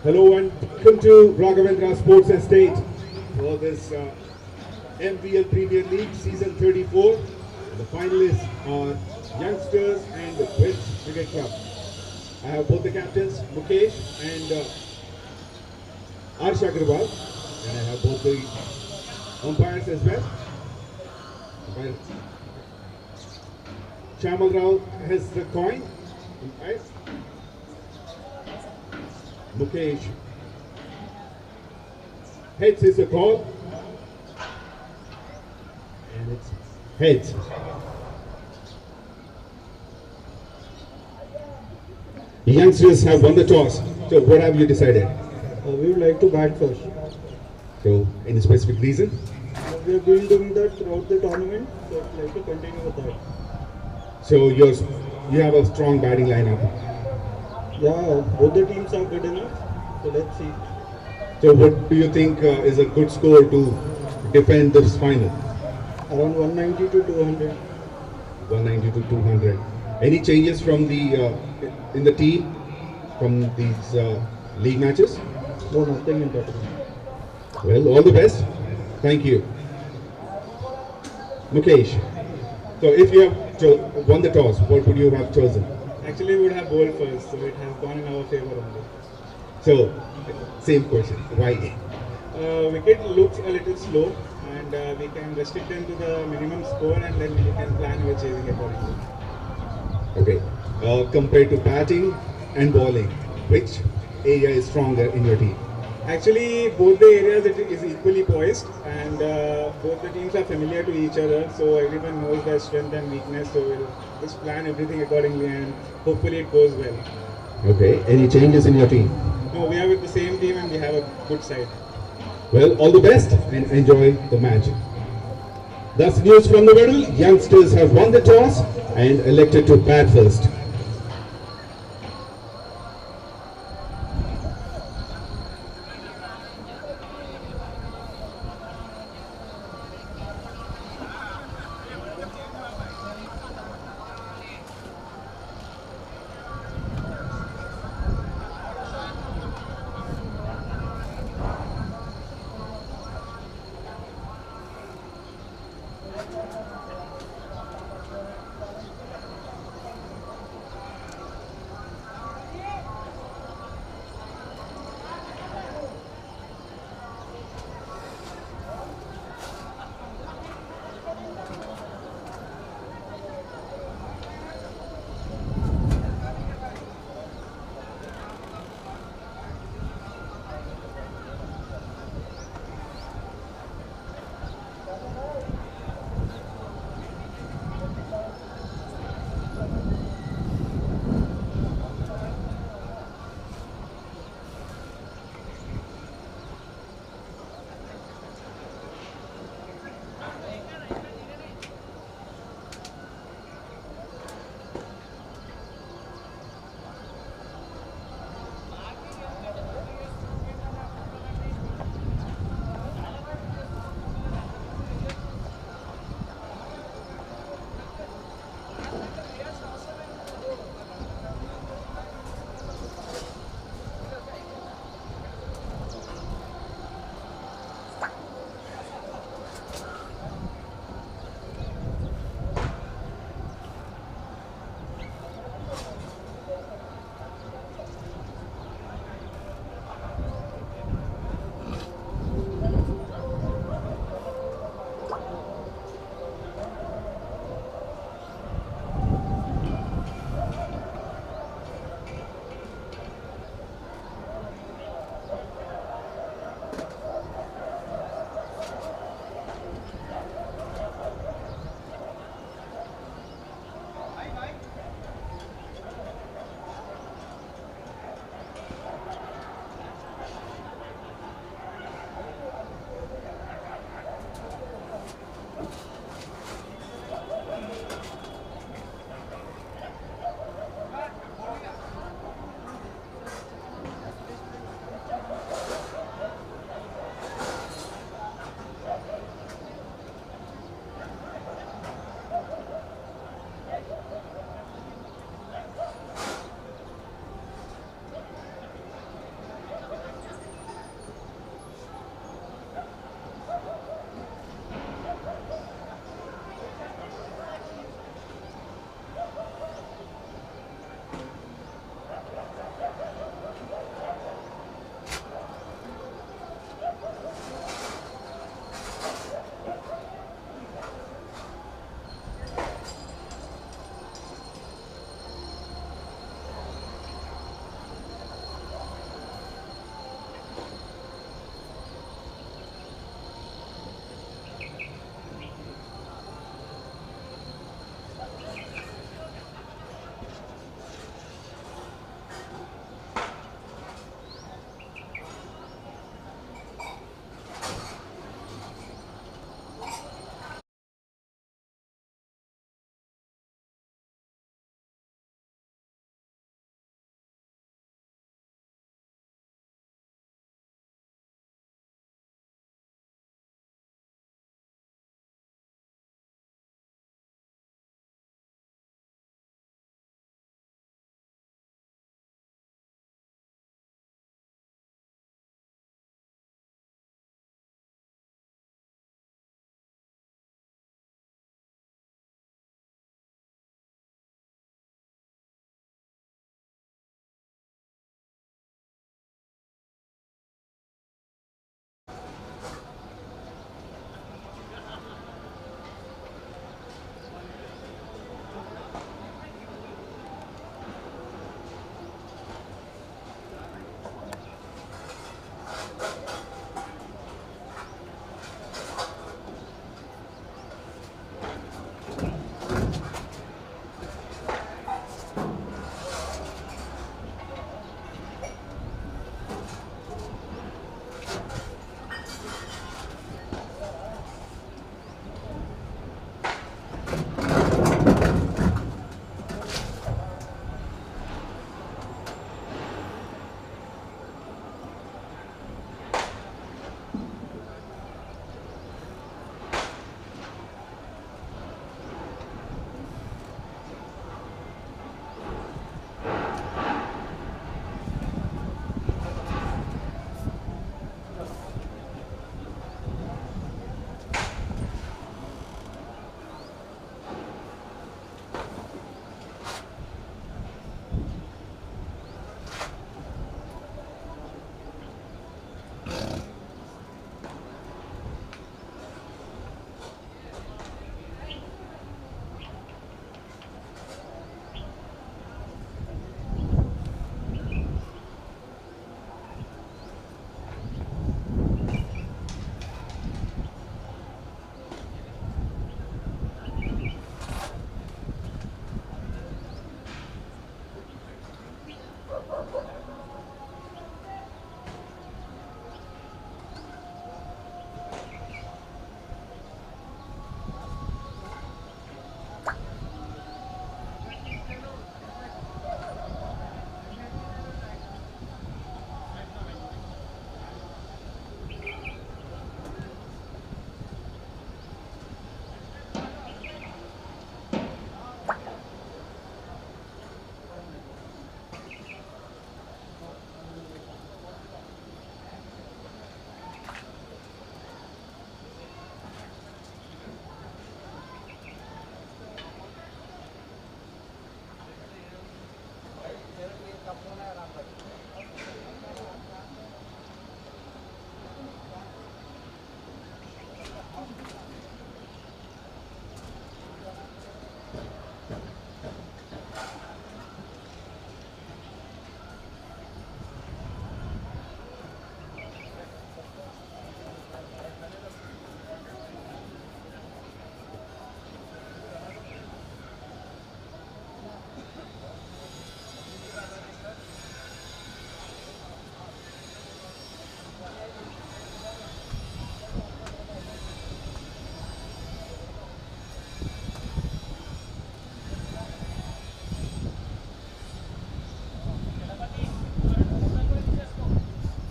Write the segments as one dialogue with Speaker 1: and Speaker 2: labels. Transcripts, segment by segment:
Speaker 1: Hello and welcome to 𝗏𝗏 Sports Estate for this MVL Premier League Season 34. The finalists are youngsters and the 𝗃𝗏 Cricket Club. I have both the captains, Mukesh and 𝗃𝗏𝗃𝗏, and I have both the umpires as well. 𝗙𝗵𝗃𝗏 has the coin. Umpires. Mukesh heads is the call, and it's heads. The youngsters have won the toss. So what have you decided?
Speaker 2: We would like to bat first.
Speaker 1: So any specific reason?
Speaker 2: We have been doing that throughout the tournament, so I'd like to continue with that.
Speaker 1: So you have a strong batting lineup.
Speaker 2: Yeah, both the teams are good enough, so let's see.
Speaker 1: So what do you think is a good score to defend this final?
Speaker 2: Around 190 to 200.
Speaker 1: 190 to 200. Any changes from the in the team from these league matches?
Speaker 2: No, nothing in particular.
Speaker 1: Well, all the best. Thank you. Mukesh, so if you have won the toss, what would you have chosen?
Speaker 2: Actually, we would have bowled first, so it has gone in our favor only.
Speaker 1: So, same question. Why?
Speaker 2: Wicket looks a little slow, and we can restrict them to the minimum score, and then we can plan our chasing accordingly.
Speaker 1: Okay. Compared to batting and bowling, which area is stronger in your team?
Speaker 2: Actually, both the areas it is equally poised, and both the teams are familiar to each other, so everyone knows their strength and weakness, so we'll just plan everything accordingly, and hopefully it goes well.
Speaker 1: Okay. Any changes in your team?
Speaker 2: No, we are with the same team and we have a good side.
Speaker 1: Well, all the best and enjoy the match. That's news from the middle. Youngsters have won the toss and elected to bat first.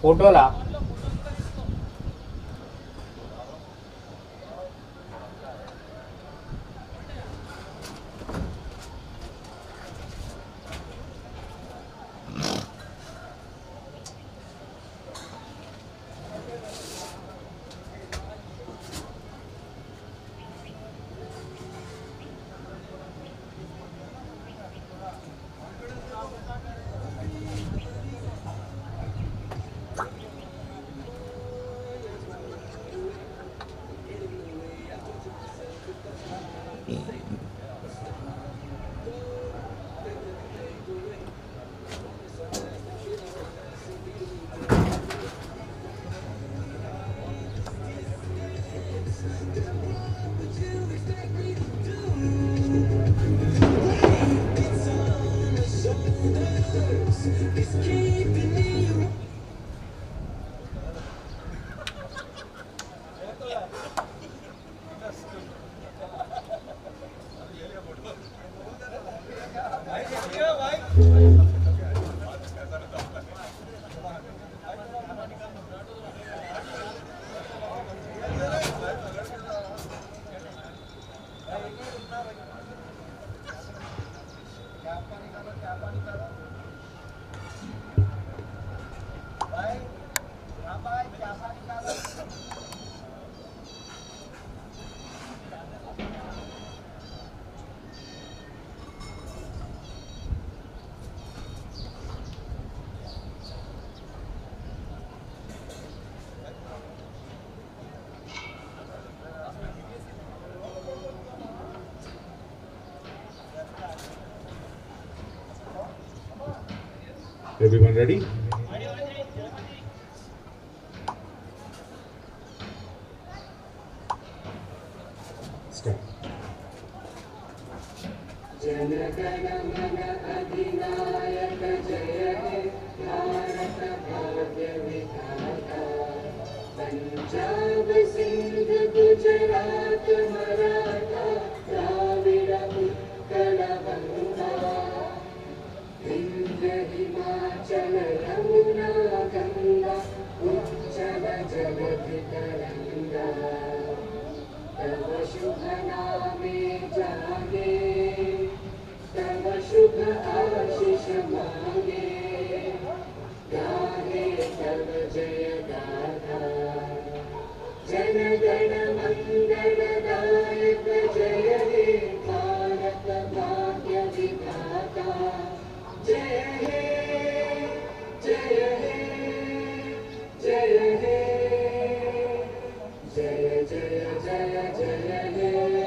Speaker 3: ఫోటోలా
Speaker 1: Everyone ready? Start.
Speaker 4: Punjab Sindh Gujarat Maratha Dravida Utkal बंगा विंध्य हिमाचल यमुना गंगा उच्चल जलधि तरंगा तव शुभ नामे जागे तव शुभ आशीष मांगे गाहे तव जय गाथा जन गण मंगलदायक जय हे भारत भाग्य विधाता जय हे जय हे जय हे जय जय जय जय हे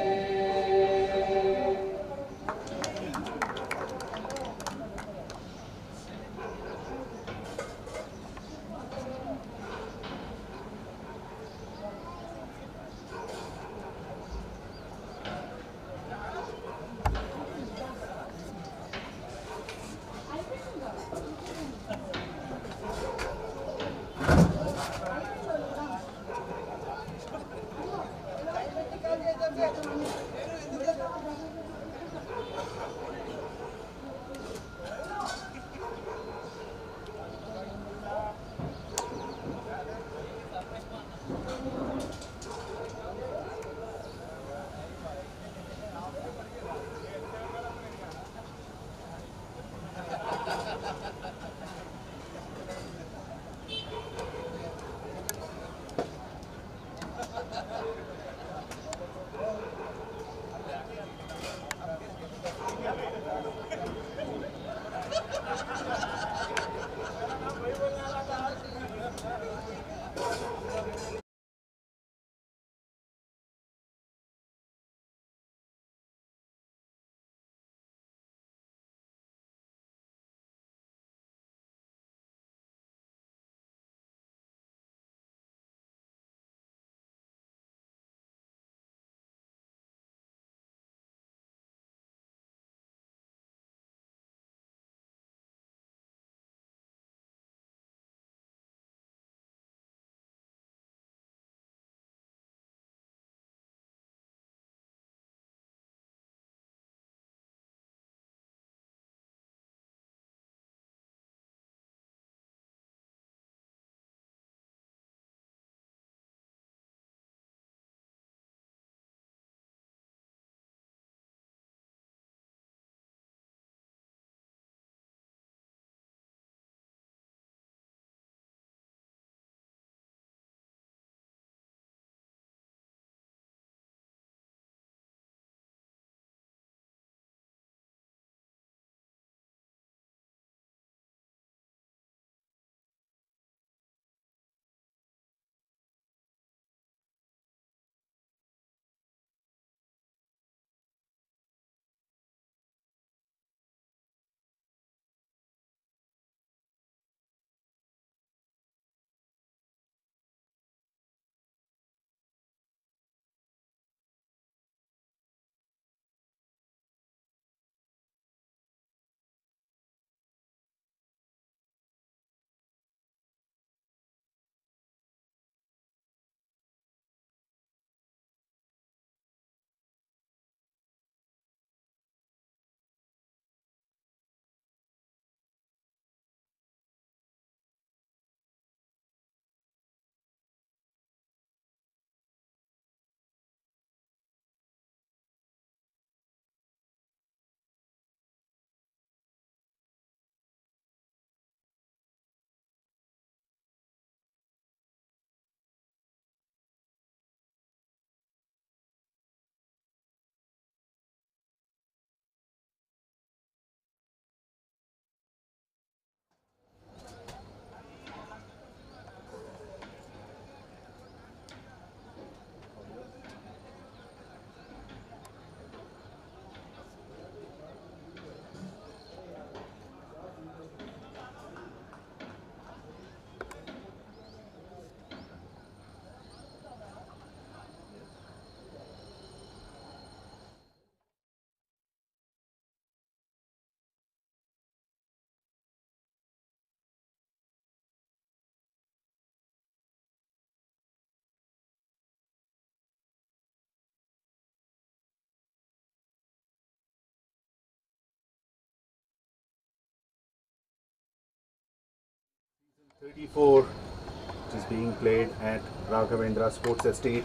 Speaker 3: 34 which is being played at 𝗏𝗏 Sports Estate.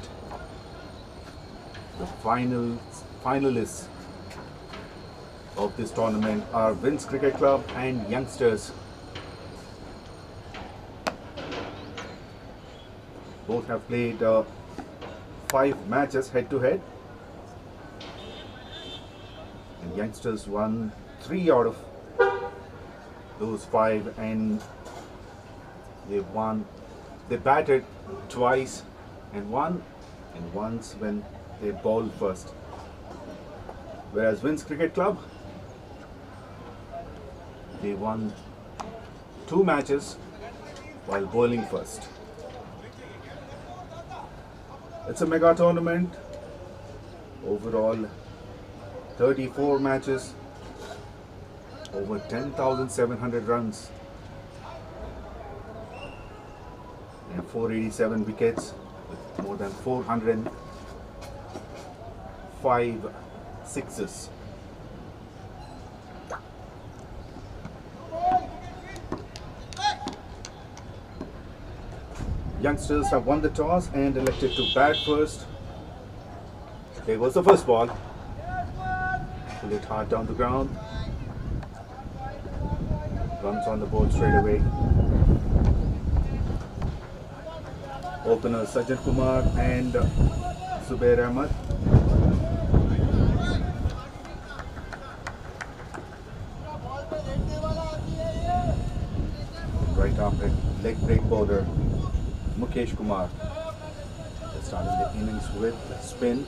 Speaker 3: The finalists of this tournament are VINS Cricket Club and Youngsters. Both have played 5 matches head to head, and Youngsters won 3 out of those 5, and they batted twice and won, and once when they bowled first. Whereas VINS Cricket Club, they won 2 matches while bowling first. It's a mega tournament. Overall 34 matches, over 10,700 runs and 487 wickets with more than 405 sixes. Youngsters have won the toss and elected to bat first. There was the first ball. Pull it hard down the ground. Runs on the board straight away. Openers Sajjan Kumar and Zubair Ahmed. Right arm leg break bowler Mukesh Kumar starting the innings with spin.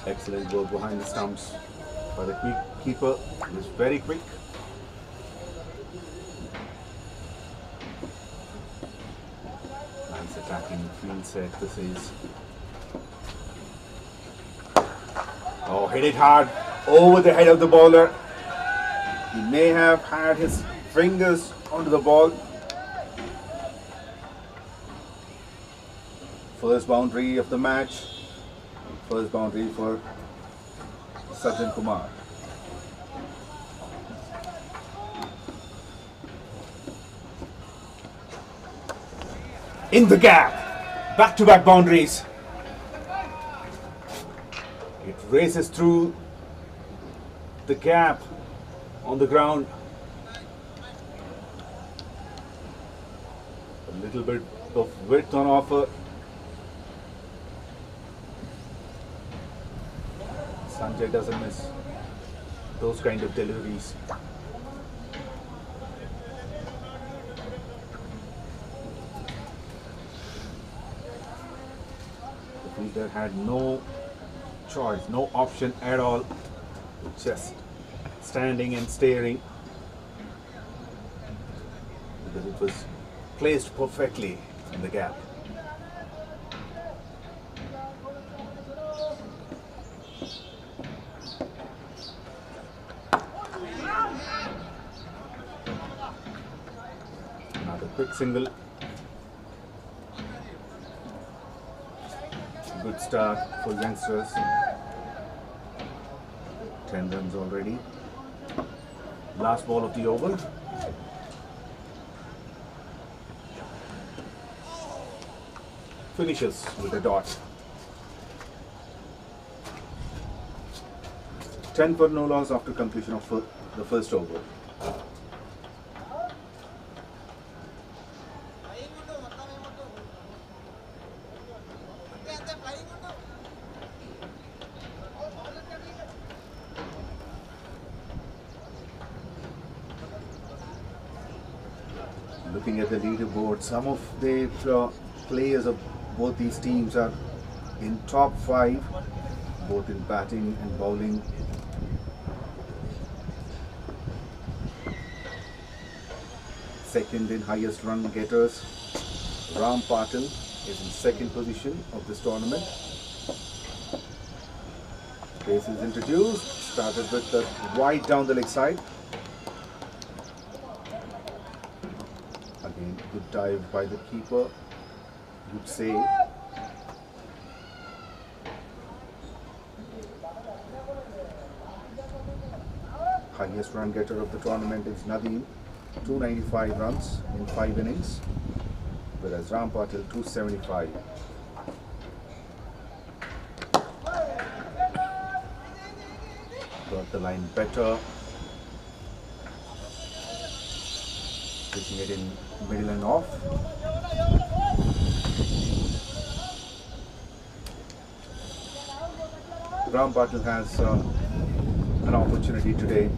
Speaker 3: Excellent work behind the stumps by the keeper. He was very quick. Nice attacking field set this is. Oh, hit it hard over the head of the bowler. He may have had his fingers onto the ball. First boundary of the match. First boundary for Sajjan Kumar. In the gap. Back-to-back boundaries. It races through the gap on the ground. A little bit of width on offer. Sanjay doesn't miss those kind of deliveries. The fielder had no choice, no option at all, just standing and staring, because it was placed perfectly in the gap. Another quick single. Good start for Youngsters. 10 runs already. Last ball of the over. Finishes with a dot. 10 for no loss after completion of the first over. Looking at the leaderboard, some of the players of both these teams are in top 5, both in batting and bowling. Second in highest run getters, Ram Patil is in second position of this tournament. Pace is introduced, started with the wide down the leg side. Again, good dive by the keeper, good save. Highest run getter of the tournament is Nadeem, 295 runs in 5 innings, whereas Ram Patil 275. Got the line better, pitching it in middle and off. Ram Patil has an opportunity today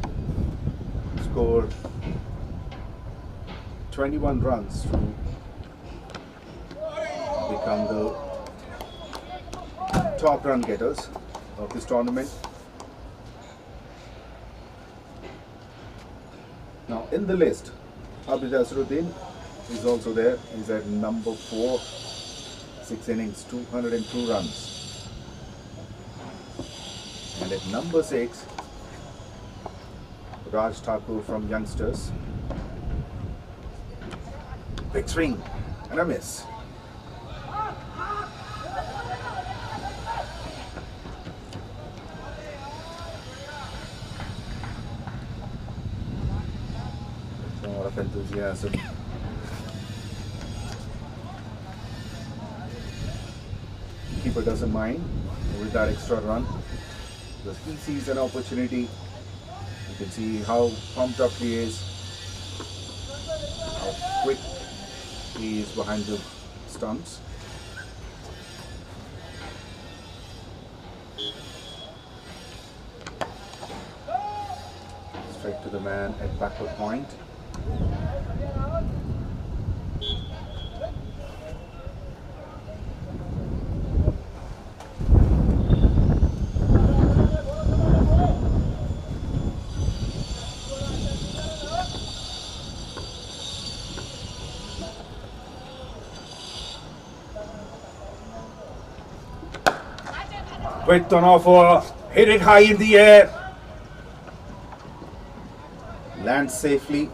Speaker 3: to score 21 runs to become the top run getters of this tournament. Now in the list, Abid Azharuddin is also there. He's at number 4, 6 innings, 202 runs. And at number 6, Raj Thakur from youngsters. Big swing and a miss. A lot of enthusiasm. Keeper doesn't mind with that extra run because he sees an opportunity. You can see how pumped up he is, how quick he is behind the stumps. Straight to the man at backward point. Width on offer, hit it high in the air, lands safely.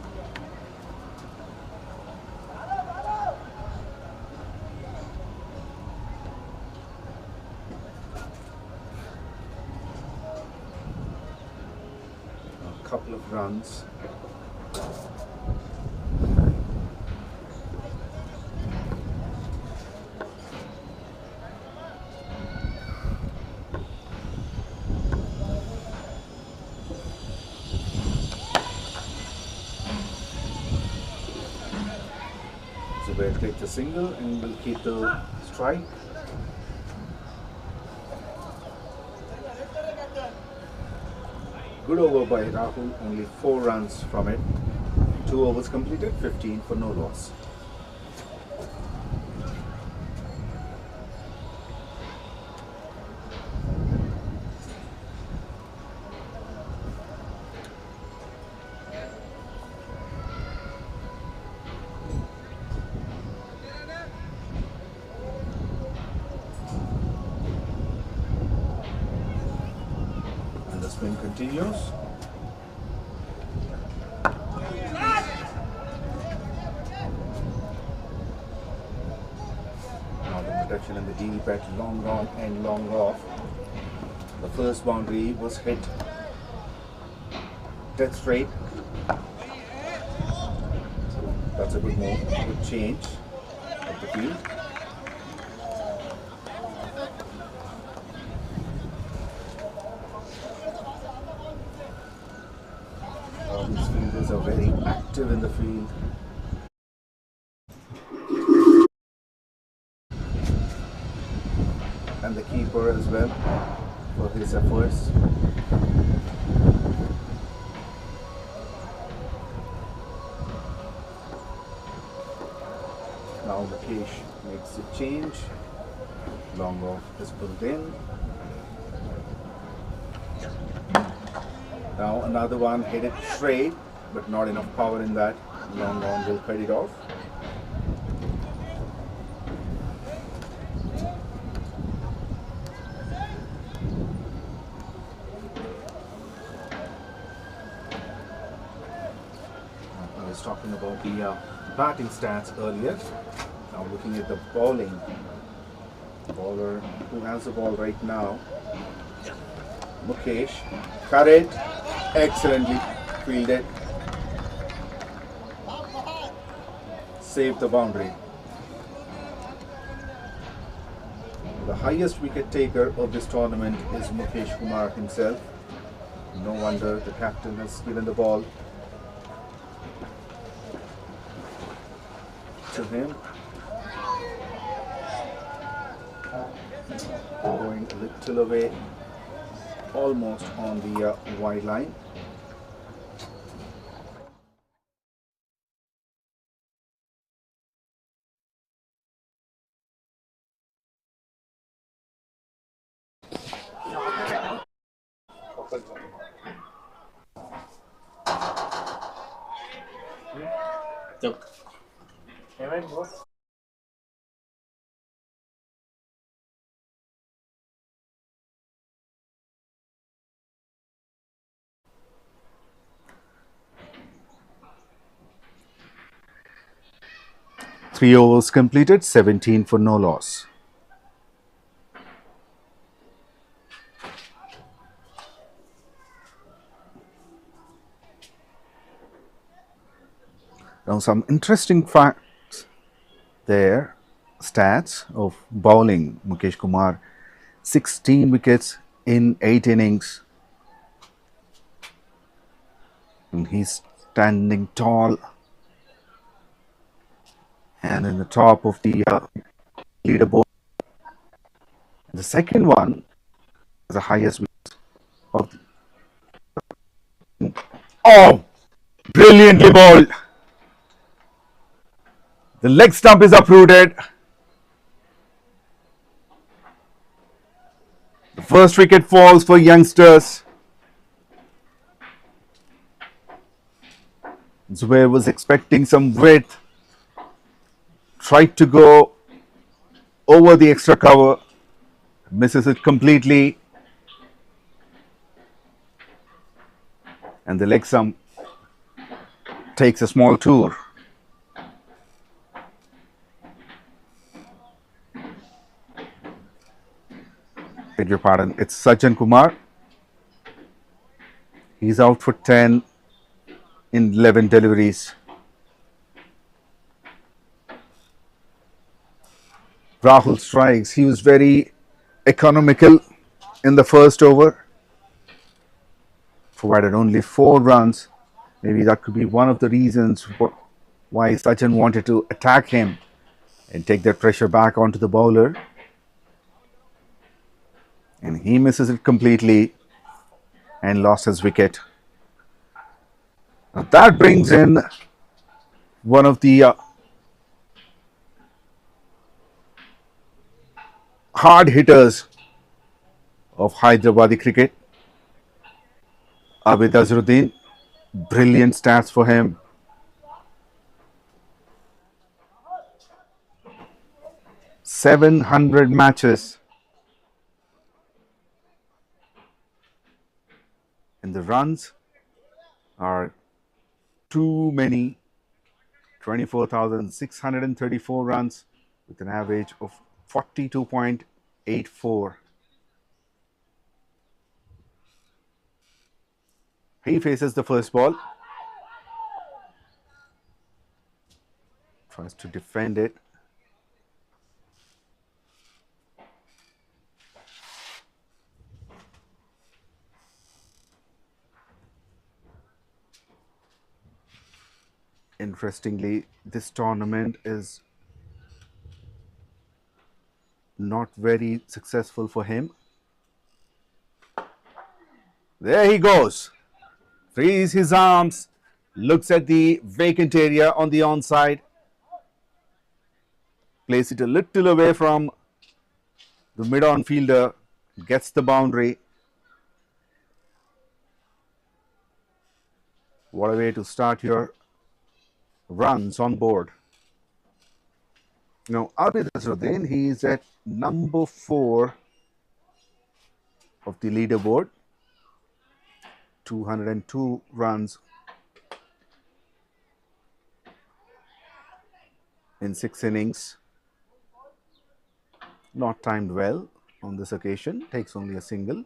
Speaker 3: A couple of runs. We'll take the single and we'll keep the strike. Good over by Rahul, only 4 runs from it. 2 overs completed, 15 for no loss. Spin continues. Now the protection in the deep at long on and long off. The first boundary was hit dead straight. That's a good move, good change of the field. These fielders are very active in the field. And the keeper as well for his efforts. Now Mukesh makes a change. Long off is pulled in. Now another one hit it straight, but not enough power in that. Long on will cut it off. I was talking about the batting stats earlier. Now looking at the bowling. Bowler who has the ball right now. Mukesh cut it excellently. fielded, saved the boundary. The highest wicket taker of this tournament is 𝗃𝗃𝗃𝗃 himself. No wonder the captain has given the ball to him. Going a little away, almost on the wide line. Three overs completed, 17 for no loss. Now some interesting facts there, stats of bowling. 𝗃𝗃𝗃𝗃, 16 wickets in 8 innings. And he's standing tall and in the top of the leaderboard. The second one is the highest wicket of oh, brilliantly bowled. The leg stump is uprooted. The first wicket falls for youngsters. 𝗬𝗃𝗃𝗃 was expecting some width. Tried to go over the extra cover. Misses it completely. And the leg stump takes a small tour. Beg your pardon, it's Sajjan Kumar. He's out for 10 in 11 deliveries. Rahul strikes. He was very economical in the first over. Provided only 4 runs. Maybe that could be one of the reasons why Sajjan wanted to attack him and take that pressure back onto the bowler. And he misses it completely and lost his wicket. Now that brings in one of the hard hitters of Hyderabadi cricket, Abid Azharuddin. Brilliant stats for him. ₿700 matches. And the runs are too many. 24,634 runs with an average of 42.84. He faces the first ball. Tries to defend it. Interestingly, this tournament is not very successful for him. There he goes. Frees his arms. Looks at the vacant area on the onside. Plays it a little away from the mid-on fielder. Gets the boundary. What a way to start your runs on board. Now, Abid Azharuddin, he is at number 4 of the leaderboard. 202 runs in 6 innings. Not timed well on this occasion. Takes only a single.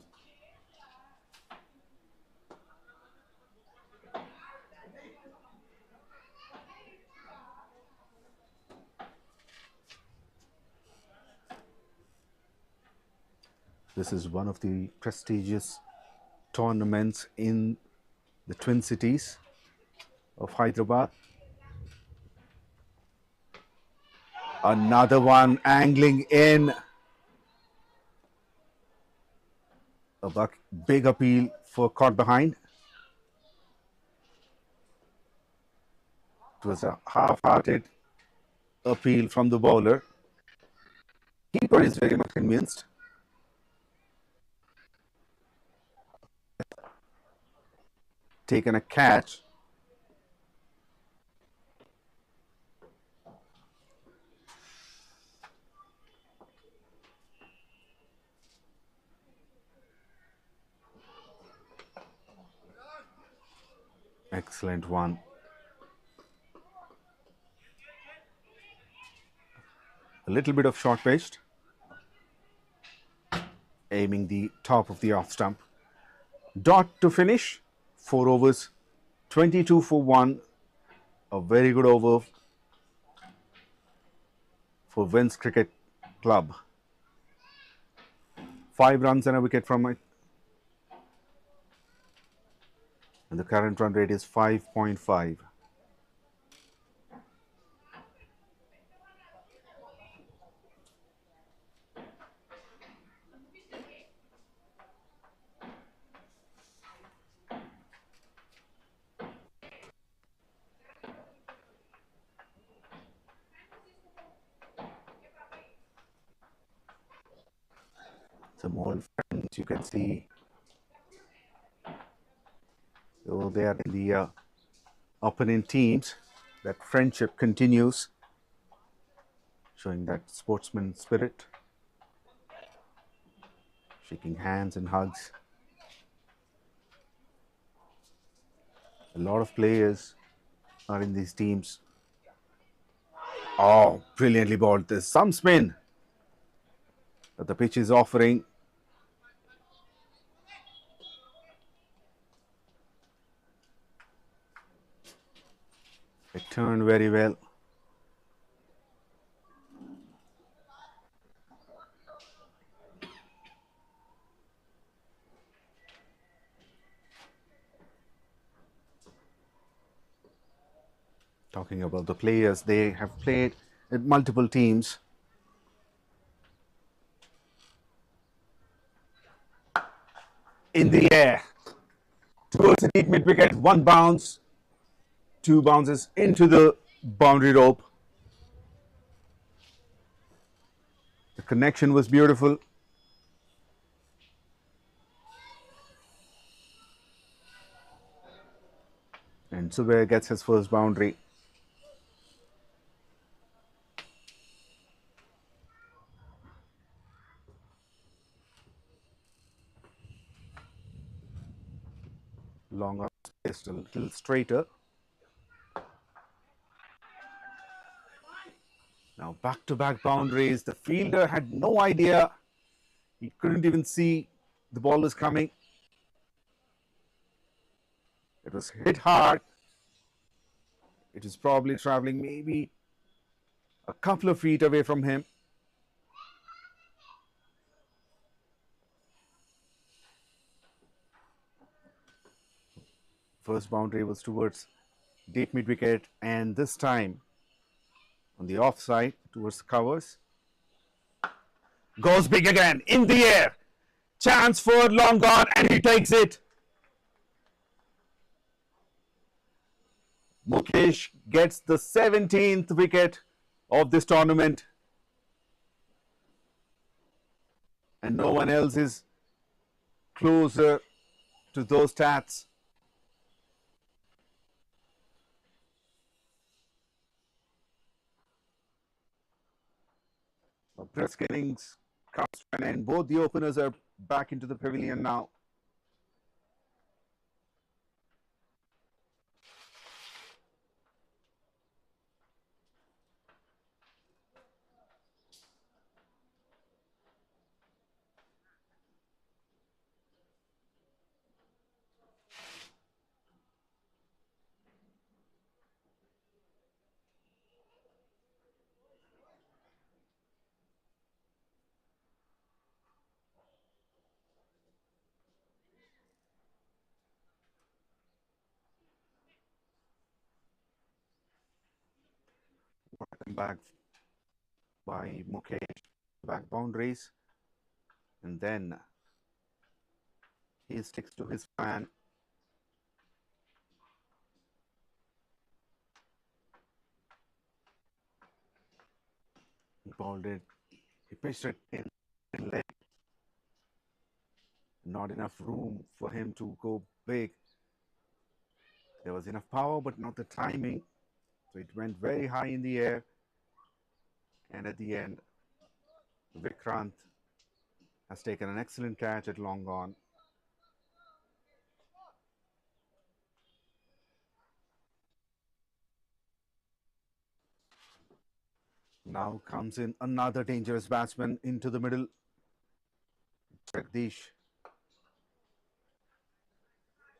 Speaker 3: This is one of the prestigious tournaments in the twin cities of Hyderabad. Another one angling in. A big appeal for caught behind. It was a half-hearted appeal from the bowler. Keeper is very much convinced. Taken a catch. Excellent one. A little bit of short pitched. Aiming the top of the off stump. Dot to finish. 4 overs, 22 for 1. A very good over for VINS Cricket Club. 5 runs and a wicket from it. And the current run rate is 5.5. Some old friends you can see. So they are in the opponent teams. That friendship continues, showing that sportsman spirit. Shaking hands and hugs. A lot of players are in these teams. Oh, brilliantly bowled. There's some spin that the pitch is offering. It turned very well. Talking about the players, they have played at multiple teams. In the air, towards the deep mid wicket, 1 bounce, 2 bounces into the boundary rope. The connection was beautiful. And 𝗀𝗏 gets his first boundary. Long up, just a little straighter. Now back-to-back boundaries. The fielder had no idea. He couldn't even see the ball was coming. It was hit hard. It is probably traveling maybe a couple of feet away from him. First boundary was towards deep mid wicket, and this time on the offside towards the covers. Goes big again in the air. Chance for long gone, and he takes it. Mukesh gets the 17th wicket of this tournament. And no one else is closer to those stats. A brisk innings comes to an end. Both the openers are back into the pavilion now. Welcome back by Mukesh, back boundaries, and then he sticks to his plan. He bowled it, he pitched it in leg. Not enough room for him to go big. There was enough power, but not the timing. So it went very high in the air. And at the end, Vikrant has taken an excellent catch at long on. Now comes in another dangerous batsman into the middle. Jagdish.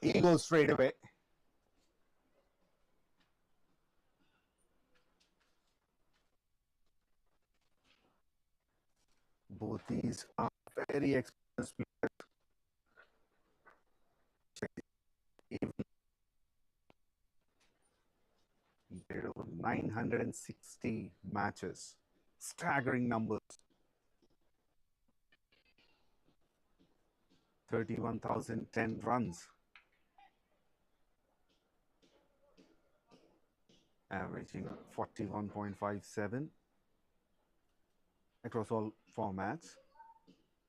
Speaker 3: He goes straight away. Both these are very experienced players. Even he played over 960 matches. Staggering numbers. 31,010 runs. Averaging 41.57 across all formats.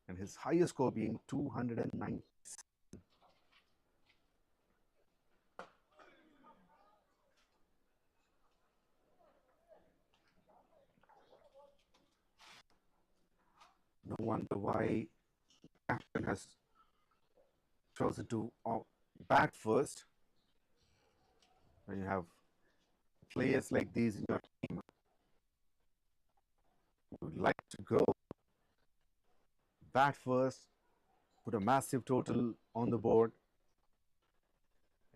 Speaker 3: And his highest score being 290. No wonder why captain has chosen to bat first. When you have players like these in your team, you would like to go bat first, put a massive total on the board,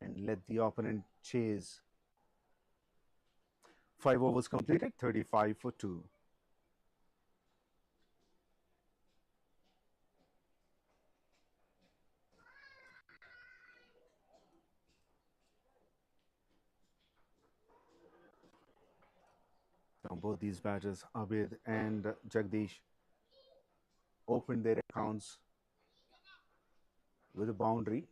Speaker 3: and let the opponent chase. 5 overs completed, 35 for 2. Now both these batters, Abid and Jagdish, opened their accounts with a boundary.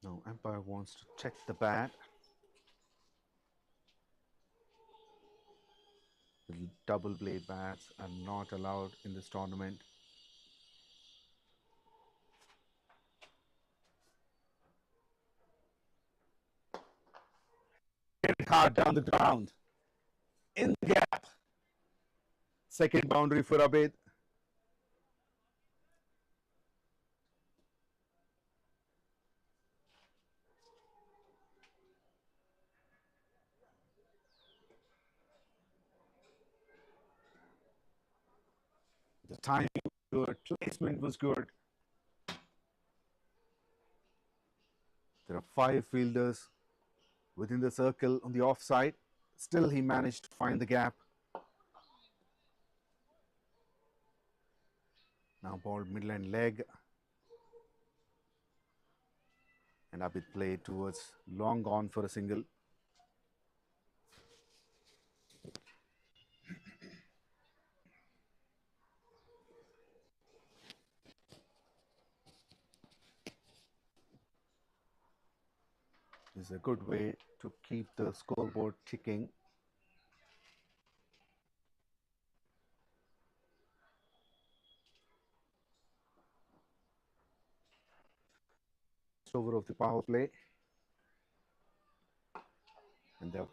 Speaker 3: Now umpire wants to check the bat. The double blade bats are not allowed in this tournament. Get it hard down the ground. In the gap. Second boundary for Abid. The timing was good, placement was good. There are 5 fielders within the circle on the offside. Still he managed to find the gap. Now ball middle and leg. And Abid played towards long on for a single. This is a good way to keep the scoreboard ticking. Over of the power play, and the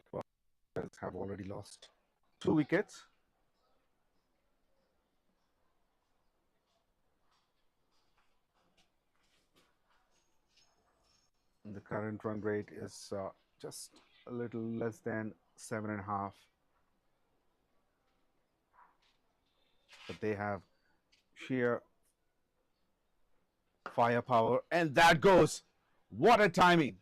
Speaker 3: Players have already lost 2 wickets. The current run rate is just a little less than 7.5. But they have sheer firepower, and that goes. What a timing!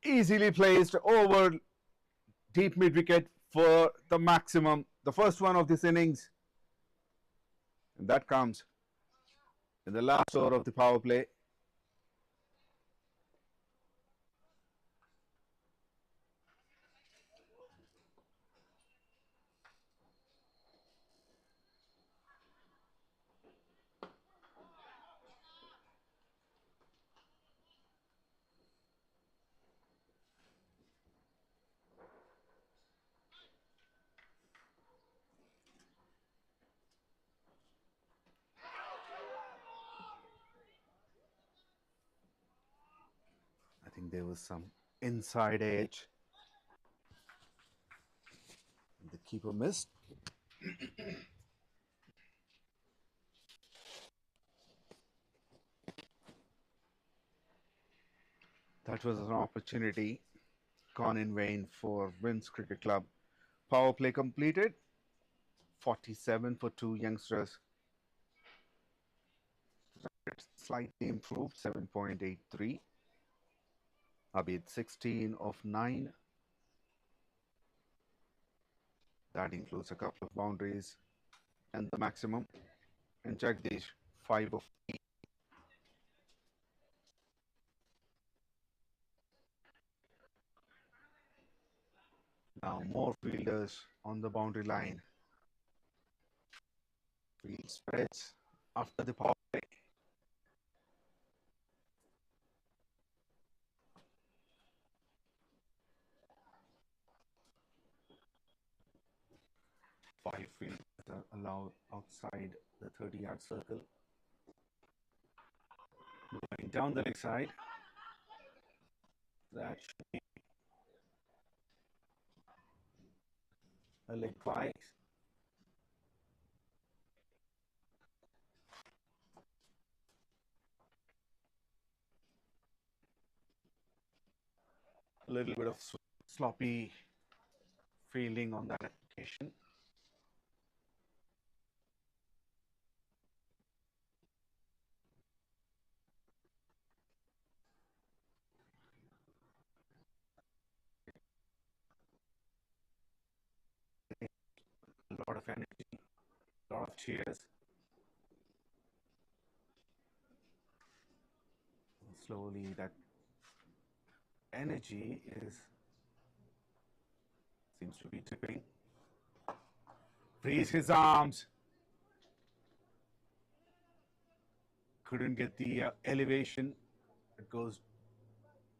Speaker 3: Easily placed over deep mid wicket for the maximum, the first one of this innings. And that comes in the last over of the power play. I think there was some inside edge. The keeper missed. That was an opportunity gone in vain for VINS Cricket Club. Power play completed. 47 for two youngsters. Slightly improved, 7.83. Abid 16 of 9. That includes a couple of boundaries and the maximum. And Jagdish 5 of 8. Now more fielders on the boundary line. Field spreads after the power play. Five fielders are allowed outside the 30-yard circle. Going down the leg side. That should be a leg bite. A little bit of sloppy fielding on that application. A lot of energy, a lot of cheers. Slowly that energy seems to be tipping. Frees his arms. Couldn't get the elevation. It goes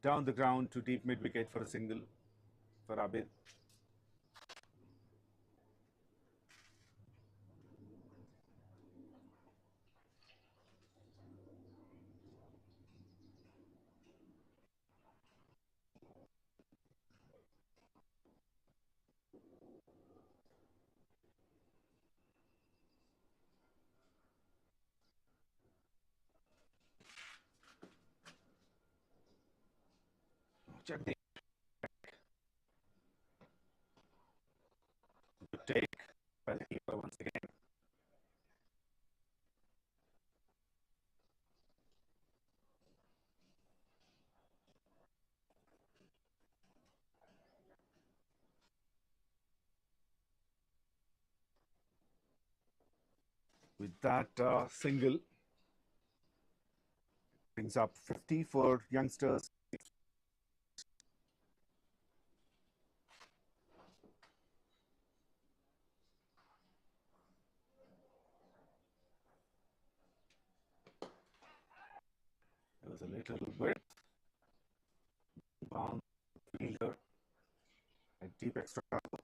Speaker 3: down the ground to deep mid wicket for a single for Abid. Check the take by the keeper once again. With that single, brings up 50 for youngsters. There was a little bit bound fielder at deep extra cover.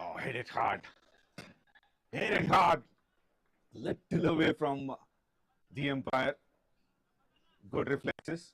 Speaker 3: Oh, hit it hard. Hit it hard. Little away from the umpire. Good reflexes.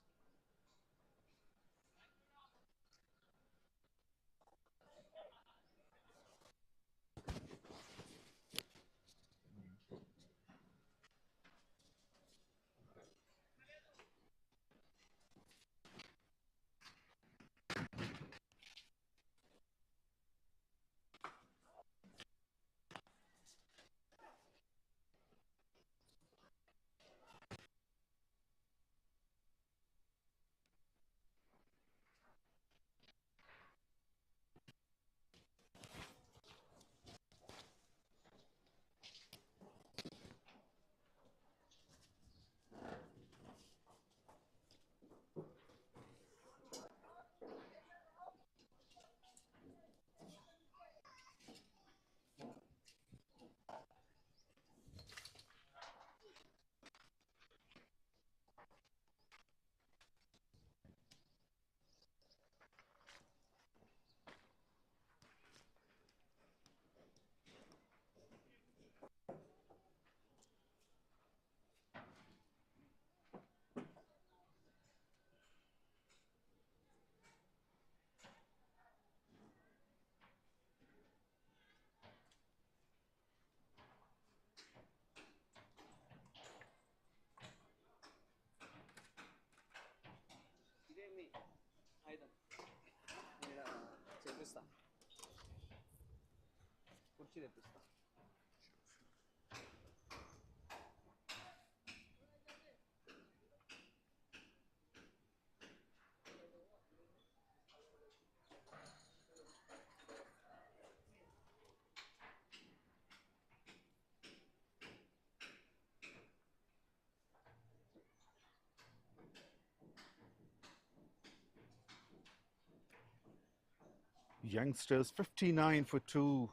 Speaker 3: Youngsters 59 for 2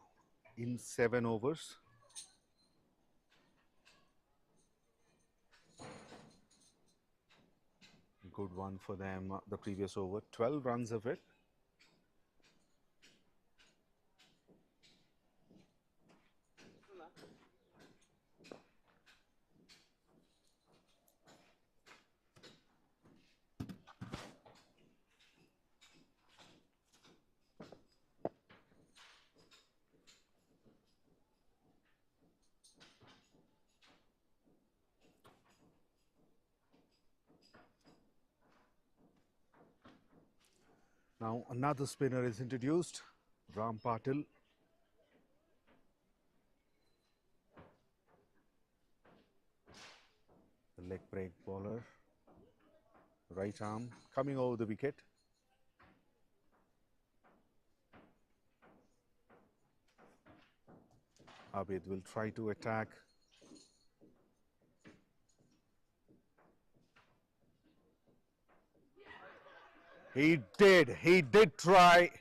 Speaker 3: in 7 overs. Good one for them the previous over. 12 runs of it. Now another spinner is introduced, 𝗵𝗵𝗃𝗃. The leg break bowler, right arm coming over the wicket. Abid will try to attack. He did try,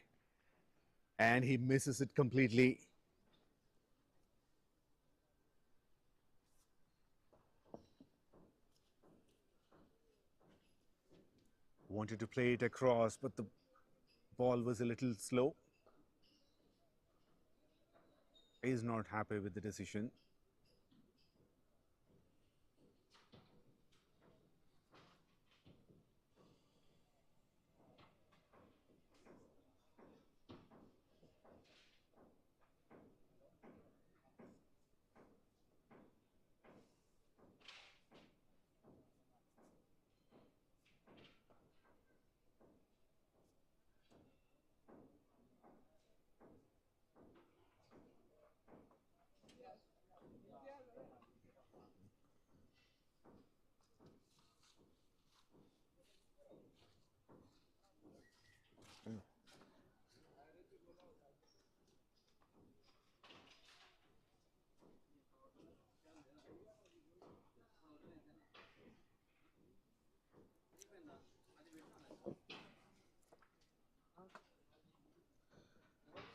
Speaker 3: and he misses it completely. Wanted to play it across, but the ball was a little slow. He's not happy with the decision.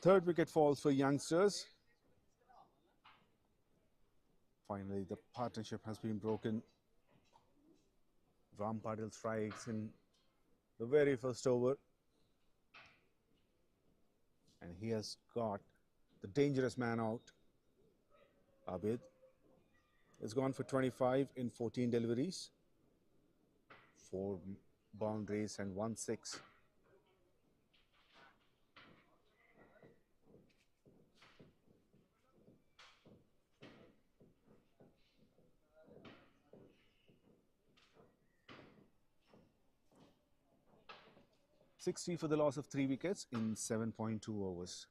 Speaker 3: Third wicket falls for youngsters. Finally, the partnership has been broken. 𝗵𝗵𝗃𝗃 strikes in the very first over. And he has got the dangerous man out. Abid has gone for 25 in 14 deliveries, 4 boundaries and 1 6. $60 for the loss of 3 wickets in 7.2 overs.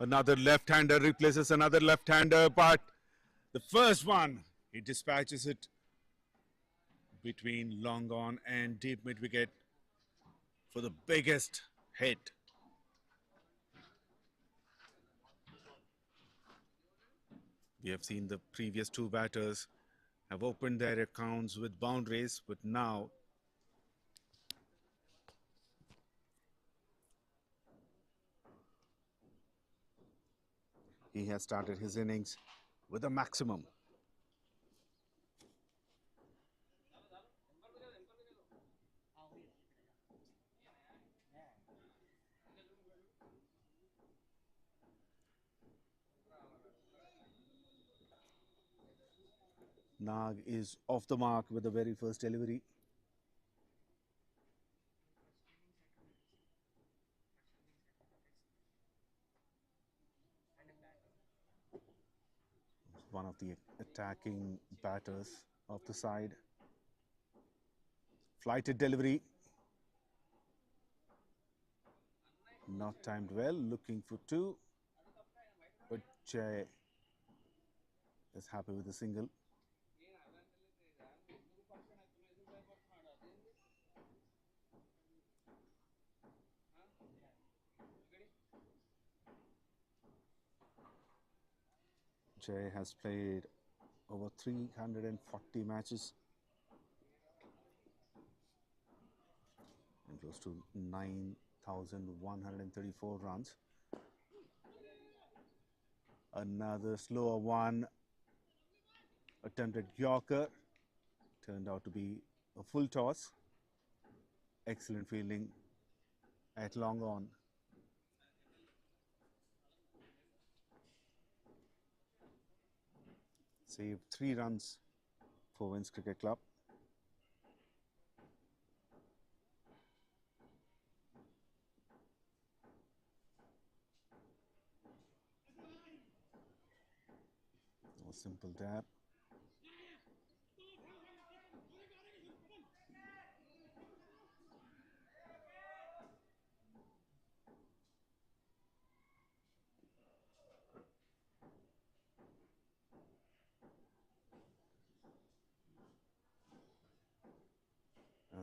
Speaker 3: Another left-hander replaces another left-hander, but the first one, he dispatches it between long on and deep mid-wicket for the biggest hit. We have seen the previous 2 batters have opened their accounts with boundaries, but now he has started his innings with a maximum. Nag is off the mark with the very first delivery. One of the attacking batters of the side. Flighted delivery. Not timed well, looking for 2. But Jay is happy with the single. Jay has played over 340 matches and close to 9,134 runs. Another slower one attempted Yorker, turned out to be a full toss. Excellent fielding at long on. Saved 3 runs for VINS Cricket Club. A simple dab.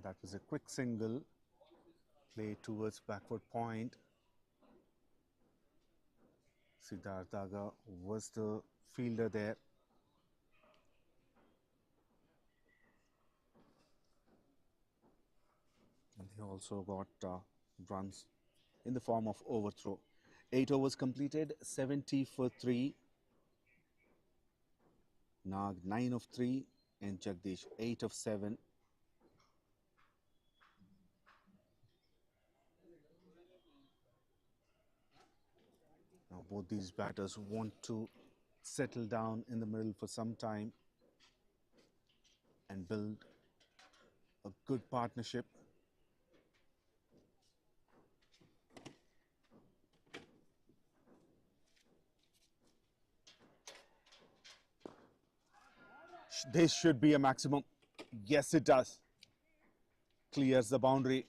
Speaker 3: That was a quick single, play towards backward point. Siddharth Daga was the fielder there. And he also got runs in the form of overthrow. 8 overs completed, 70 for 3. Nag 9 of 3 and Jagdish 8 of 7. Now both these batters want to settle down in the middle for some time and build a good partnership. This should be a maximum. Yes, it does. Clears the boundary.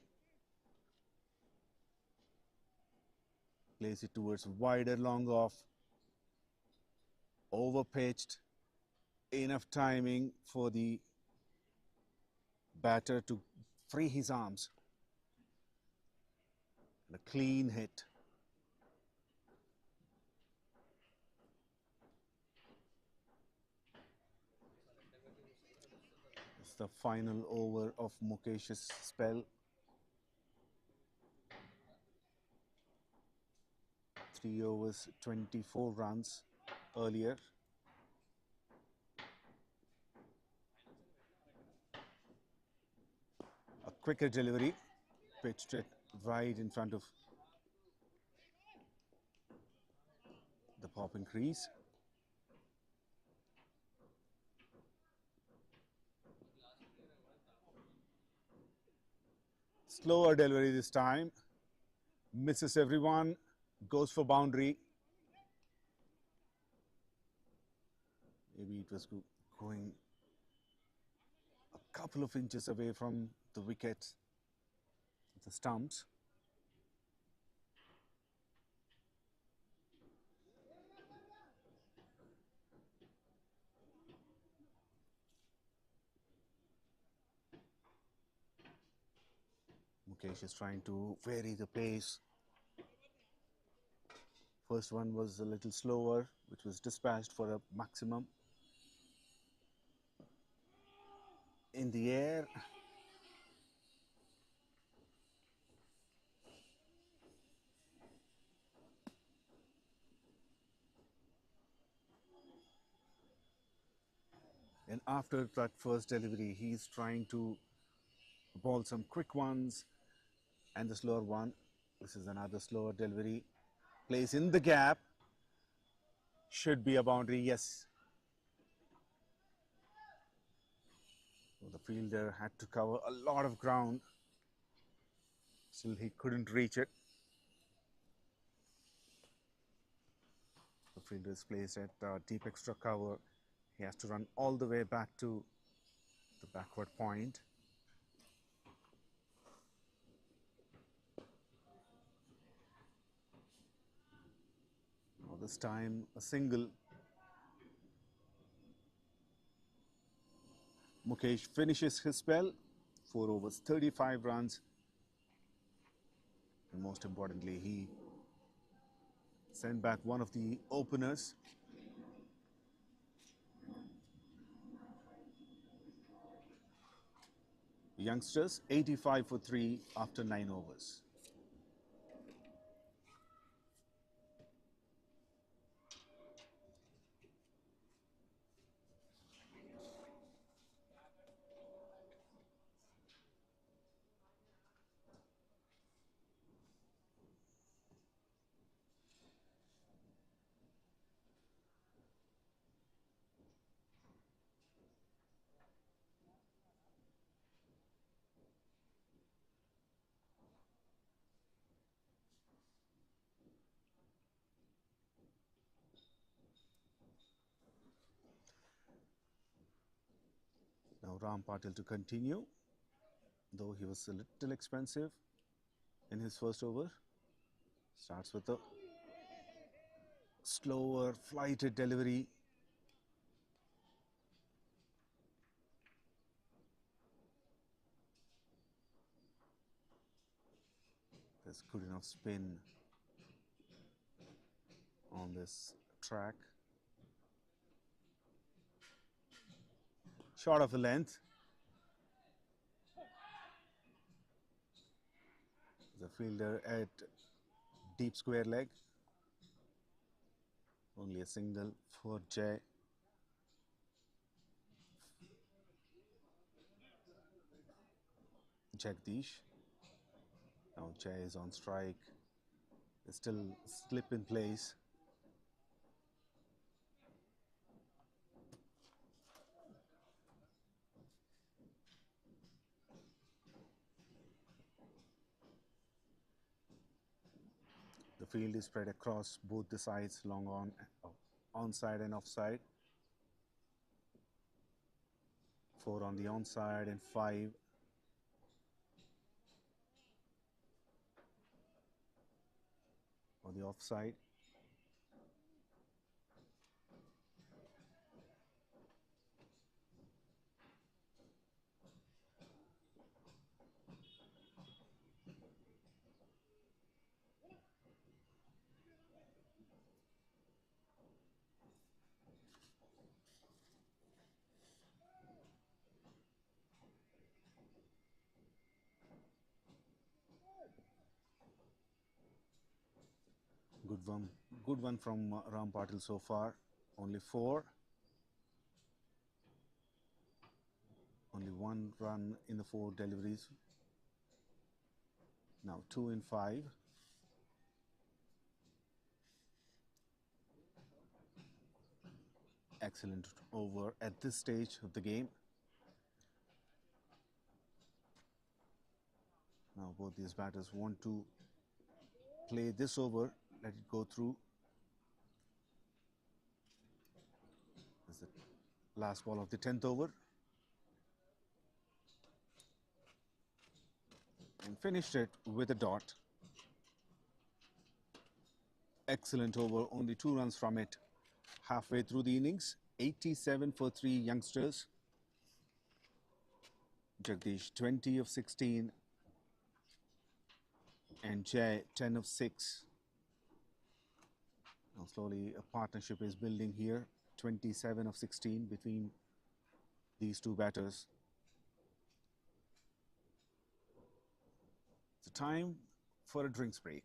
Speaker 3: Plays it towards wider long off. Overpitched. Enough timing for the batter to free his arms. And a clean hit. It's the final over of Mukesh's spell. 3 overs, 24 runs earlier. A quicker delivery, pitched it right in front of the popping crease. Slower delivery this time. Misses everyone. Goes for boundary. Maybe it was going a couple of inches away from the wicket, the stumps. Mukesh is trying to vary the pace. First one was a little slower, which was dispatched for a maximum. In the air. And after that first delivery, he's trying to ball some quick ones and the slower one. This is another slower delivery. Plays in the gap. Should be a boundary, yes. So the fielder had to cover a lot of ground. Still he couldn't reach it. The fielder is placed at deep extra cover. He has to run all the way back to the backward point. Now this time a single. Mukesh finishes his spell. 4 overs, 35 runs. And most importantly, he sent back one of the openers. Youngsters 85 for 3 after 9 overs. Now Ram Patil to continue, though he was a little expensive in his first over. Starts with a slower flighted delivery. There's good enough spin on this track. Short of the length. The fielder at deep square leg. Only a single for 𝗀𝗃𝗃𝗃. Now Jay is on strike. There's still slip in place. The field is spread across both the sides, long onside and offside. 4 on the onside and 5 on the offside. good one from Ram Patil so far. Only 4. Only 1 run in the 4 deliveries. Now 2 in 5. Excellent over at this stage of the game. Now both these batters want to play this over, let it go through. This is the last ball of the 10th over. And finished it with a dot. Excellent over, only 2 runs from it. Halfway through the innings, 87 for 3 youngsters. Jagdish 20 of 16 and Jay 10 of 6. Now slowly a partnership is building here. 27 of 16 between these 2 batters. It's time for a drinks break.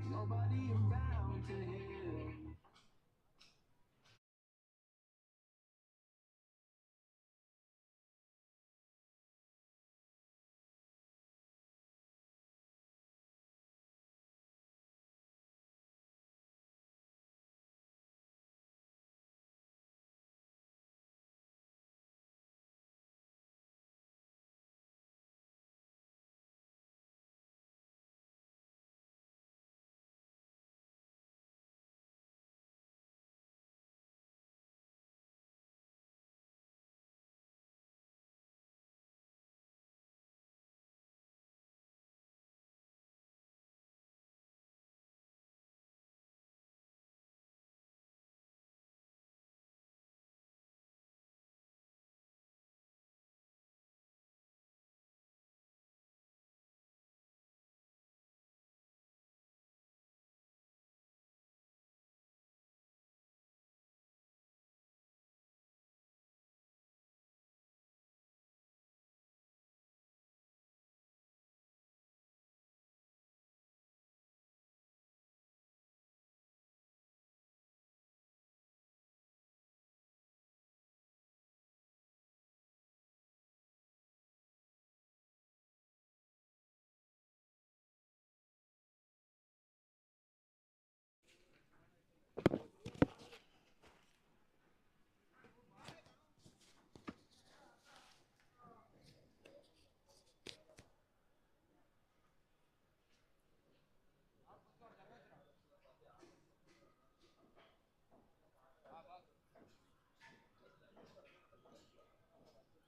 Speaker 4: Nobody around to hear.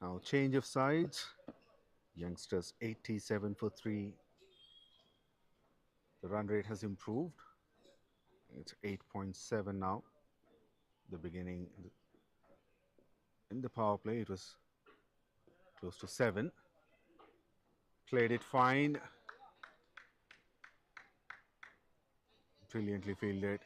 Speaker 3: Now change of sides. Youngsters 87 for 3. The run rate has improved. It's 8.7 now. The beginning in the power play it was close to 7. Played it fine. Brilliantly fielded.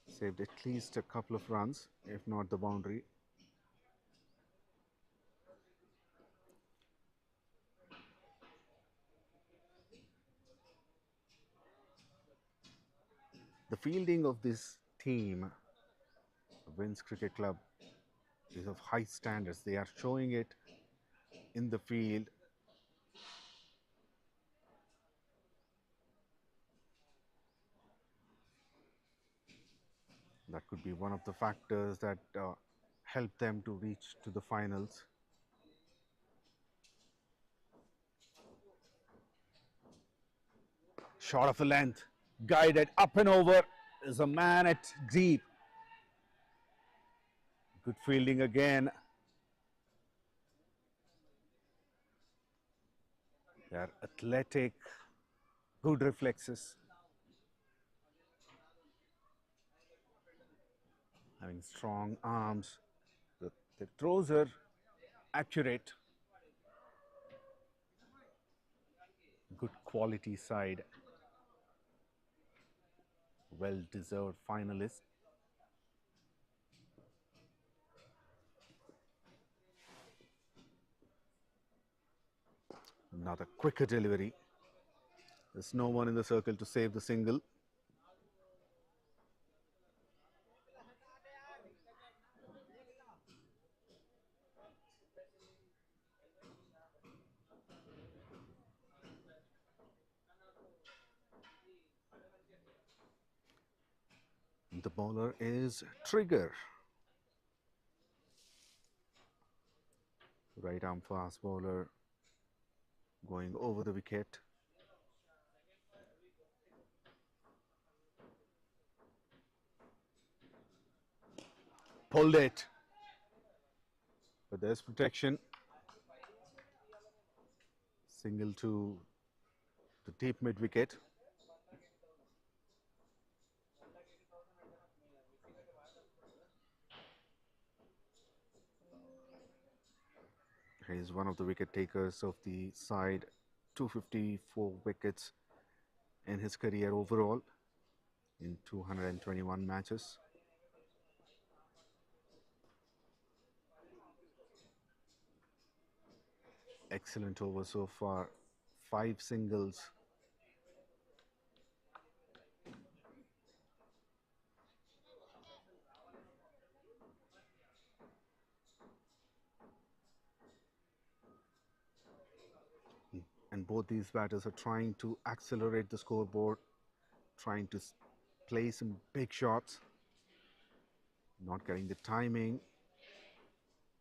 Speaker 3: Saved at least a couple of runs, if not the boundary. The fielding of this team, VINS Cricket Club, is of high standards. They are showing it in the field. That could be one of the factors that help them to reach to the finals. Shot of a length, guided up and over, is a man at deep. Good fielding again. They are athletic, good reflexes, having strong arms. The throws are accurate. Good quality side. Well-deserved finalist. Another quicker delivery. There's no one in the circle to save the single. The bowler is Trigger. Right arm fast bowler going over the wicket. Pulled it. But there's protection. Single to the deep mid wicket. He is one of the wicket takers of the side. 254 wickets in his career overall in 221 matches. Excellent over so far. 5 singles. And both these batters are trying to accelerate the scoreboard, trying to play some big shots, not getting the timing,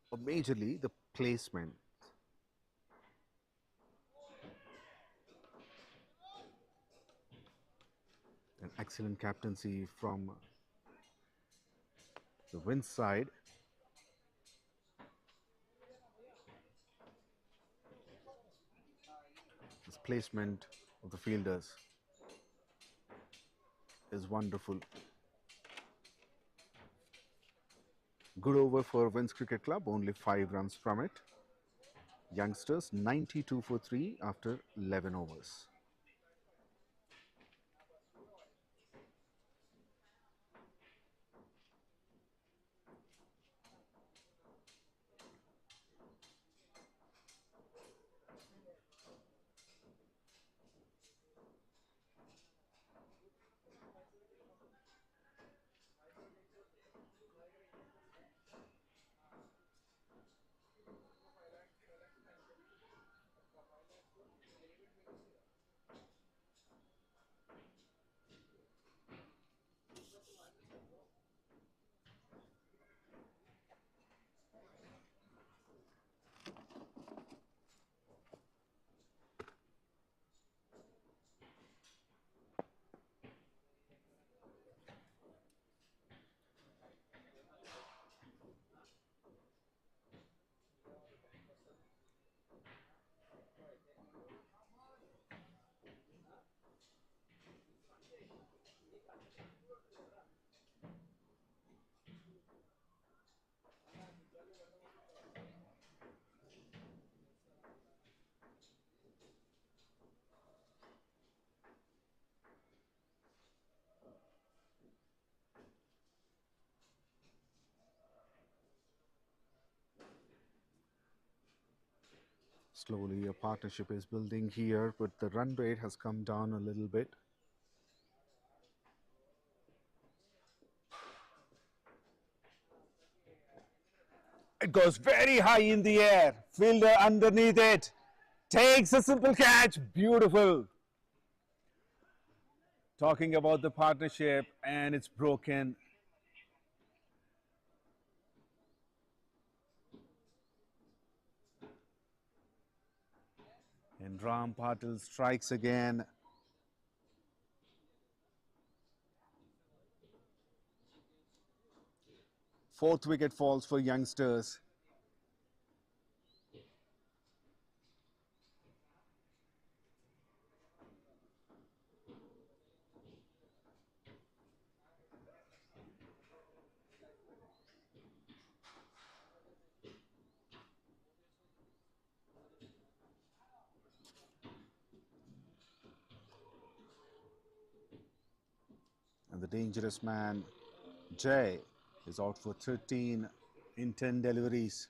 Speaker 3: or majorly the placement. An excellent captaincy from the VINS side. This placement of the fielders is wonderful. Good over for VINS Cricket Club, only 5 runs from it. Youngsters 92 for 3 after 11 overs. Slowly a partnership is building here, but the run rate has come down a little bit. It goes very high in the air. Fielder underneath it. Takes a simple catch. Beautiful. Talking about the partnership, and it's broken. And Ram Patil strikes again. Fourth wicket falls for youngsters. And the dangerous man, Jay, is out for 13 in 10 deliveries.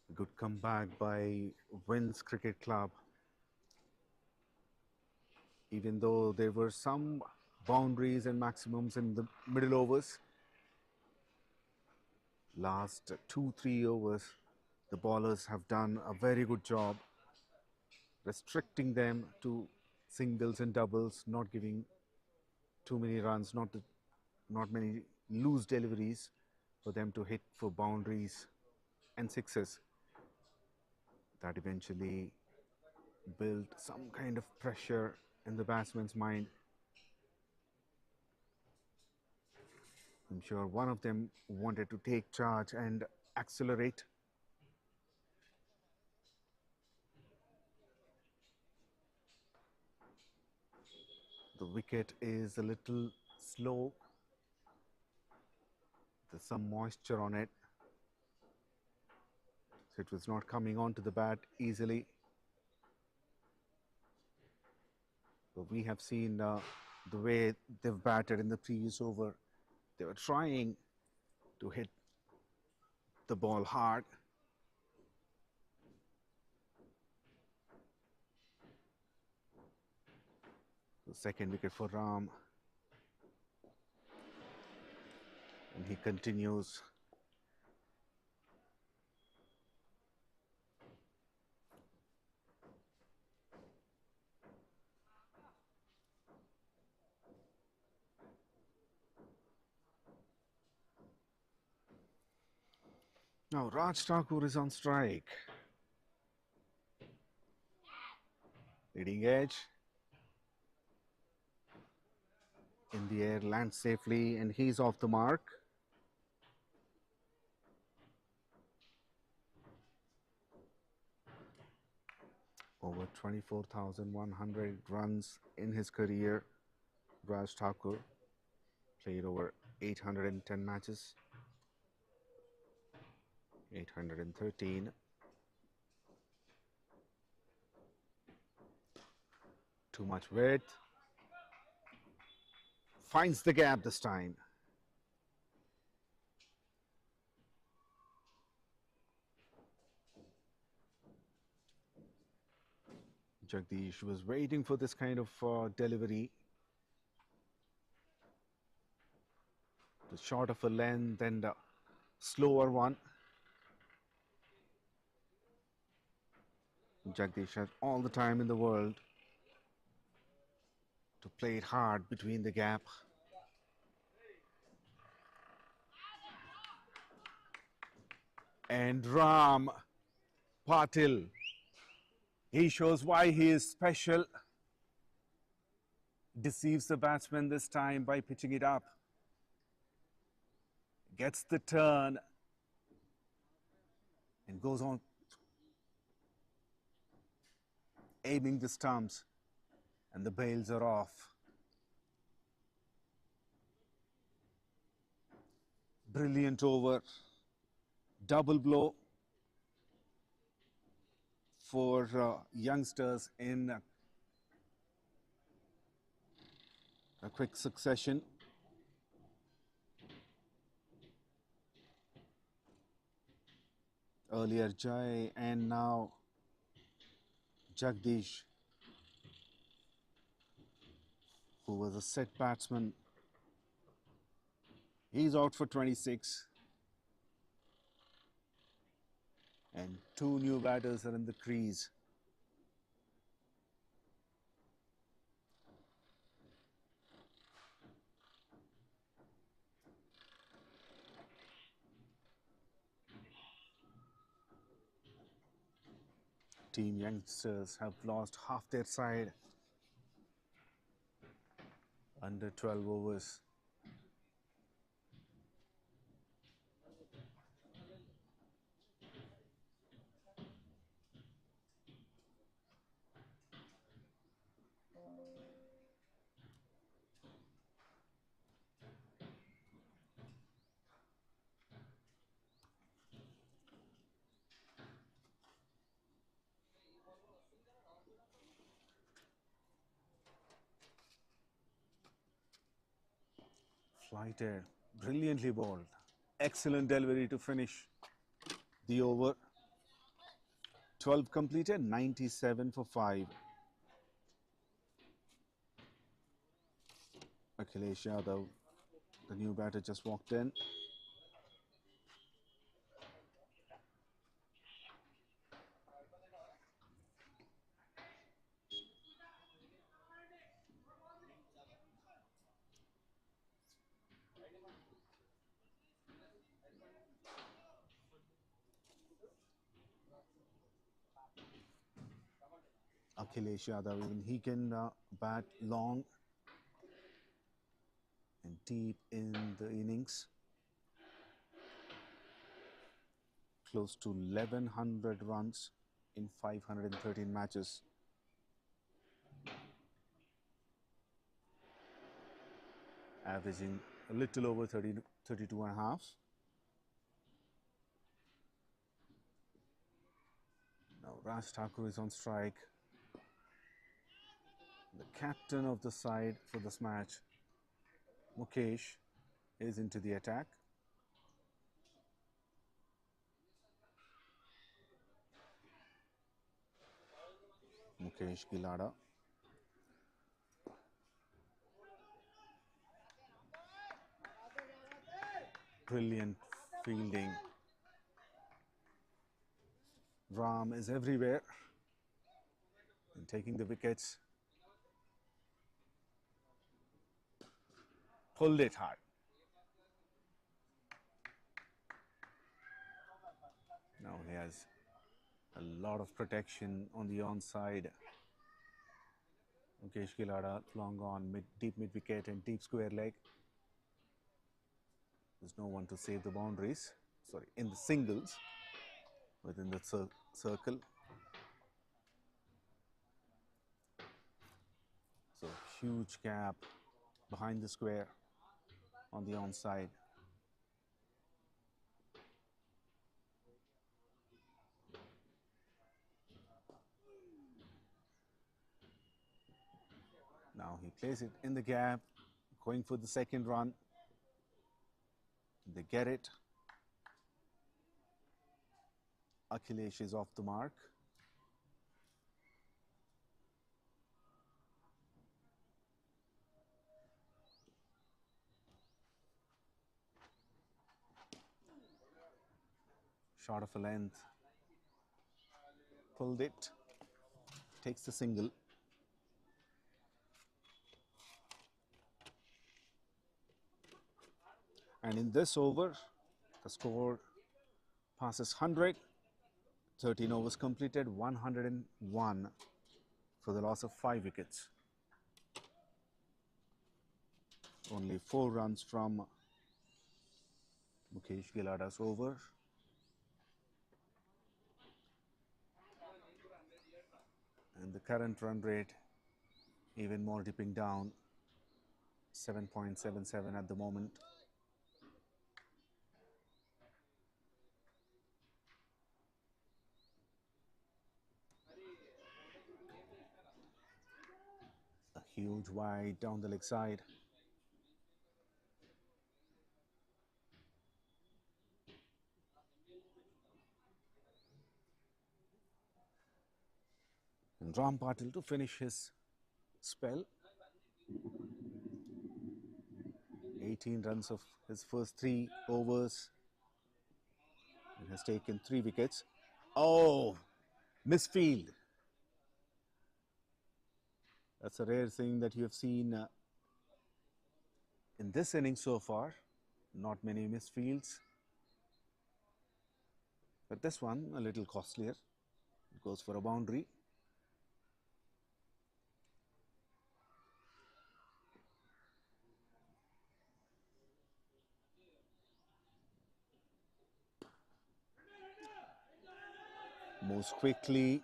Speaker 3: A good comeback by VINS Cricket Club. Even though there were some boundaries and maximums in the middle overs, last 2-3 overs, the bowlers have done a very good job restricting them to singles and doubles, not giving too many runs, not many loose deliveries for them to hit for boundaries and sixes. That eventually built some kind of pressure in the batsman's mind. I'm sure one of them wanted to take charge and accelerate. The wicket is a little slow. There's some moisture on it, so it was not coming onto the bat easily. But we have seen the way they've batted in the previous over. They were trying to hit the ball hard. The second wicket for Ram. And he continues. Now Raj Thakur is on strike. Leading edge. In the air, lands safely, and he's off the mark. Over 24,100 runs in his career. Raj Thakur played over 810 matches. 813. Too much width. Finds the gap this time. Jagdish was waiting for this kind of delivery. The short of a length and a slower one. Jagdish has all the time in the world to play it hard between the gap. And Ram Patil, he shows why he is special. Deceives the batsman this time by pitching it up. Gets the turn and goes on aiming the stumps, and the bails are off. Brilliant over. Double blow for youngsters in a quick succession. Earlier Jai and now Jagdish who was a set batsman. He's out for 26. And two new batters are in the crease. Team youngsters have lost half their side under 12 overs. Flighter, brilliantly bowled. Excellent delivery to finish the over. 12 completed, 97 for 5. 𝗃𝗍𝗹𝗏, the new batter, just walked in. 𝗃𝗍𝗹𝗏, even he can bat long and deep in the innings. Close to 1100 runs in 513 matches. Averaging a little over 32 and a half. Now Raj Thakur is on strike. The captain of the side for this match, Mukesh, is into the attack. 𝗃𝗍𝗃𝗲𝗏. Brilliant fielding. Ram is everywhere and taking the wickets. Pulled it hard. Now he has a lot of protection on the onside. 𝗃𝗍𝗃𝗲𝗏, long on, deep mid wicket and deep square leg. There's no one to save the boundaries. Sorry, in the singles within the circle. So huge gap behind the square on the onside. Now he plays it in the gap, going for the second run. They get it. Akhilesh is off the mark. Short of a length. Pulled it. Takes the single. And in this over, the score passes 100. 13 overs completed, 101 for the loss of 5 wickets. Only 4 runs from 𝗃𝗍𝗃𝗲𝗏's over. And the current run rate even more dipping down, 7.77 at the moment. A huge wide down the leg side. And Ram Patil to finish his spell. 18 runs of his first 3 overs and has taken 3 wickets. Oh, misfield. That's a rare thing that you have seen in this innings so far. Not many misfields. But this one a little costlier. It goes for a boundary. Moves quickly,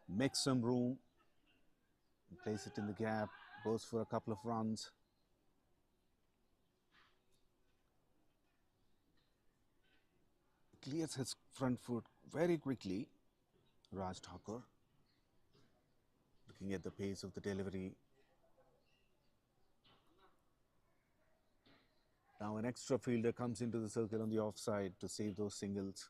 Speaker 3: makes some room, place it in the gap, goes for a couple of runs. Clears his front foot very quickly, Raj Thakur. Looking at the pace of the delivery. Now an extra fielder comes into the circle on the offside to save those singles.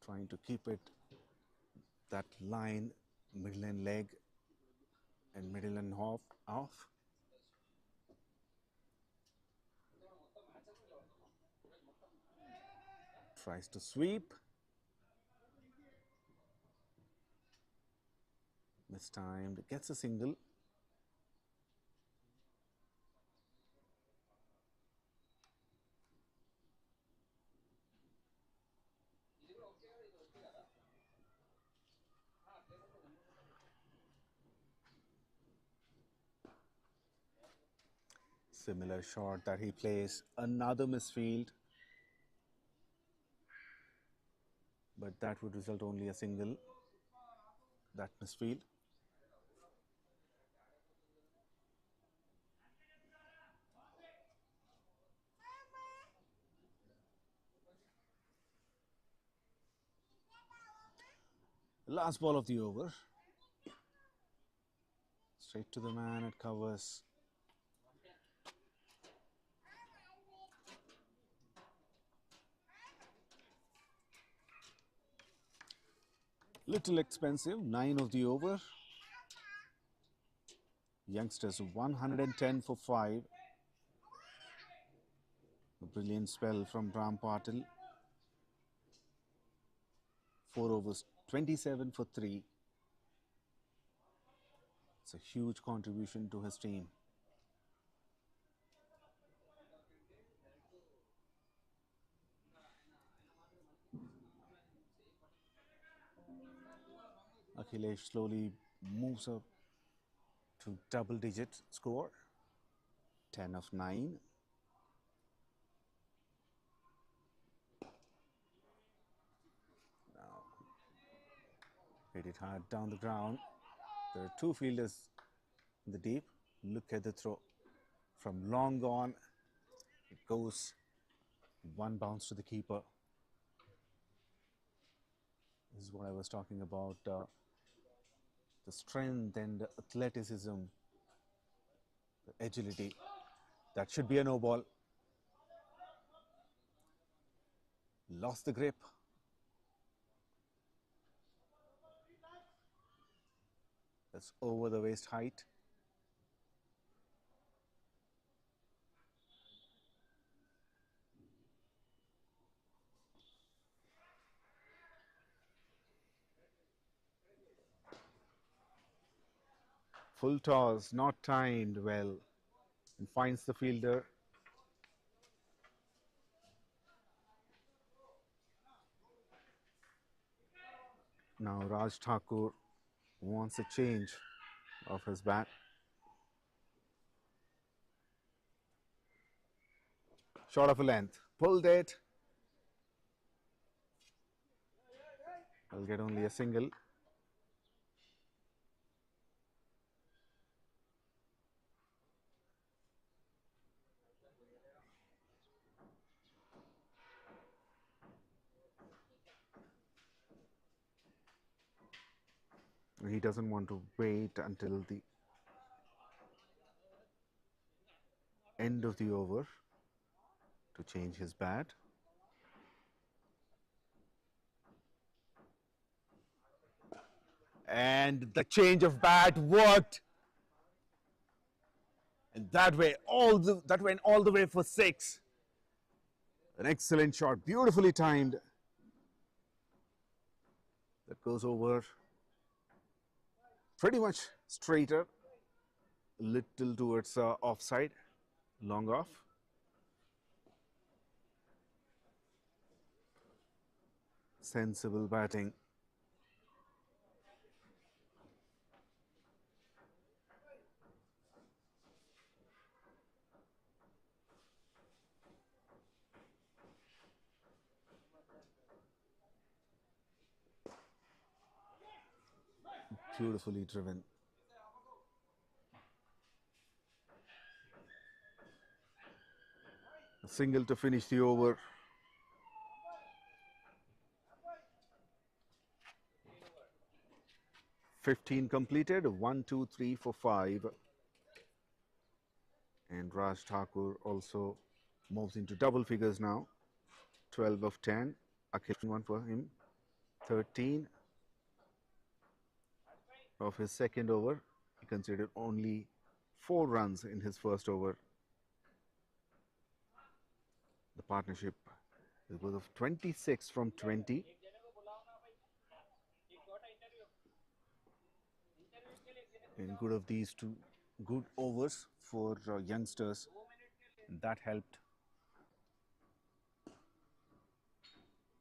Speaker 3: Trying to keep it that line, middle and leg and middle and off. Tries to sweep. Mistimed, gets a single. Similar shot that he plays, another misfield. But that would result only a single, that misfield. Last ball of the over. Straight to the man, it covers. Little expensive, 9 of the over. Youngsters 110 for 5. A brilliant spell from Ram Patil. 4 overs, 27 for 3. It's a huge contribution to his team. Akhilesh slowly moves up to double-digit score, 10 of 9. Now, hit it hard down the ground. There are 2 fielders in the deep. Look at the throw. From long on, it goes 1 bounce to the keeper. This is what I was talking about, the strength and the athleticism, the agility. That should be a no ball. Lost the grip. That's over the waist height. Full toss, not timed well, and finds the fielder. Now Raj Thakur wants a change of his bat. Short of a length, pulled it. I'll get only a single. He doesn't want to wait until the end of the over to change his bat. And the change of bat worked. And that went all the way for 6. An excellent shot, beautifully timed. That goes over pretty much straighter, a little towards offside, long off. Sensible batting. Beautifully driven. A single to finish the over. "15 completed, 1, 2, 3, 4, 5. And Raj Thakur also moves into double figures now. 12 of 10. Akhil, one for him. 13 of his second over. He considered only 4 runs in his first over. The partnership is worth of 26 from 20. And good of these two good overs for youngsters. That helped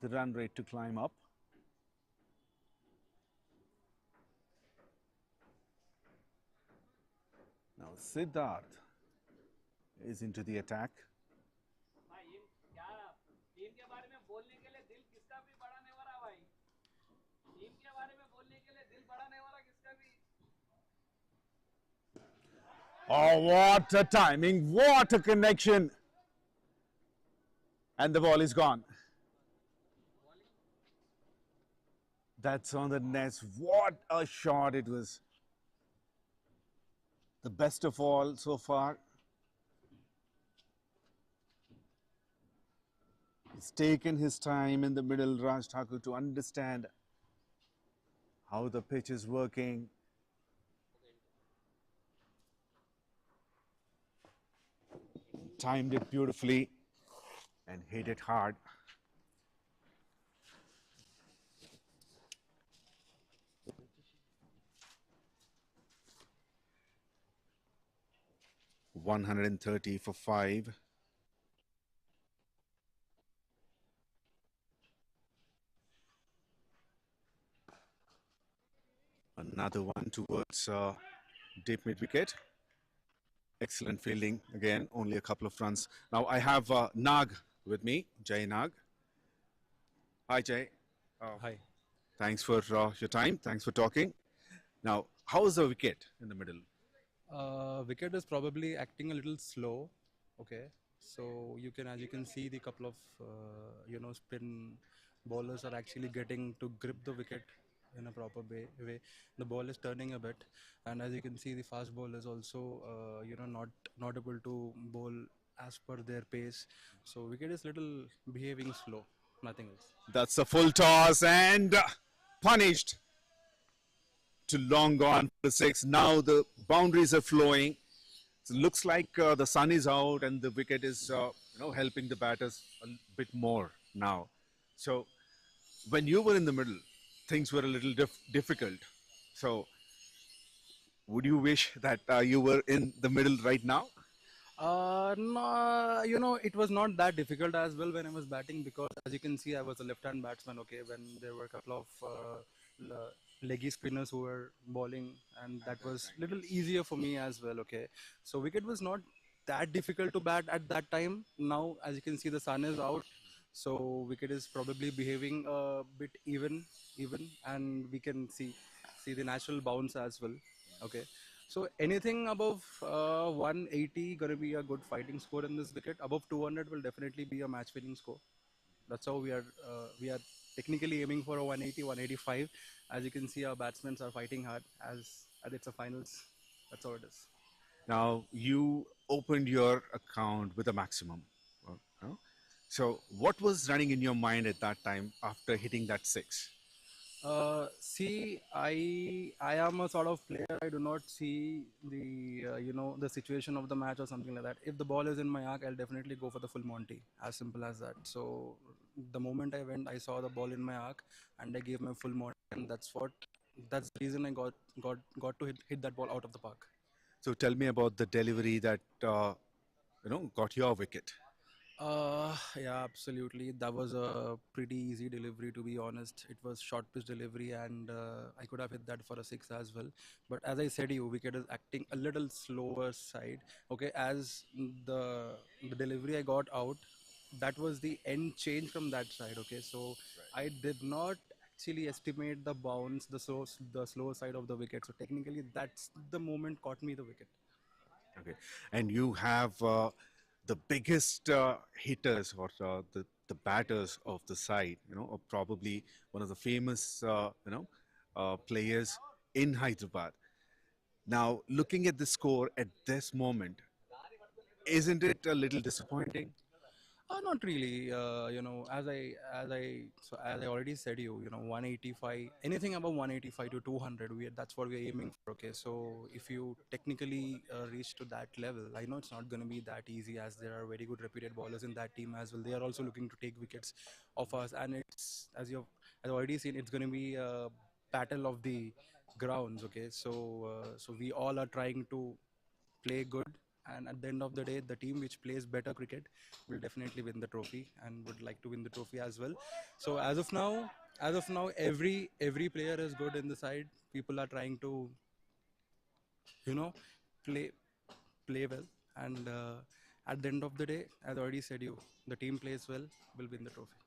Speaker 3: the run rate to climb up. Now Siddharth is into the attack. Oh, what a timing, what a connection. And the ball is gone. That's on the nets. What a shot it was. The best of all so far. He's taken his time in the middle, Raj Thakur, to understand how the pitch is working. Timed it beautifully and hit it hard. $130 for 5. Another one towards deep mid wicket. Excellent fielding again, only a couple of runs. Now I have Nag with me, Jay Nag. Hi Jay.
Speaker 5: Hi.
Speaker 3: Thanks for your time. Thanks for talking. Now, how was the wicket in the middle?
Speaker 5: Wicket is probably acting a little slow. Okay, so you can, as you can see, the couple of spin bowlers are actually getting to grip the wicket in a proper way. The ball is turning a bit, and as you can see, the fast bowlers also not able to bowl as per their pace. So wicket is little behaving slow. Nothing else.
Speaker 3: That's a full toss and punished to long gone for 6. Now the boundaries are flowing. So it looks like the sun is out and the wicket is helping the batters a bit more now. So when you were in the middle, things were a little difficult. So would you wish that you were in the middle right now?
Speaker 5: No, it was not that difficult as well when I was batting, because as you can see, I was a left-hand batsman. Okay, when there were a couple of leggy spinners who were bowling, and that was little easier for me as well. Okay, so wicket was not that difficult to bat at that time. Now, as you can see, the sun is out, so wicket is probably behaving a bit even, and we can see the natural bounce as well. Okay. So anything above 180 going to be a good fighting score in this wicket. Above 200 will definitely be a match-winning score. That's how we are technically aiming for a 180, 185. As you can see, our batsmen are fighting hard as it's a finals. That's how it is.
Speaker 3: Now you opened your account with a maximum. So what was running in your mind at that time after hitting that 6?
Speaker 5: See, I am a sort of player. I do not see the the situation of the match or something like that. If the ball is in my arc, I'll definitely go for the full Monty. As simple as that. So the moment I went, I saw the ball in my arc, and I gave my full Monty, and that's the reason I got to hit that ball out of the park.
Speaker 3: So tell me about the delivery that got your wicket.
Speaker 5: Yeah, absolutely. That was a pretty easy delivery, to be honest. It was short pitch delivery, and I could have hit that for a six as well. But as I said, you wicket is acting a little slower side. Okay, as the delivery I got out, that was the end change from that side. Okay, so I did not actually estimate the bounce, the slow side of the wicket. So technically, that's the moment caught me the wicket.
Speaker 3: Okay, and you have the biggest hitters or the batters of the side, or probably one of the famous players in Hyderabad. Now, looking at the score at this moment, isn't it a little disappointing?
Speaker 5: Not really. As I already said, 185, anything above 185 to 200, that's what we're aiming for. Okay, so if you technically reach to that level, I know it's not going to be that easy, as there are very good reputed bowlers in that team as well. They are also looking to take wickets off us, and it's as already seen, it's going to be a battle of the grounds. Okay, so we all are trying to play good, and at the end of the day, the team which plays better cricket will definitely win the trophy and would like to win the trophy as well. So as of now, every player is good in the side. People are trying to you know play play well, and at the end of the day, as I already said, the team plays well, will win the trophy.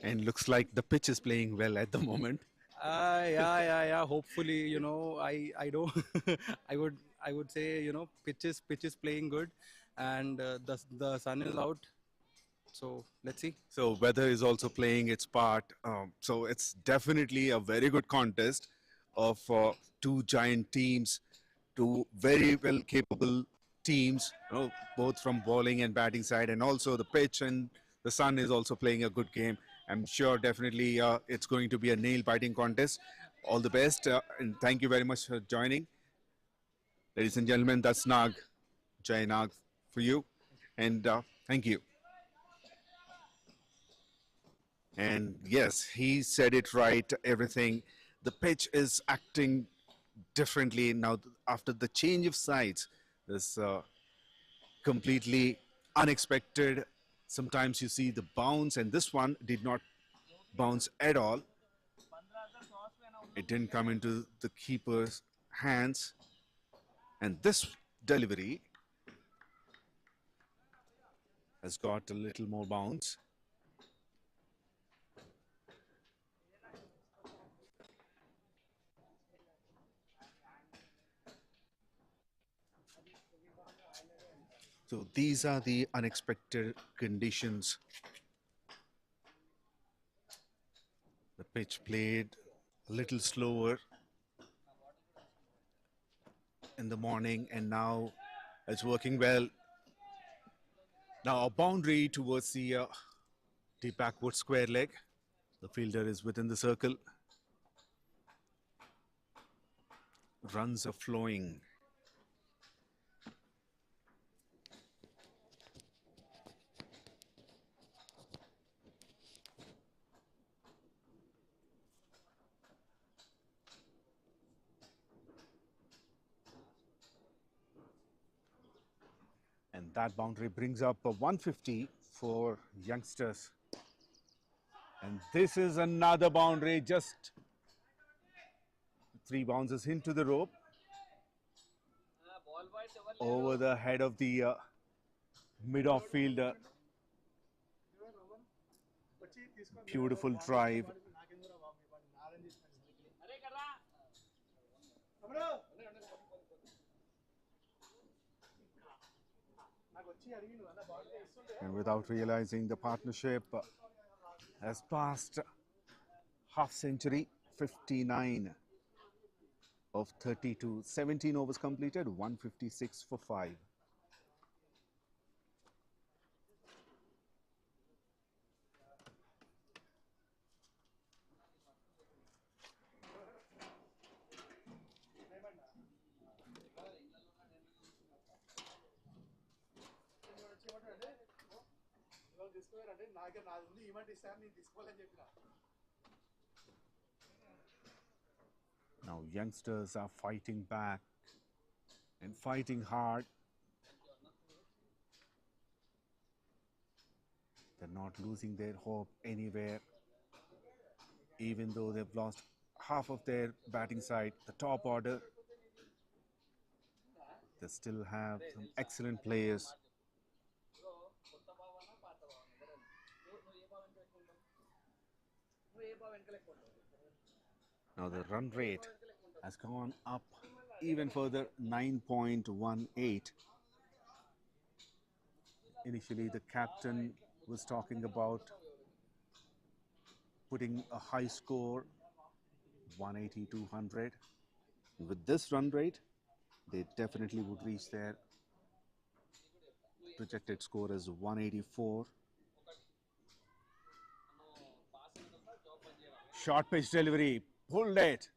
Speaker 3: And looks like the pitch is playing well at the moment.
Speaker 5: Yeah. Hopefully, I don't. I would say, pitch is playing good, and the sun is out. So let's see.
Speaker 3: So weather is also playing its part. So it's definitely a very good contest of two giant teams, two very well capable teams, both from bowling and batting side, and also the pitch and the sun is also playing a good game. I'm sure definitely it's going to be a nail-biting contest. All the best, and thank you very much for joining. Ladies and gentlemen, that's Nag, Jai Nag for you, and thank you. And yes, he said it right, everything. The pitch is acting differently now after the change of sides. This completely unexpected. Sometimes you see the bounce, and this one did not bounce at all. It didn't come into the keeper's hands. And this delivery has got a little more bounce. So these are the unexpected conditions. The pitch played a little slower in the morning, and now it's working well. Now a boundary towards the deep backward square leg. The fielder is within the circle. Runs are flowing. And that boundary brings up a 150 for youngsters. And this is another boundary, just 3 bounces into the rope. Over the head of the mid-off fielder. Beautiful drive. And without realizing, the partnership has passed half century, 59 of 32, 17 overs completed, 156 for 5. Now youngsters are fighting back and fighting hard. They're not losing their hope anywhere, even though they've lost half of their batting side, the top order. They still have some excellent players. Now the run rate has gone up even further, 9.18. Initially, the captain was talking about putting a high score, 180-200. With this run rate, they definitely would reach their projected score as 184. Short pitch delivery, pulled it.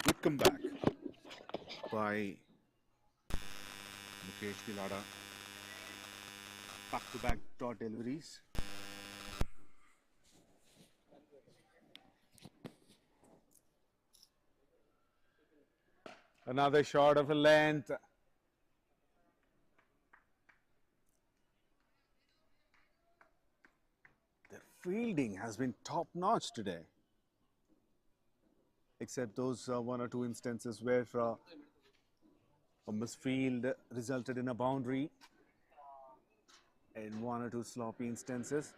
Speaker 3: Good comeback by 𝗃𝗏𝗃𝗏𝗃𝗏. Back-to-back dot deliveries. Another shot of a length. Their fielding has been top-notch today, except those one or two instances where a misfield resulted in a boundary, and one or two sloppy instances.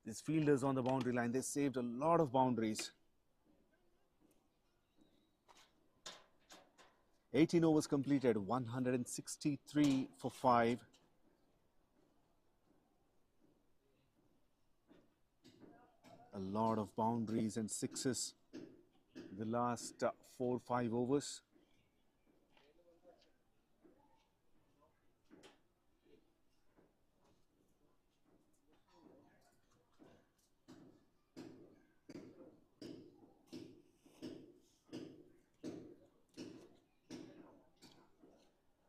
Speaker 3: These fielders on the boundary line, they saved a lot of boundaries. 18 overs completed, 163 for 5. A lot of boundaries and sixes the last 4-5 overs.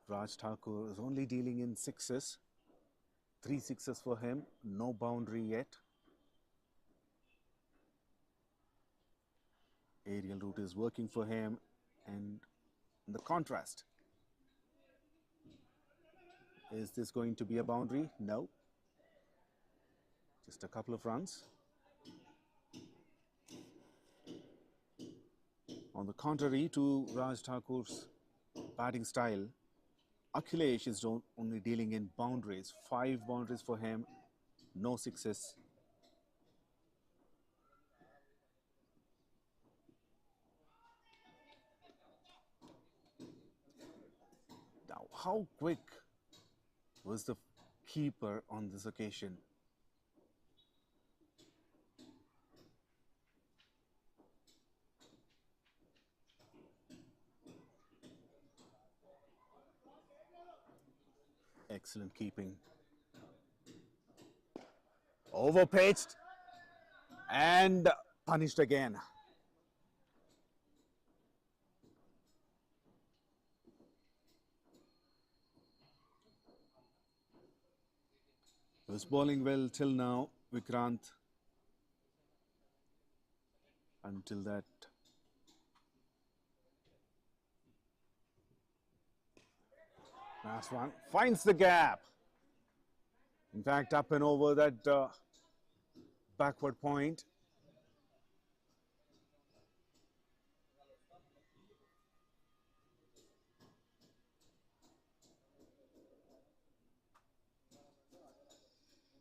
Speaker 3: Raj Thakur is only dealing in sixes. 3 sixes for him, no boundary yet. Aerial route is working for him, and the contrast. Is this going to be a boundary? No. Just a couple of runs. On the contrary to Raj Thakur's batting style, Akhilesh is only dealing in boundaries. 5 boundaries for him, no sixes. Now, how quick was the keeper on this occasion? Excellent keeping. Overpitched and punished again. He was bowling well till now, Vikrant. Until that last one, finds the gap. In fact, up and over that backward point.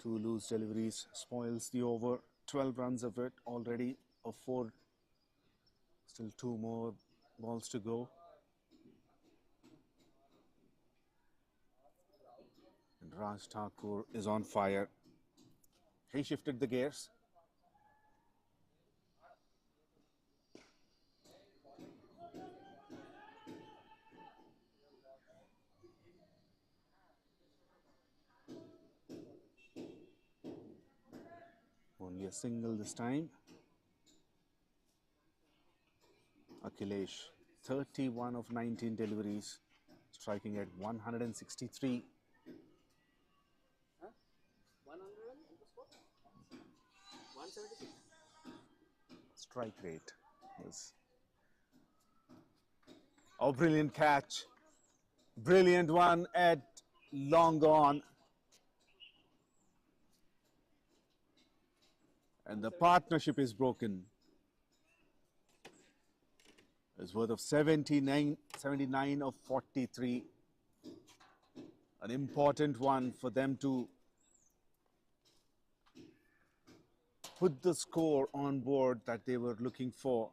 Speaker 3: Two loose deliveries spoils the over. 12 runs of it already, of 4. Still 2 more balls to go. And Raj Thakur is on fire. He shifted the gears. Only a single this time. Akhilesh, 31 of 19 deliveries, striking at 163. Strike rate was. Oh, brilliant catch. Brilliant one at long on. And the partnership is broken. It's worth of 79 of 43. An important one for them to put the score on board that they were looking for.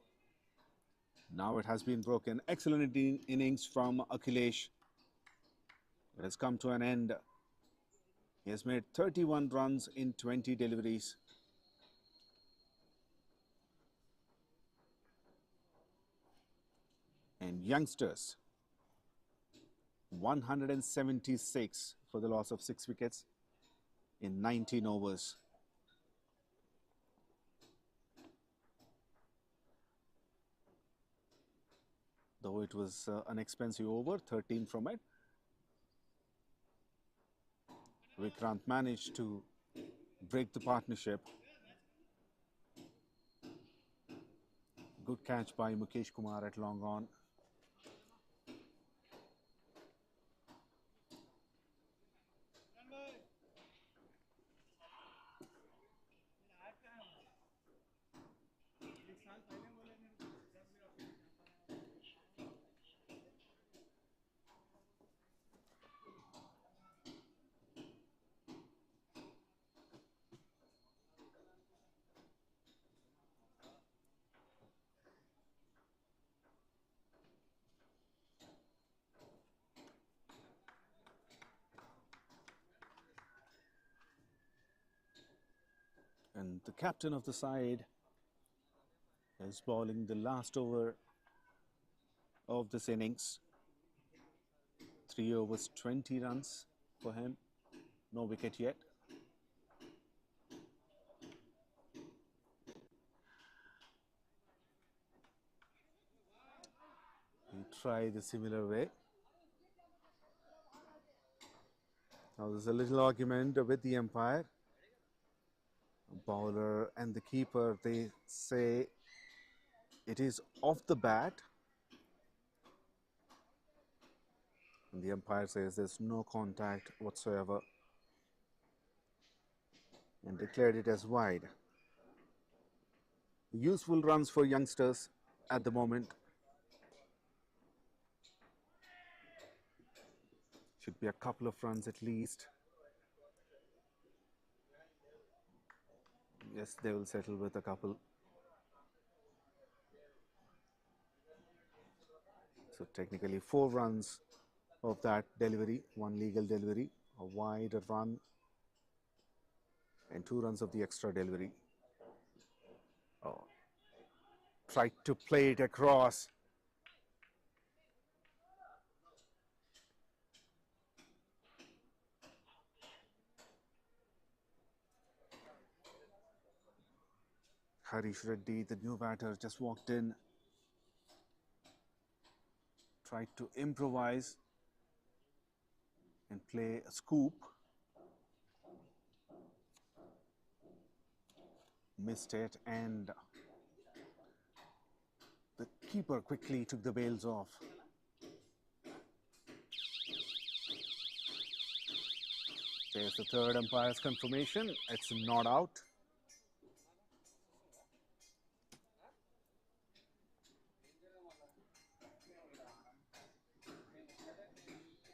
Speaker 3: Now it has been broken. Excellent innings from Akhilesh. It has come to an end. He has made 31 runs in 20 deliveries. And youngsters, 176 for the loss of 6 wickets in 19 overs. Though it was an expensive over, 13 from it. Vikrant managed to break the partnership. Good catch by Mukesh Kumar at long on. And the captain of the side is bowling the last over of this innings. 3 overs, 20 runs for him. No wicket yet. He tried a similar way. Now there's a little argument with the umpire. Bowler and the keeper, they say it is off the bat. And the umpire says there's no contact whatsoever and declared it as wide. Useful runs for youngsters at the moment. Should be a couple of runs at least. Yes, they will settle with a couple. So technically 4 runs of that delivery, 1 legal delivery, a wide run, and 2 runs of the extra delivery. Oh, tried to play it across. Harish Reddy, the new batter, just walked in, tried to improvise and play a scoop. Missed it, and the keeper quickly took the bails off. There's the third umpire's confirmation. It's not out.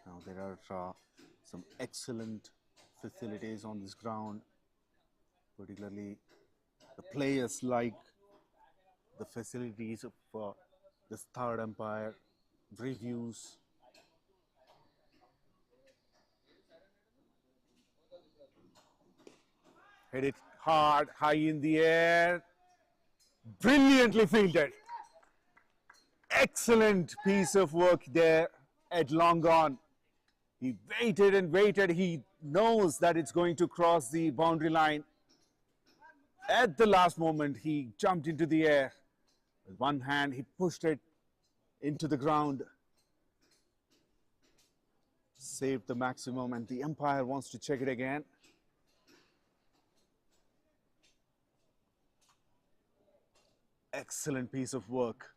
Speaker 3: Now there are some excellent facilities on this ground, particularly the players like the facilities of this third umpire, reviews. Hit it hard, high in the air, brilliantly fielded. Excellent piece of work there at long on. He waited and waited. He knows that it's going to cross the boundary line. At the last moment, he jumped into the air. With one hand, he pushed it into the ground. Saved the maximum, and the umpire wants to check it again. Excellent piece of work.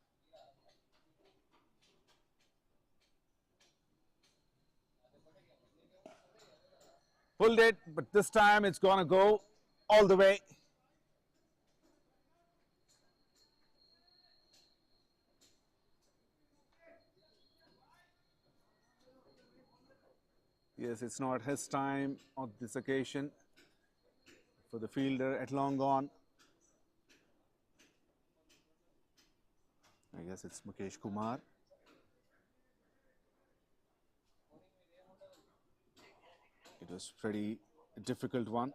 Speaker 3: Pulled it, but this time it's gonna go all the way. Yes, it's not his time on this occasion for the fielder at long on. I guess it's Mukesh Kumar. It was pretty difficult one.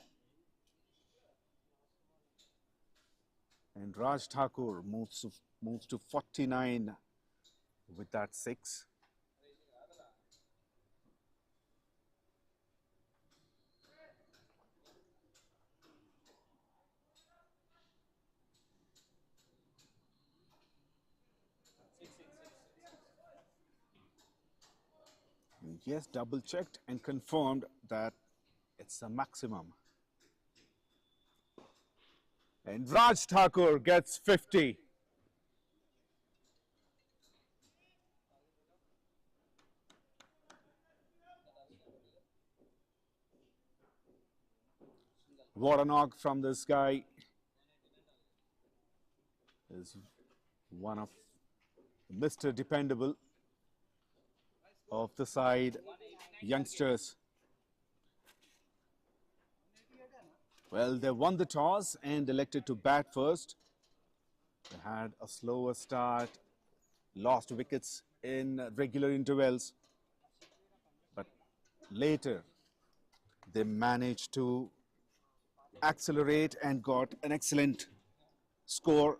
Speaker 3: And Raj Thakur moves to 49 with that 6. Yes, double checked and confirmed that it's a maximum. And Raj Thakur gets 50. What a knock from this guy. Is one of Mr. Dependable of the side youngsters. Well, they won the toss and elected to bat first. They had a slower start, lost wickets in regular intervals, but later they managed to accelerate and got an excellent score,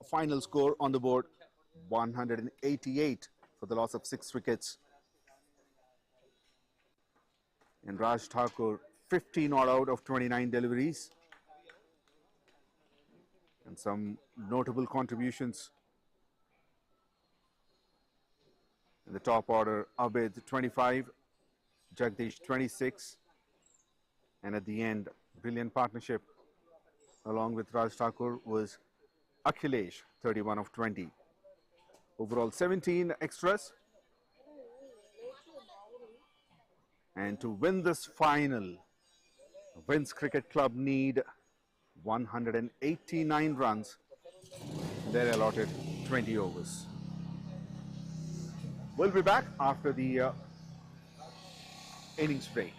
Speaker 3: a final score on the board, 188 for the loss of 6 wickets. And Raj Thakur, 50 not out of 29 deliveries. And some notable contributions. In the top order, Abid 25, Jagdish 26. And at the end, brilliant partnership along with Raj Thakur was Akhilesh, 31 of 20. Overall 17 extras. And to win this final, VINS Cricket Club need 189 runs. They're allotted 20 overs. We'll be back after the innings break.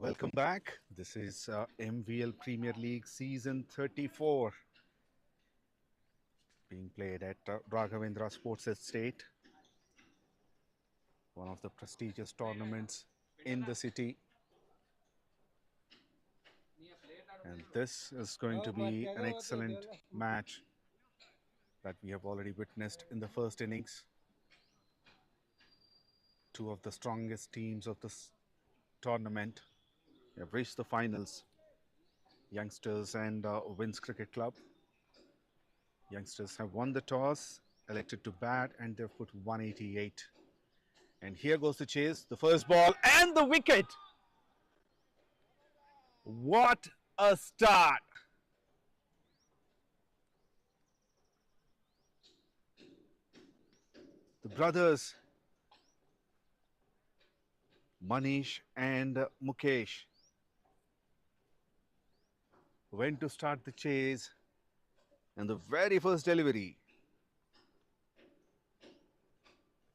Speaker 3: Welcome back. This is MVL Premier League Season 34 being played at Raghavendra Sports Estate, one of the prestigious tournaments in the city. And this is going to be an excellent match that we have already witnessed in the first innings. Two of the strongest teams of this tournament have reached the finals, Youngsters and VINS Cricket Club. Youngsters have won the toss, elected to bat, and they've put 188. And here goes the chase, the first ball and the wicket. What a start. The brothers Manish and Mukesh went to start the chase, and the very first delivery,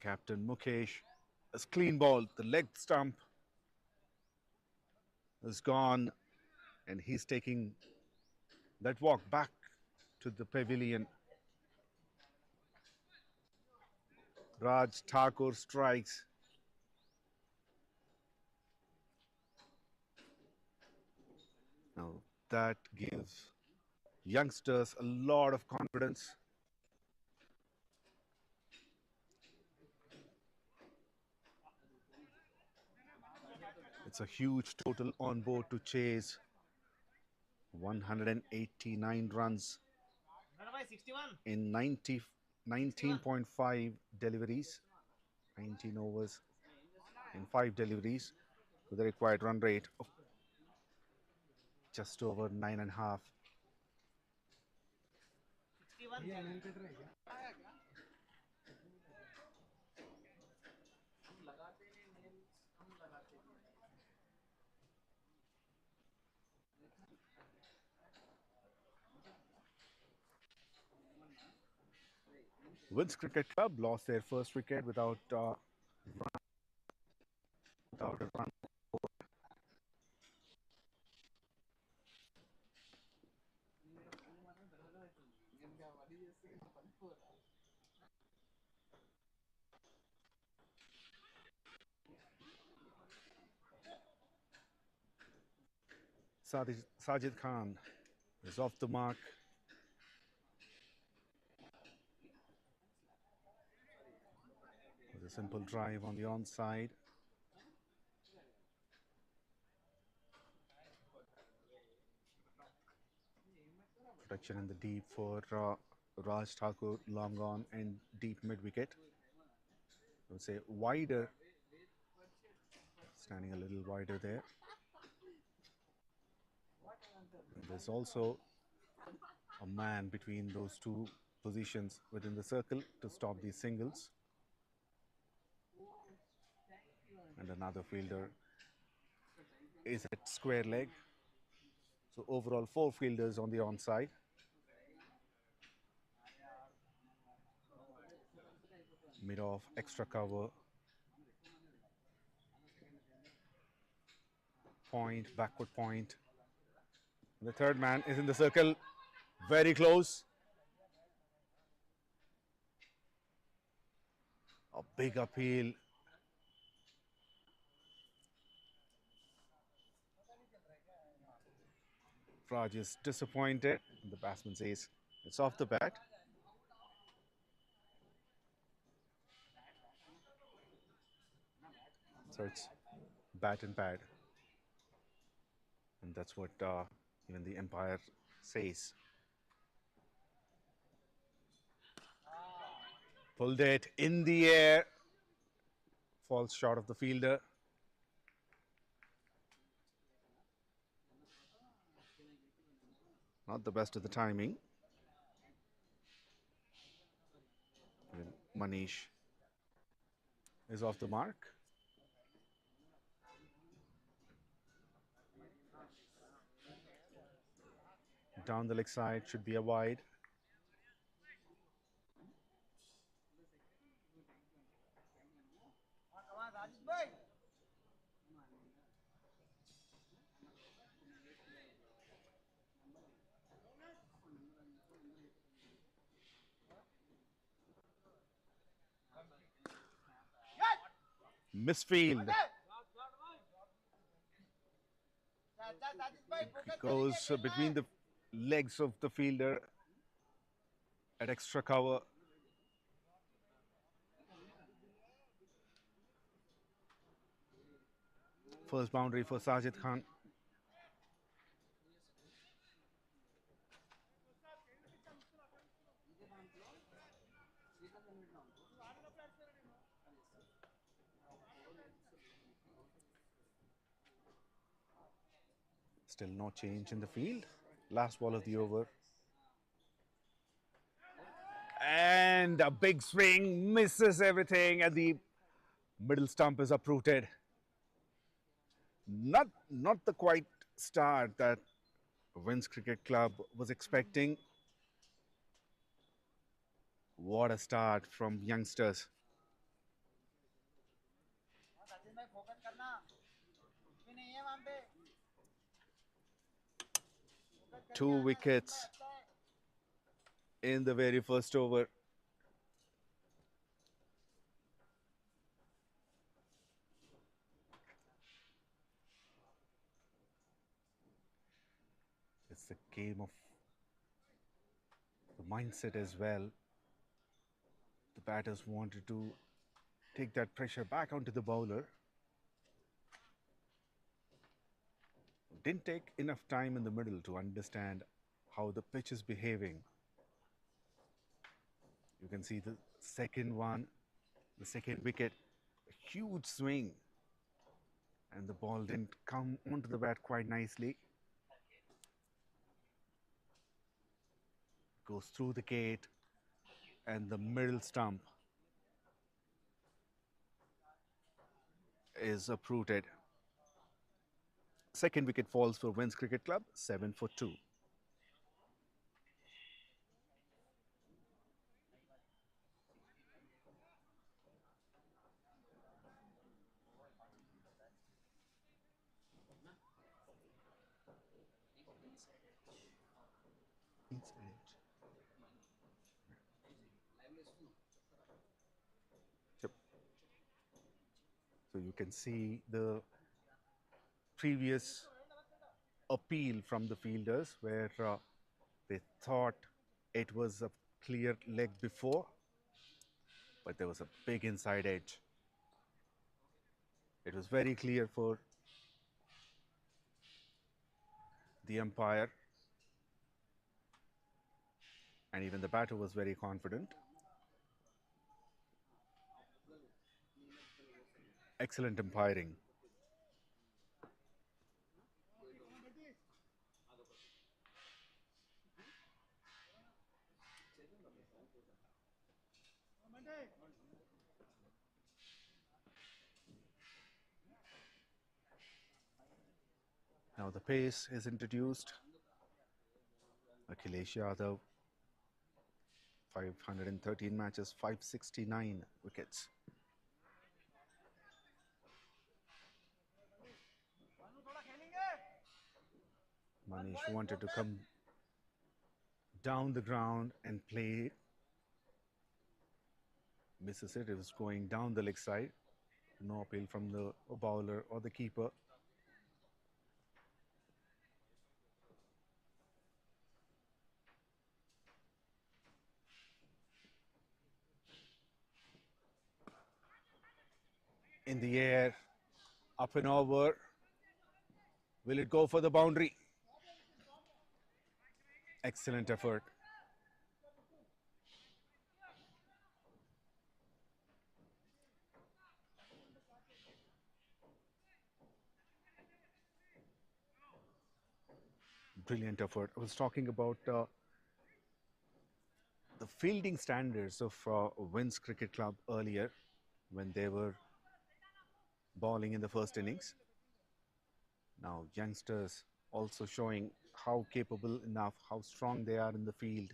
Speaker 3: Captain Mukesh has clean ball. The leg stump is gone, and he's taking that walk back to the pavilion. Raj Thakur strikes. Now that gives Youngsters a lot of confidence. It's a huge total on board to chase. 189 runs in 19.5 deliveries, 19 overs in 5 deliveries, with a required run rate of just over 9.5. VINS Cricket Club lost their first wicket without a run. Sajid Khan is off the mark. With a simple drive on the onside. Protection in the deep for Raj Thakur, long on and deep mid wicket. I would say wider, standing a little wider there. And there's also a man between those two positions within the circle to stop these singles. And another fielder is at square leg. So overall 4 fielders on the onside. Mid-off, extra cover. Point, backward point. And the third man is in the circle, very close. A big appeal. Raj is disappointed. The batsman says it's off the bat. So it's bat and pad. And that's what even the umpire says. Pulled it in the air. Falls short of the fielder. Not the best of the timing. And Manish is off the mark. Down the leg side, should be a wide. Misfield. It goes between the legs of the fielder at extra cover. First boundary for Sajid Khan. Still no change in the field. Last ball of the over. And a big swing, misses everything, and the middle stump is uprooted. Not the quite start that VINS Cricket Club was expecting. What a start from youngsters. 2 wickets in the very first over. It's a game of the mindset as well. The batters wanted to take that pressure back onto the bowler. Didn't take enough time in the middle to understand how the pitch is behaving. You can see the second one, the second wicket, a huge swing, and the ball didn't come onto the bat quite nicely. Goes through the gate and the middle stump is uprooted. Second wicket falls for VINS Cricket Club, 7 for 2. Yep. So you can see the previous appeal from the fielders where they thought it was a clear leg before, but there was a big inside edge. It was very clear for the umpire, and even the batter was very confident. Excellent umpiring. Now the pace is introduced. Akhilesh Yadav, 513 matches, 569 wickets. Manish wanted to come down the ground and play. Misses it. It was going down the leg side. No appeal from the bowler or the keeper. In the air, up and over. Will it go for the boundary? Excellent effort. Brilliant effort. I was talking about the fielding standards of VINS Cricket Club earlier when they were bowling in the first innings. Now youngsters also showing how capable enough, how strong they are in the field.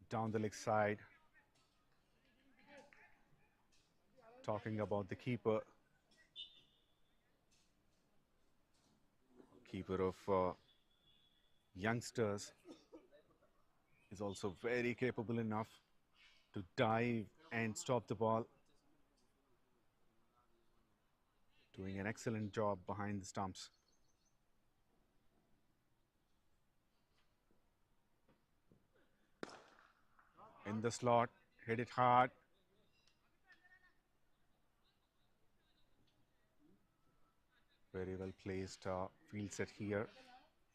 Speaker 3: Down the leg side. Talking about the keeper. Keeper of youngsters is also very capable enough to dive and stop the ball. Doing an excellent job behind the stumps. In the slot, hit it hard. Very well placed field set here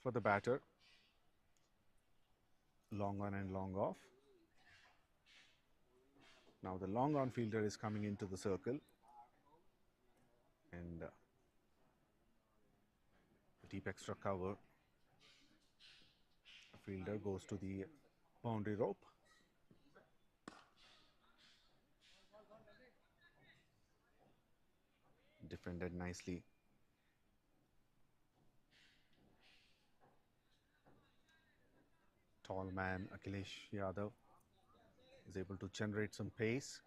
Speaker 3: for the batter. Long on and long off. Now the long on fielder is coming into the circle. And deep extra cover. Fielder goes to the boundary rope. Defended nicely. Tall man 𝗃𝗍𝗃𝗲 is able to generate some pace.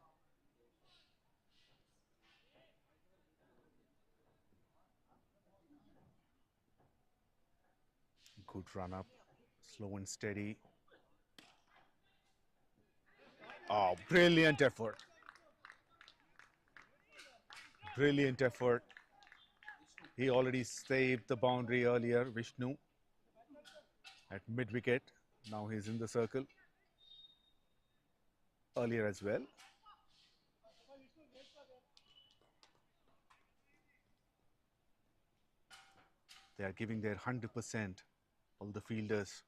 Speaker 3: Good run up, slow and steady. Oh, brilliant effort. Brilliant effort. He already saved the boundary earlier, Vishnu, at mid-wicket. Now he's in the circle. Earlier as well. They are giving their 100%, all the fielders.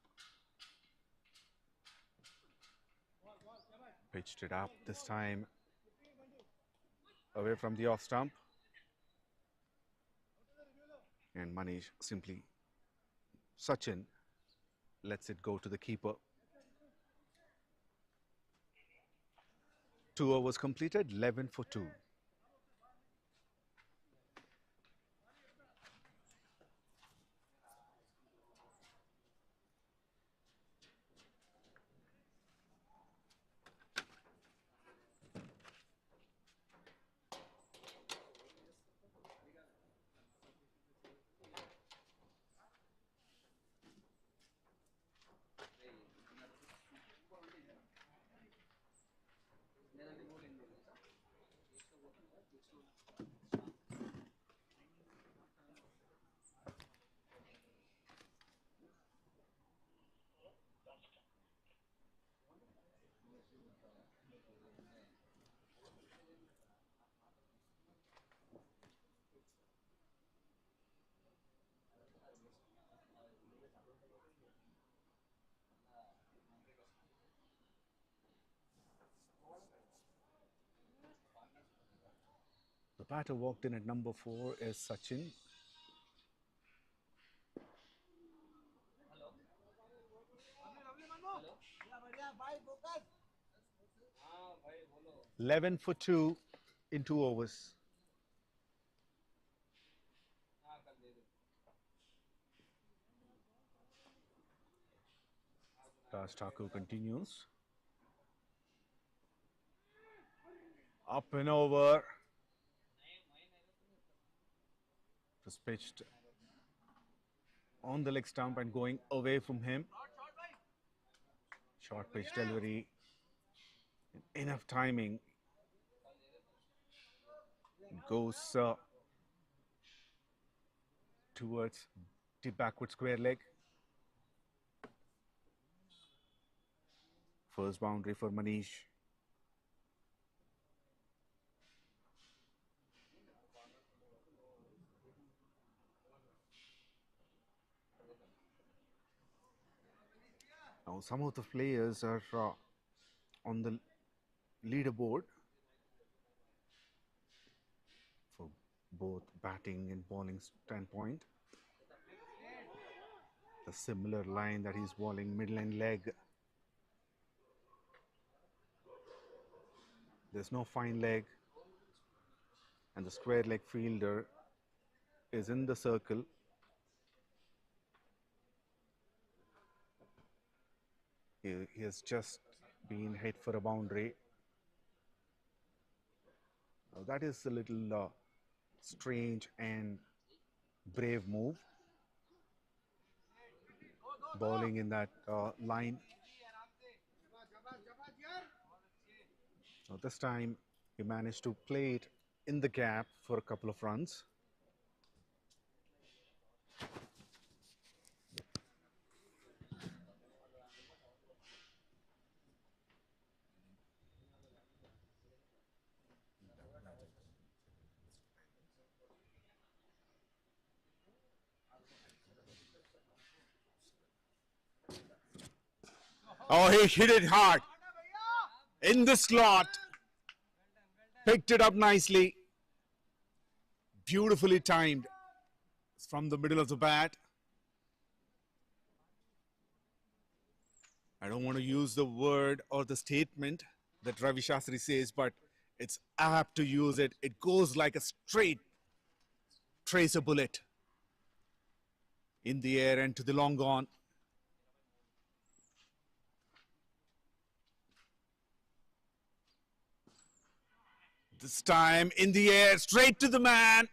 Speaker 3: Pitched it up this time. Away from the off stump. And Manish simply, Sachin lets it go to the keeper. 2 overs completed, 11 for 2. The batter walked in at number 4 is Sachin. Eleven for 2 in 2 overs. Raj Thakur continues. Up and over. Was pitched on the leg stump and going away from him. Short pitch delivery. Enough timing. Goes towards the backward square leg. First boundary for Manish. Now some of the players are on the leaderboard for both batting and bowling standpoint. The similar line that he's bowling middle and leg. There's no fine leg, and the square leg fielder is in the circle. He has just been hit for a boundary. Now that is a little strange and brave move. bowling in that line. So this time he managed to play it in the gap for a couple of runs. Oh, he hit it hard in the slot. Picked it up nicely. Beautifully timed from the middle of the bat. I don't want to use the word or the statement that Ravi Shastri says, but it's apt to use it. It goes like a straight tracer bullet in the air and to the long on. This time in the air, straight to the man,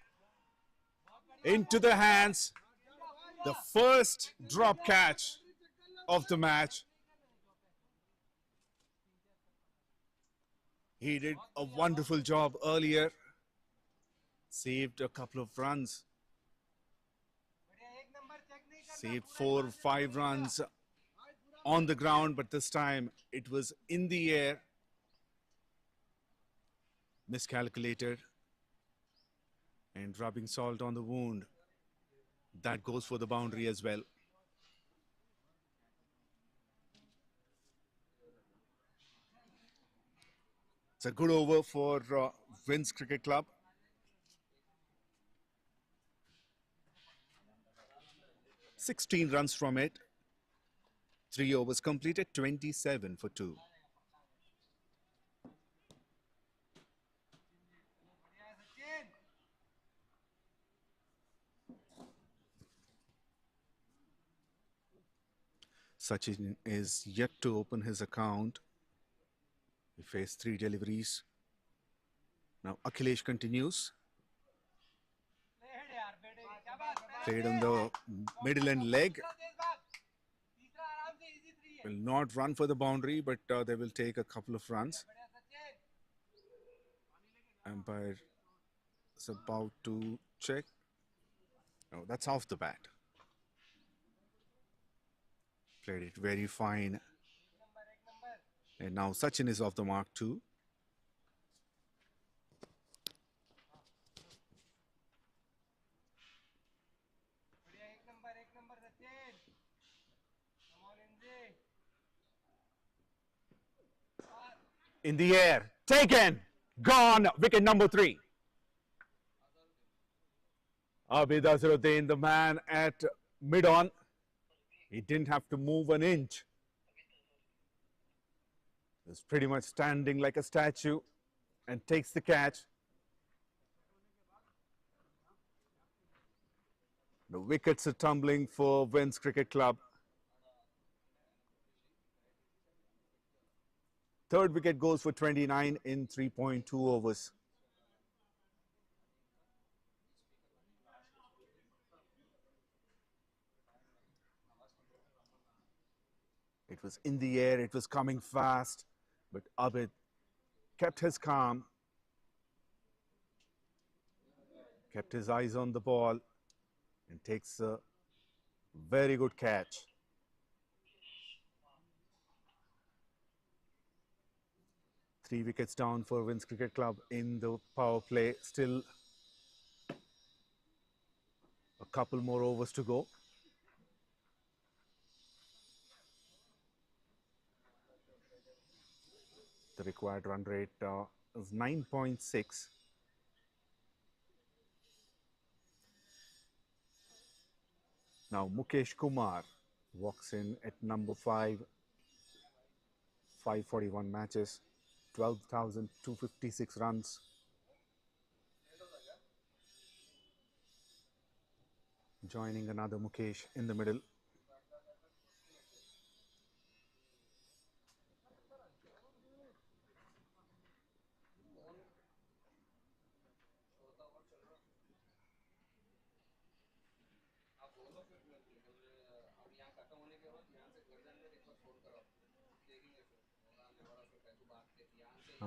Speaker 3: into the hands. The first drop catch of the match. He did a wonderful job earlier. Saved a couple of runs. Saved 4 or 5 runs on the ground, but this time it was in the air. Miscalculated and rubbing salt on the wound. That goes for the boundary as well. It's a good over for VINS Cricket Club. "16 runs from it. 3 overs completed, 27 for 2. Sachin is yet to open his account. He faced 3 deliveries. Now Akhilesh continues. Played on the middle and leg. Will not run for the boundary, but they will take a couple of runs. Umpire is about to check. No, that's off the bat. Played it very fine. And now Sachin is off the mark too. In the air, taken, gone, wicket number 3. Abid Azharuddin, the man at mid-on. He didn't have to move an inch. He was pretty much standing like a statue and takes the catch. The wickets are tumbling for VINS Cricket Club. 3rd wicket goes for 29 in 3.2 overs. It was in the air, it was coming fast, but Abid kept his calm, kept his eyes on the ball, and takes a very good catch. Three wickets down for VINS Cricket Club in the power play. Still a couple more overs to go. The required run rate is 9.6. Now Mukesh Kumar walks in at number 5, 541 matches, 12,256 runs. Joining another Mukesh in the middle.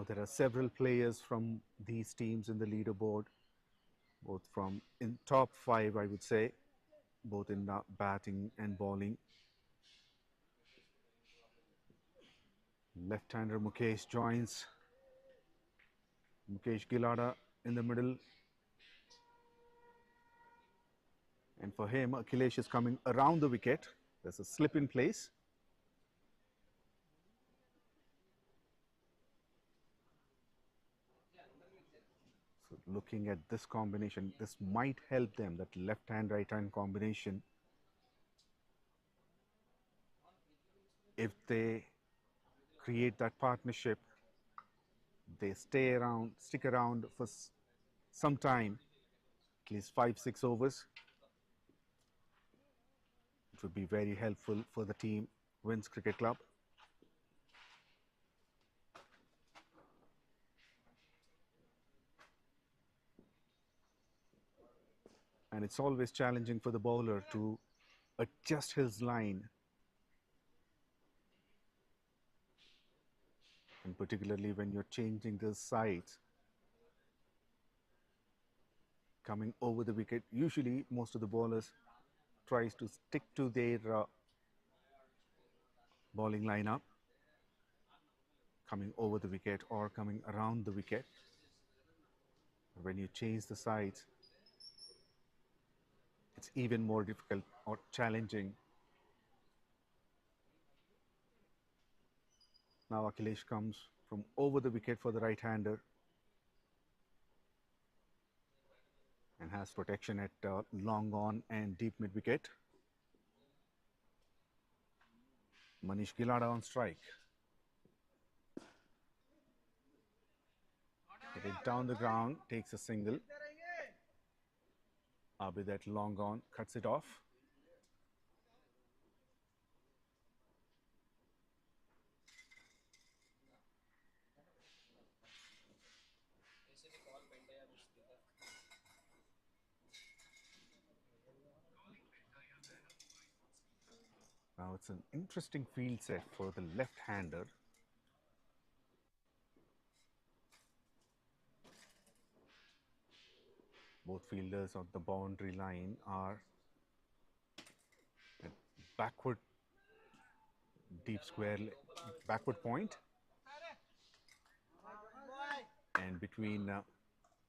Speaker 3: Now there are several players from these teams in the leaderboard, both from in top 5, I would say, both in batting and bowling. Left-hander Mukesh joins. 𝗃𝗃𝗲𝗛𝗃 in the middle. And for him, Akhilesh is coming around the wicket. There's a slip in place. So looking at this combination, this might help them, that left-hand, right-hand combination. If they create that partnership, they stick around for some time, at least 5-6 overs. It would be very helpful for the team, VINS Cricket Club. And it's always challenging for the bowler to adjust his line, and particularly when you're changing the sides, coming over the wicket. Usually most of the bowlers tries to stick to their bowling lineup, coming over the wicket or coming around the wicket. When you change the sides, it's even more difficult or challenging. Now Akhilesh comes from over the wicket for the right-hander and has protection at long on and deep mid-wicket. 𝗵𝗃𝗲𝗛𝗃 on strike. Hitting down the ground, takes a single. 𝗵𝗶𝗴𝗃 at long on, cuts it off. Now it's an interesting field set for the left-hander. Both fielders on the boundary line are at backward deep square, backward point, and between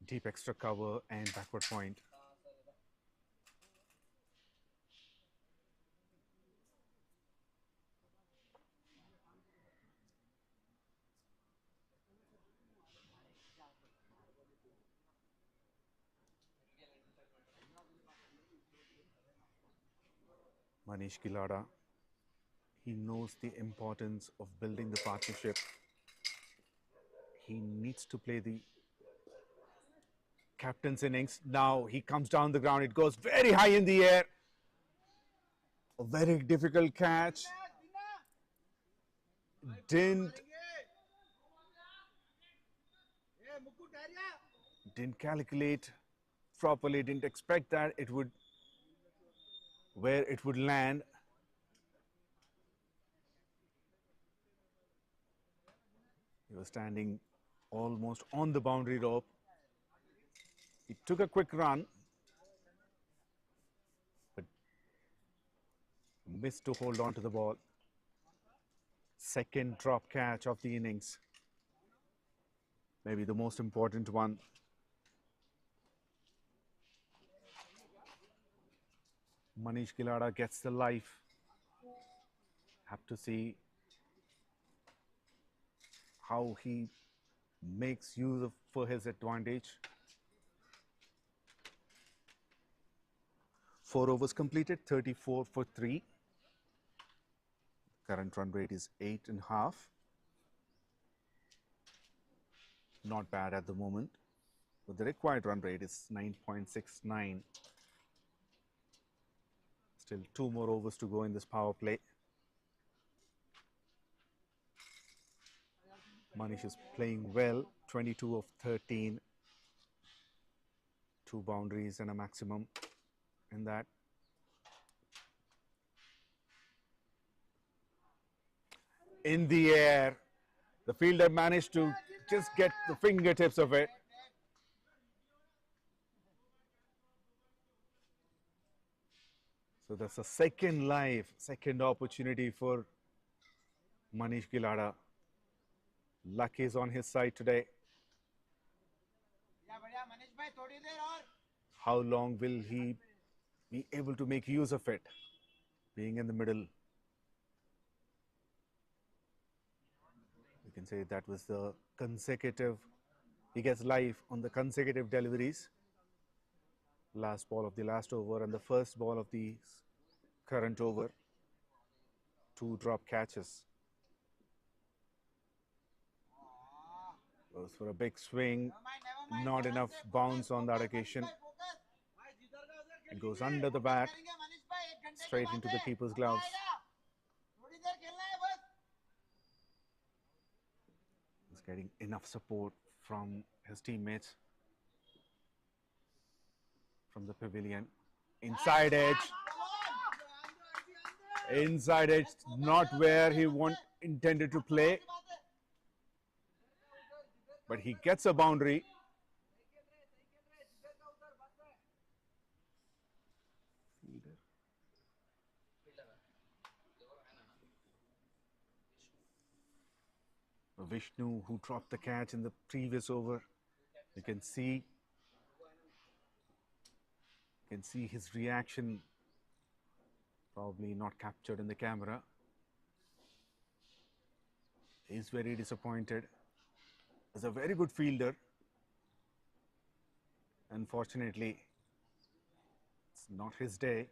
Speaker 3: deep extra cover and backward point. 𝗵𝗃𝗲𝗛𝗃, he knows the importance of building the partnership. He needs to play the captain's innings. Now he comes down the ground, it goes very high in the air. A very difficult catch. Didn't calculate properly, didn't expect that it would, where it would land. He was standing almost on the boundary rope. He took a quick run, but missed to hold on to the ball. Second drop catch of the innings, maybe the most important one. 𝗵𝗃𝗲𝗛𝗃 gets the life. Have to see how he makes use of for his advantage. 4 overs completed, 34 for 3. Current run rate is 8.5. Not bad at the moment, but the required run rate is 9.69. Still 2 more overs to go in this power play. Manish is playing well, 22 of 13. 2 boundaries and a maximum in that. In the air, the fielder managed to just get the fingertips of it. So that's a second life, second opportunity for 𝗫𝗏𝗃𝗲𝗏. Luck is on his side today. How long will he be able to make use of it, being in the middle? You can say that was the consecutive, he gets life on the consecutive deliveries. Last ball of the last over and the first ball of the current over. 2 drop catches. Goes for a big swing, not enough bounce on that occasion. It goes under the bat, straight into the keeper's gloves. He's getting enough support from his teammates from the pavilion. Inside edge. Inside edge, not where he intended to play. But he gets a boundary. Vishnu, who dropped the catch in the previous over, you can see his reaction, probably not captured in the camera. He's very disappointed. He's a very good fielder. Unfortunately, it's not his day.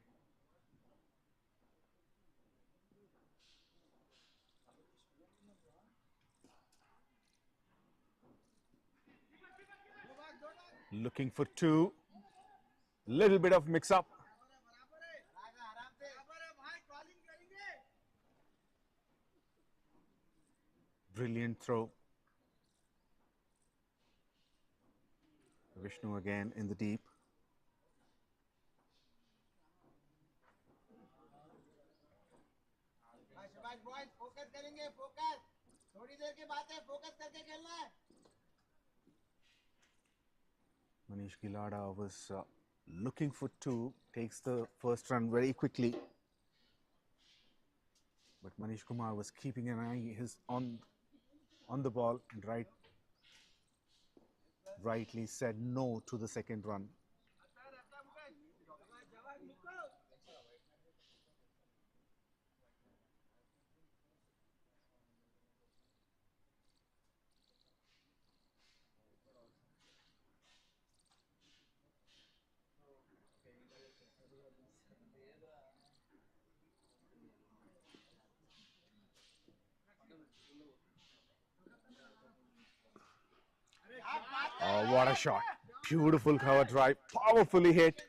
Speaker 3: Looking for 2. Little bit of mix-up. Brilliant throw. Vishnu again in the deep. 𝗫𝗏𝗃𝗲𝗏 was looking for 2, takes the first run very quickly. But Manish Kumar was keeping an eye on the ball and rightly said no to the second run. Oh, what a shot. Beautiful cover drive, powerfully hit.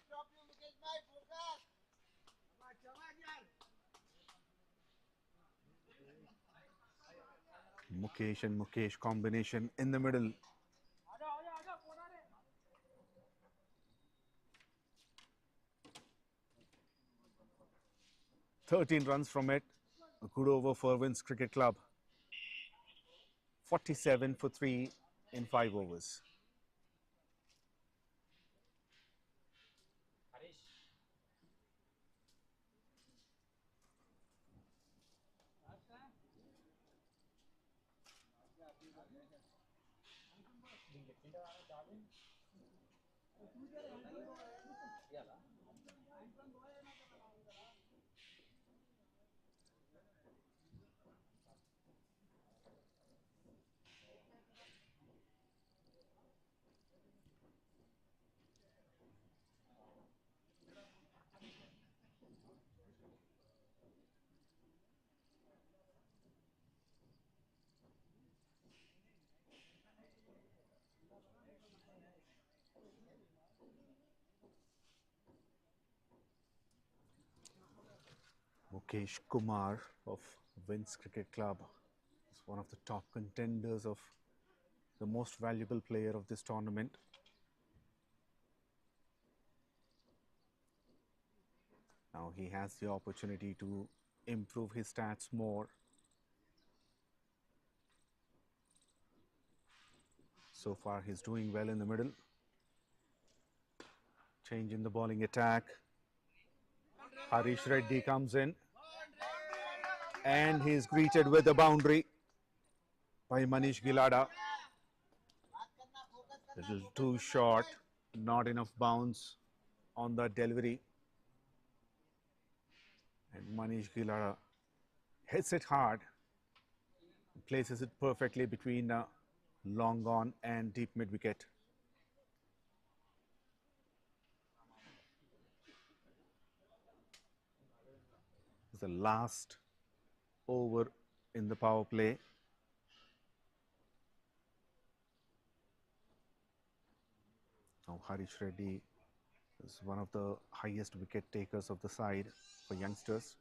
Speaker 3: Mukesh and Mukesh combination in the middle. "13 runs from it. A good over for VINS Cricket Club. 47 for 3 in 5 overs. Mukesh Kumar of VINS Cricket Club is one of the top contenders of the most valuable player of this tournament. Now he has the opportunity to improve his stats more. So far, he's doing well in the middle. Change in the bowling attack. 𝗵𝗺 Reddy comes in. And he's greeted with a boundary by Manish Gilada. Little too short, not enough bounce on the delivery. And Manish Gilada hits it hard, places it perfectly between long on and deep mid wicket. It's the last over in the power play. Now 𝗵𝗺 Reddy is one of the highest wicket takers of the side for youngsters.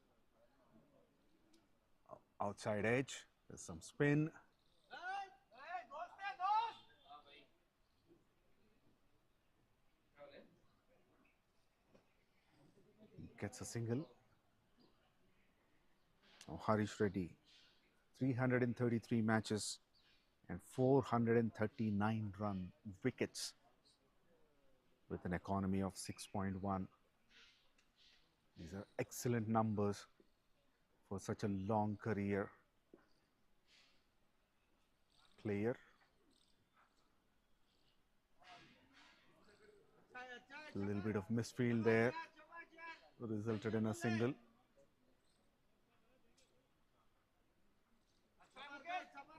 Speaker 3: Outside edge, there's some spin. Gets a single. Now 𝗵𝗺 Reddy, 333 matches and 439 run wickets with an economy of 6.1. These are excellent numbers for such a long career player. A little bit of misfield there resulted in a single.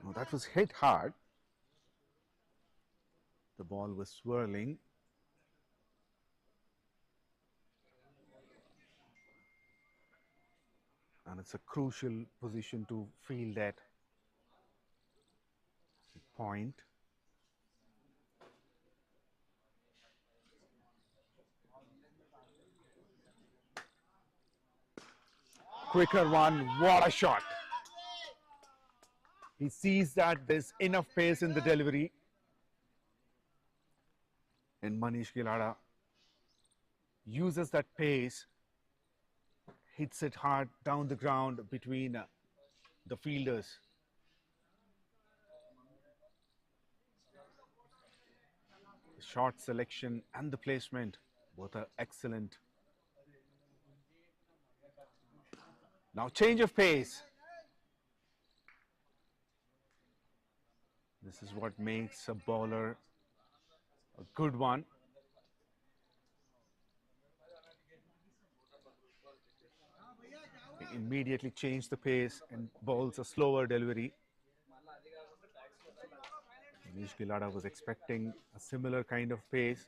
Speaker 3: Now that was hit hard. The ball was swirling. And it's a crucial position to field at point. Quicker one, what a shot. He sees that there's enough pace in the delivery. And Manish Gilada uses that pace, hits it hard down the ground between the fielders. The shot selection and the placement both are excellent. Now change of pace. This is what makes a bowler a good one. He immediately changed the pace and bowls a slower delivery. Manish Gilada was expecting a similar kind of pace,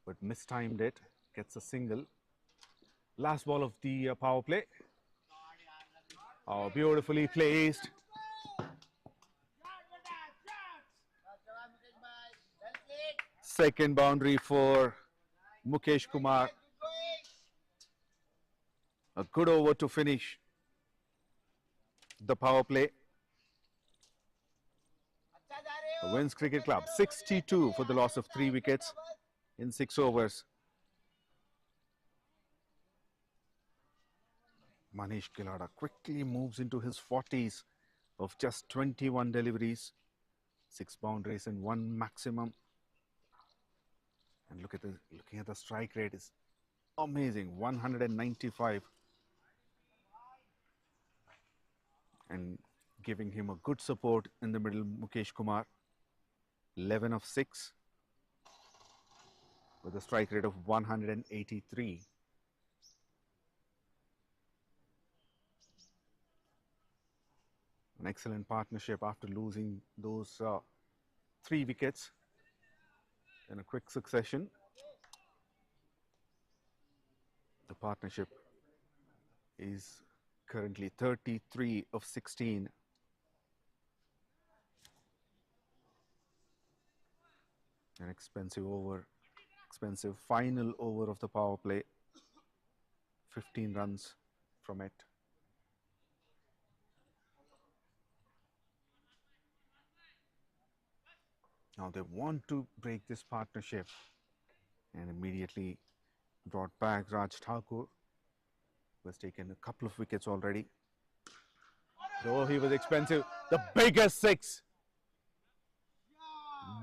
Speaker 3: but mistimed it, gets a single. Last ball of the power play. Oh, beautifully placed. Second boundary for Mukesh Kumar. A good over to finish the power play. The VINS Cricket Club, 62 for the loss of 3 wickets in 6 overs. Manish Gilada quickly moves into his 40s of just 21 deliveries, 6 boundaries and 1 maximum. And looking at the strike rate is amazing, 195. And giving him a good support in the middle, Mukesh Kumar, 11 of 6 with a strike rate of 183. An excellent partnership after losing those 3 wickets in a quick succession. The partnership is currently 33 of 16. An expensive final over of the power play. 15 runs from it. Now they want to break this partnership and immediately brought back Raj Thakur, who has taken a couple of wickets already. Though he was expensive, the biggest 6.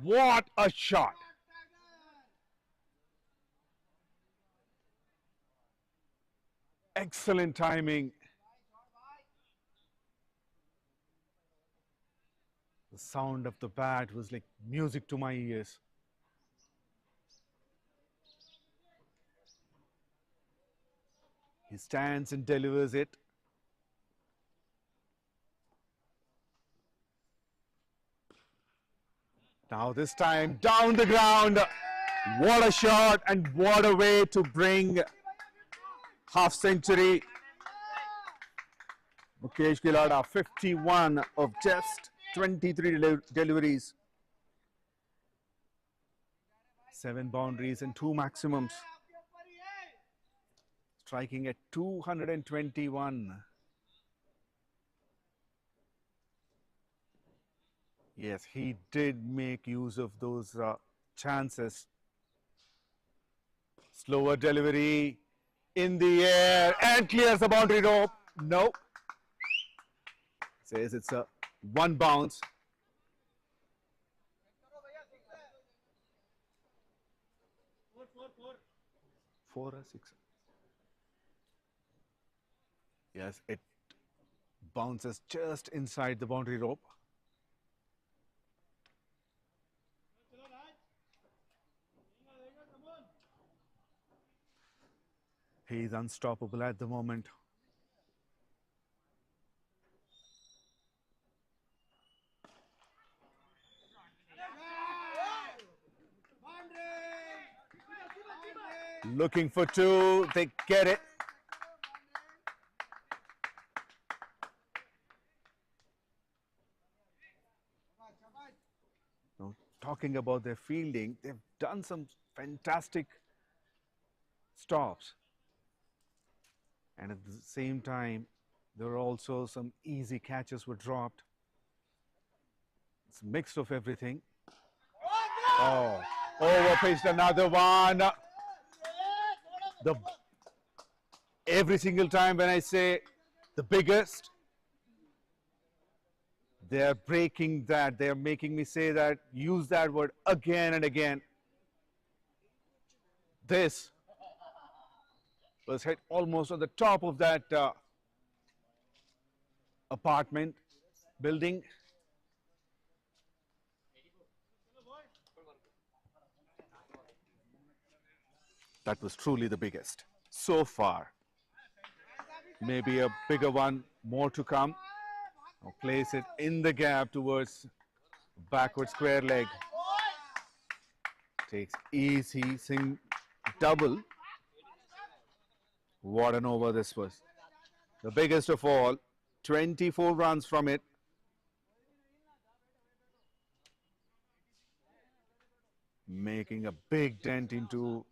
Speaker 3: What a shot! Excellent timing. The sound of the bat was like music to my ears. He stands and delivers it. Now this time down the ground. What a shot and what a way to bring half century. 𝗃𝗃𝗃𝗲 𝗙𝗏 51 of just 23 deliveries. 7 boundaries and 2 maximums. Striking at 221. Yes, he did make use of those chances. Slower delivery in the air and clears the boundary rope. No. Says it's a 1 bounce. Four or 6. Yes, it bounces just inside the boundary rope. He is unstoppable at the moment. Looking for 2, they get it. Now, talking about their fielding, they've done some fantastic stops. And at the same time, there are also some easy catches were dropped. It's a mix of everything. Oh, overpitched another one. Every single time when I say the biggest, they are breaking that. They are making me say that, use that word again and again. This was hit almost on the top of that apartment building. That was truly the biggest so far. Maybe a bigger one more to come. Now place it in the gap towards backward square leg. Takes easy double. What an over this was. The biggest of all, 24 runs from it. Making a big dent into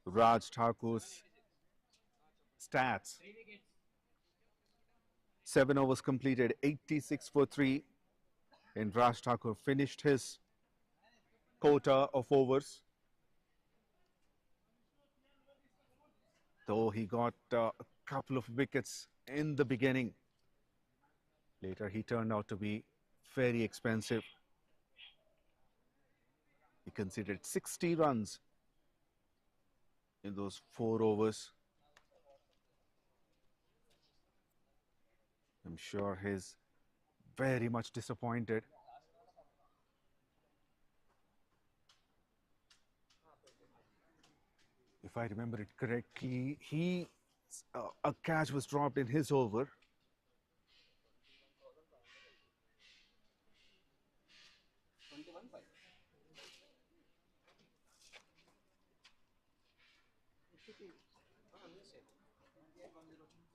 Speaker 3: Raj Thakur's stats. 7 overs completed, 86 for 3. And Raj Thakur finished his quota of overs. Though he got a couple of wickets in the beginning. Later he turned out to be very expensive. He conceded 60 runs in those 4 overs. I'm sure he's very much disappointed. If I remember it correctly, a catch was dropped in his over.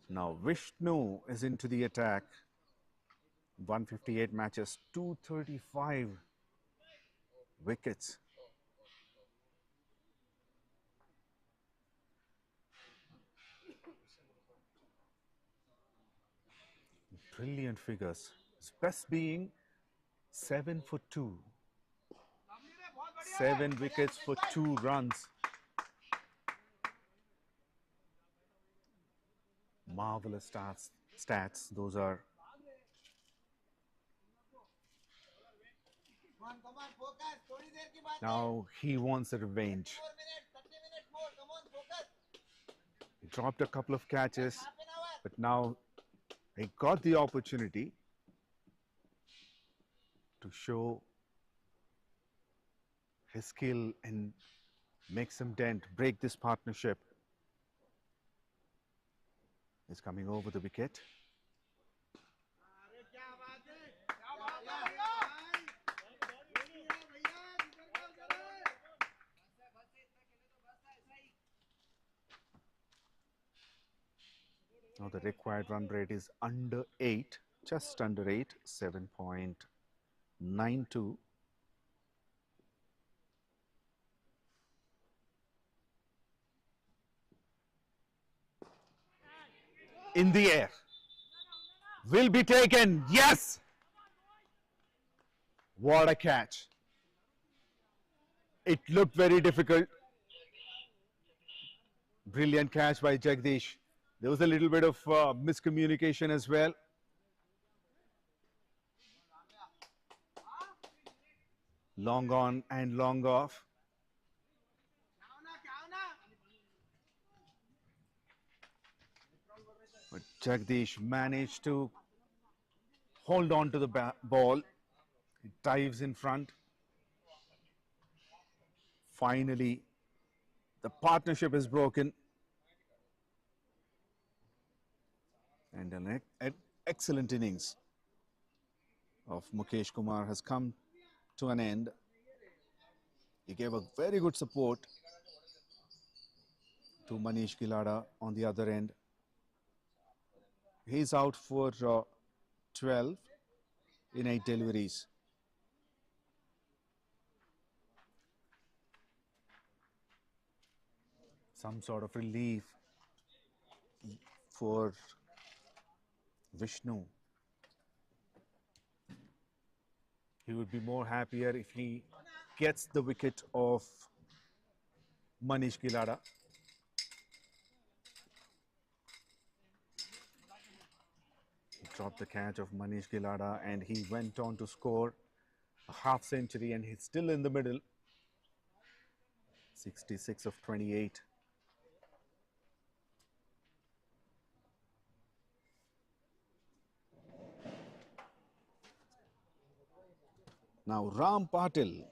Speaker 3: Now Vishnu is into the attack. 158 matches, 235 wickets. Brilliant figures. His best being 7 for 2. 7 wickets for 2 runs. Marvelous stats. Those are. Now he wants a revenge. He dropped a couple of catches, but now he got the opportunity to show his skill and make some dent, break this partnership. He's coming over the wicket. Now the required run rate is under 8, just under 8, 7.92. In the air. Will be taken. Yes! What a catch. It looked very difficult. Brilliant catch by Jagdish. There was a little bit of miscommunication as well. Long on and long off. But Jagdish managed to hold on to the ball. He dives in front. Finally, the partnership is broken. And an excellent innings of Mukesh Kumar has come to an end. He gave a very good support to Manish Gilada on the other end. He's out for 12 in 8 deliveries. Some sort of relief for Vishnu. He would be more happier if he gets the wicket of Manish Gilada. He dropped the catch of Manish Gilada and he went on to score a half century, and he's still in the middle. 66 of 28. Now Ram Patil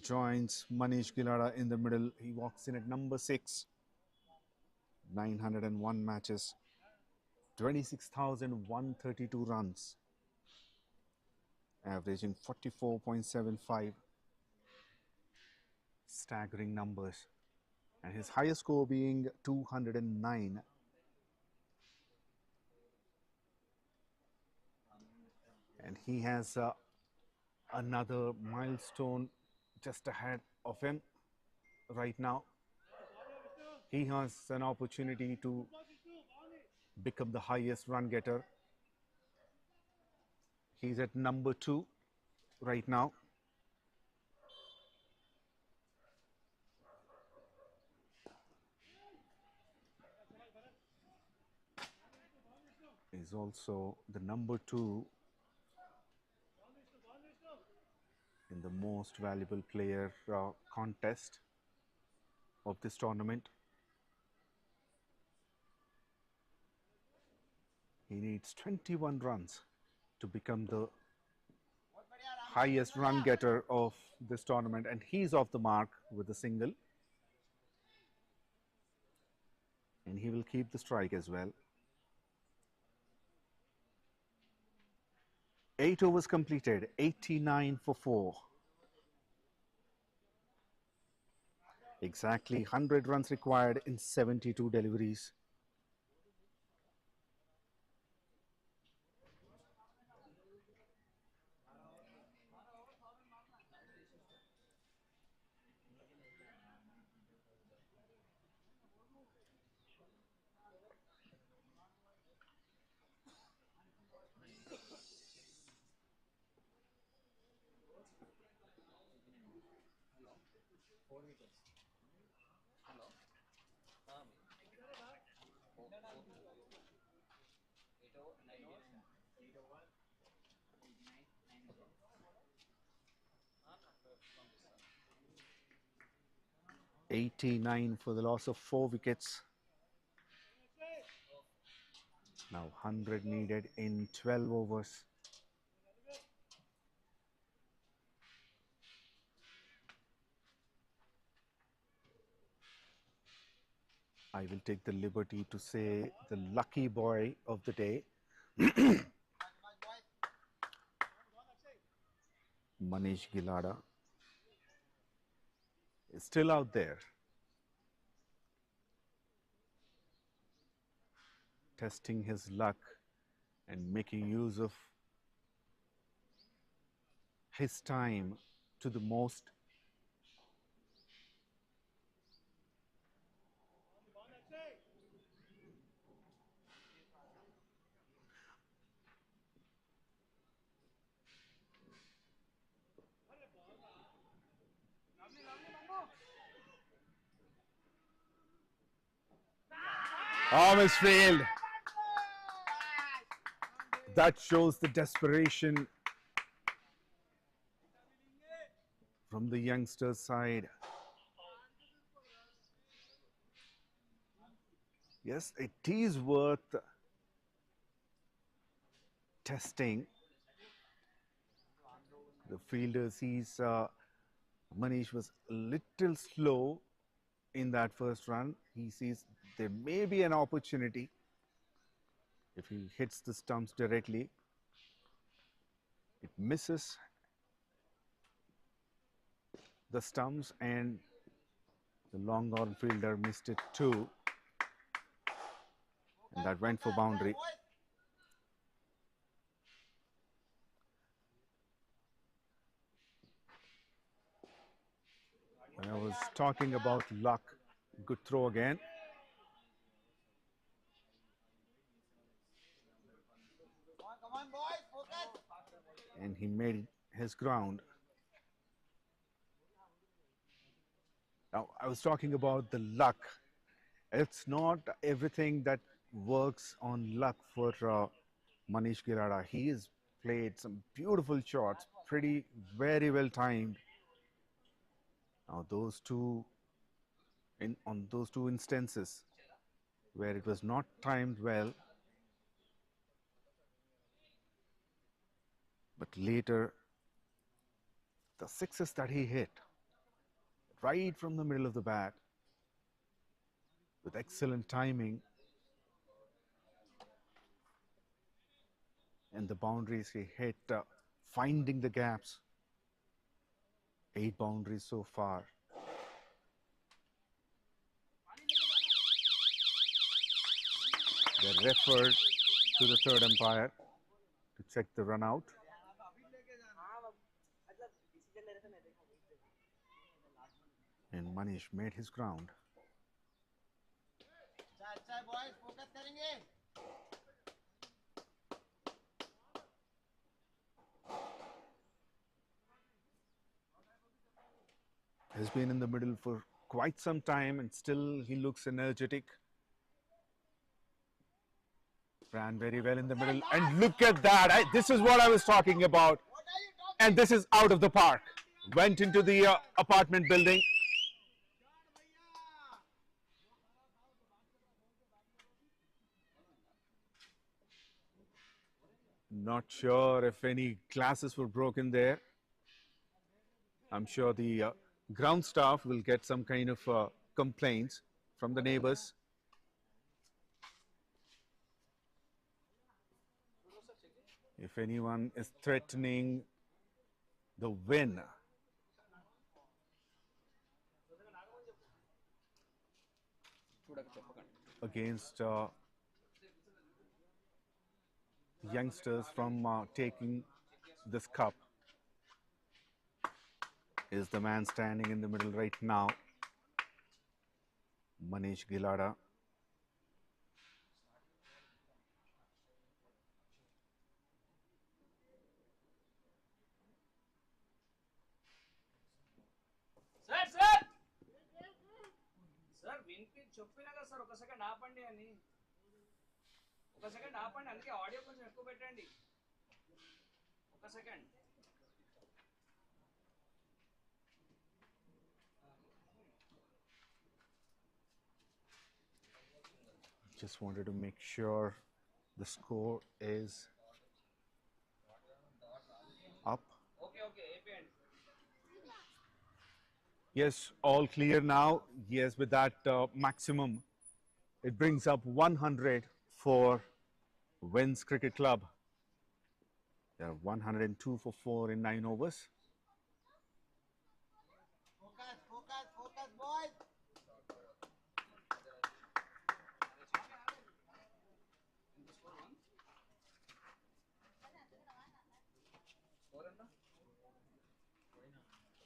Speaker 3: joins Manish Gilada in the middle. He walks in at number 6. 901 matches, 26,132 runs, averaging 44.75. Staggering numbers. And his highest score being 209. And he has another milestone just ahead of him right now. He has an opportunity to become the highest run getter. He's at number 2 right now. He's also the number 2 in the most valuable player contest of this tournament. He needs 21 runs to become the highest run getter of this tournament, and he's off the mark with a single. And he will keep the strike as well. 8 overs completed, 89 for 4. Exactly 100 runs required in 72 deliveries. 89 for the loss of 4 wickets. Now 100 needed in 12 overs. I will take the liberty to say the lucky boy of the day, 𝗦𝗃𝗃𝗲𝗏, is still out there, testing his luck and making use of his time to the most. Oh, misfield. That shows the desperation from the youngsters' side. Yes, it is worth testing. The fielder sees Manish was a little slow in that first run. He sees there may be an opportunity if he hits the stumps directly. It misses the stumps and the long on fielder missed it too. And that went for boundary. When I was talking about luck, good throw again. And he made his ground. Now, I was talking about the luck. It's not everything that works on luck for 𝗦𝗃𝗃𝗲𝗏. He has played some beautiful shots, very well timed. Now, on those two instances where it was not timed well, but later the sixes that he hit right from the middle of the bat with excellent timing, and the boundaries he hit, finding the gaps. 8 boundaries so far. They referred to the third umpire to check the run out. And Manish made his ground. Has been in the middle for quite some time and still he looks energetic. Ran very well in the middle, and look at that. This is what I was talking about. And this is out of the park. Went into the apartment building. Not sure if any glasses were broken there. I'm sure the ground staff will get some kind of complaints from the neighbors. If anyone is threatening the win against youngsters from taking this cup, is the man standing in the middle right now, 𝗦𝗃𝗃𝗲𝗏.
Speaker 6: Sir వినిపి చెప్పినా కదా sir, ఒక second ఆపండి అని. ఒక second ఆపండి, అందుకే audio కొంచెం ఎక్కువ పెట్టండి. ఒక second.
Speaker 3: Just wanted to make sure the score is up. Yes, all clear now. Yes, with that maximum, it brings up 100 for VINS Cricket Club. They are 102 for 4 in 9 overs.
Speaker 7: Focus, boys.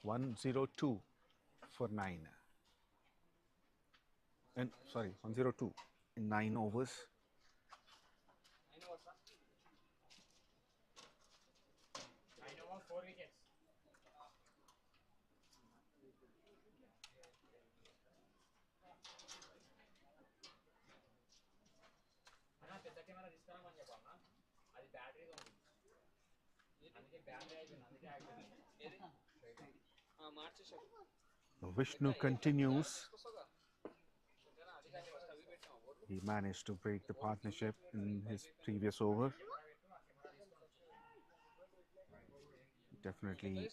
Speaker 3: 102 for 9. And sorry, 102 in 9 overs. Vishnu continues. He managed to break the partnership in his previous over. Definitely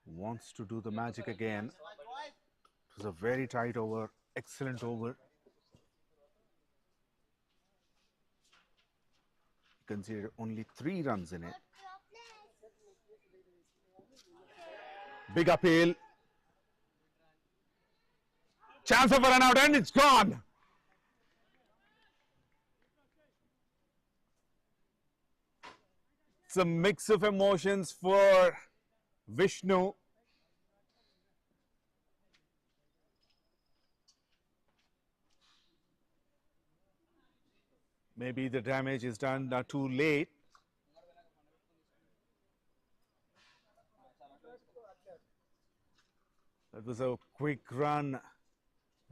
Speaker 3: wants to do the magic again. It was a very tight over, excellent over. He considered only 3 runs in it. Big appeal. Chance of a run out and it's gone. It's a mix of emotions for Vishnu. Maybe the damage is done too late. That was a quick run.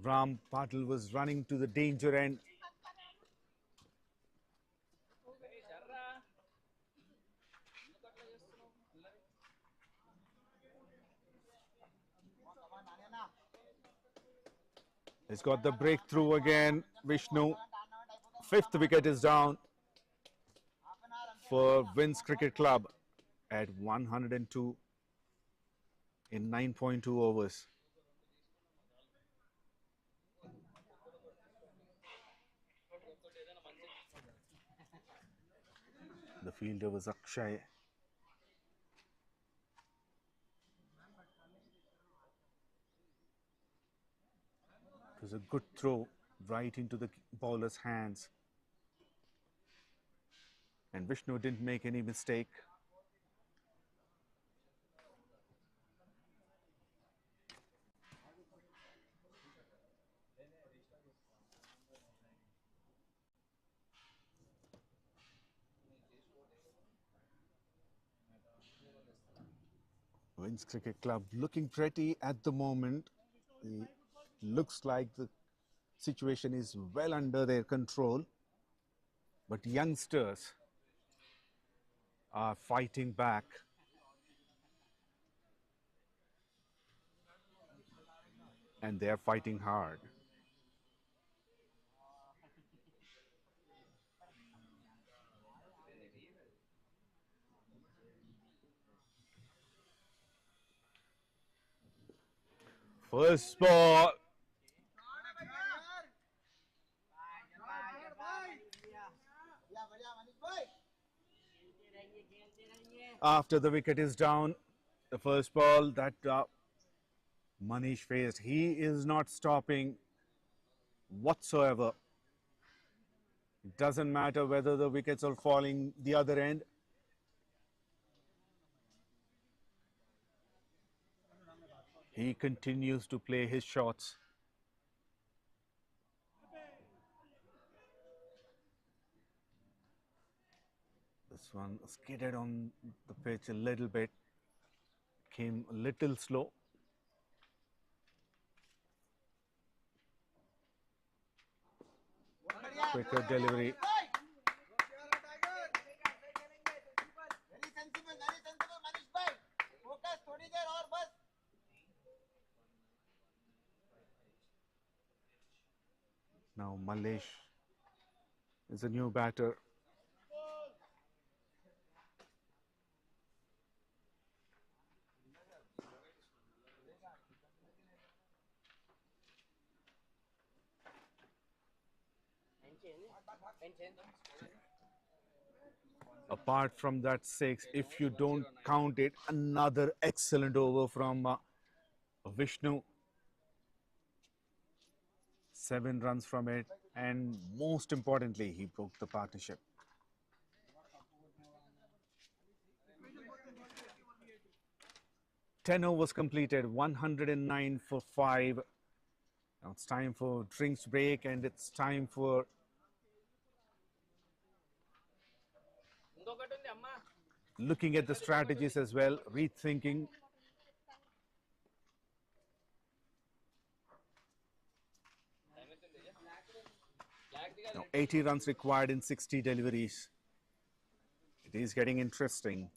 Speaker 3: Ram Patil was running to the danger end. He's got the breakthrough again, Vishnu. 5th wicket is down for VINS Cricket Club at 102 in 9.2 overs. The fielder was Akshay. It was a good throw right into the bowler's hands. And Vishnu didn't make any mistake. VINS Cricket Club looking pretty at the moment. It looks like the situation is well under their control. But youngsters are fighting back. And they are fighting hard. First ball. After the wicket is down, the first ball that Manish faced, he is not stopping whatsoever. It doesn't matter whether the wickets are falling the other end. He continues to play his shots. This one skidded on the pitch a little bit, came a little slow. Quicker delivery. Now Mallesh is a new batter. Apart from that 6, if you don't count it, another excellent over from Vishnu. 7 runs from it, and most importantly, he broke the partnership. Ten overs completed, 109 for 5. Now it's time for drinks break, and it's time for looking at the strategies as well, rethinking. Now 80 runs required in 60 deliveries. It is getting interesting.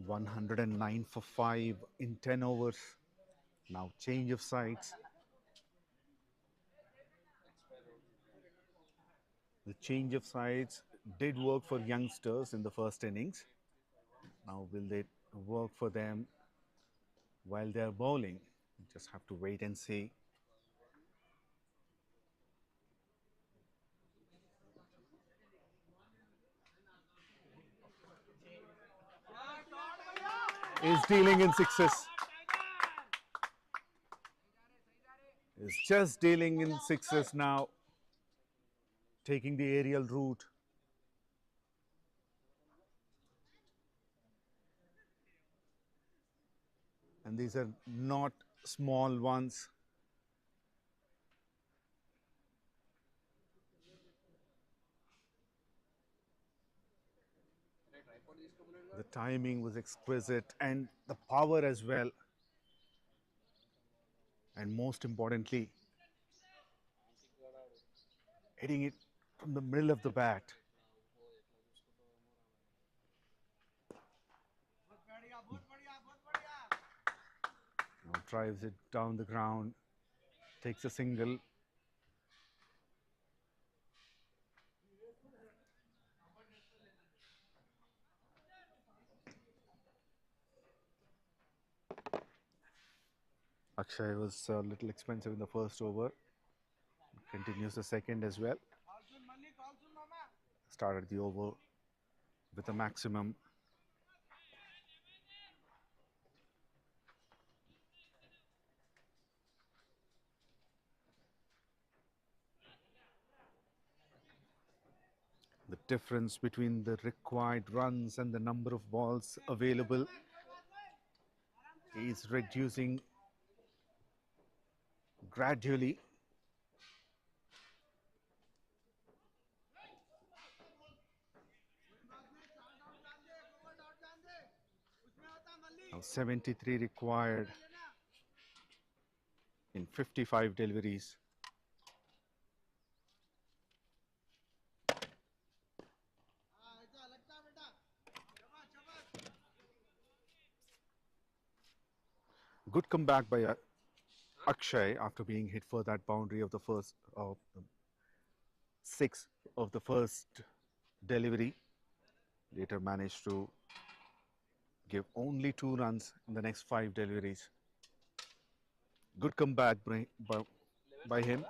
Speaker 3: $109 for 5 in 10 overs. Now change of sides. The change of sides did work for youngsters in the first innings. Now will it work for them while they're bowling? We just have to wait and see. Is dealing in sixes. Is just dealing in sixes now, taking the aerial route. And these are not small ones. The timing was exquisite, and the power as well. And most importantly, hitting it from the middle of the bat. Now drives it down the ground, takes a single. Akshay was a little expensive in the first over. Continues the second as well. Started the over with a maximum. difference between the required runs and the number of balls available is reducing gradually. Now 73 required in 55 deliveries. Good comeback by Akshay after being hit for that boundary of the first six of the first delivery. Later managed to give only 2 runs in the next 5 deliveries. Good comeback by him.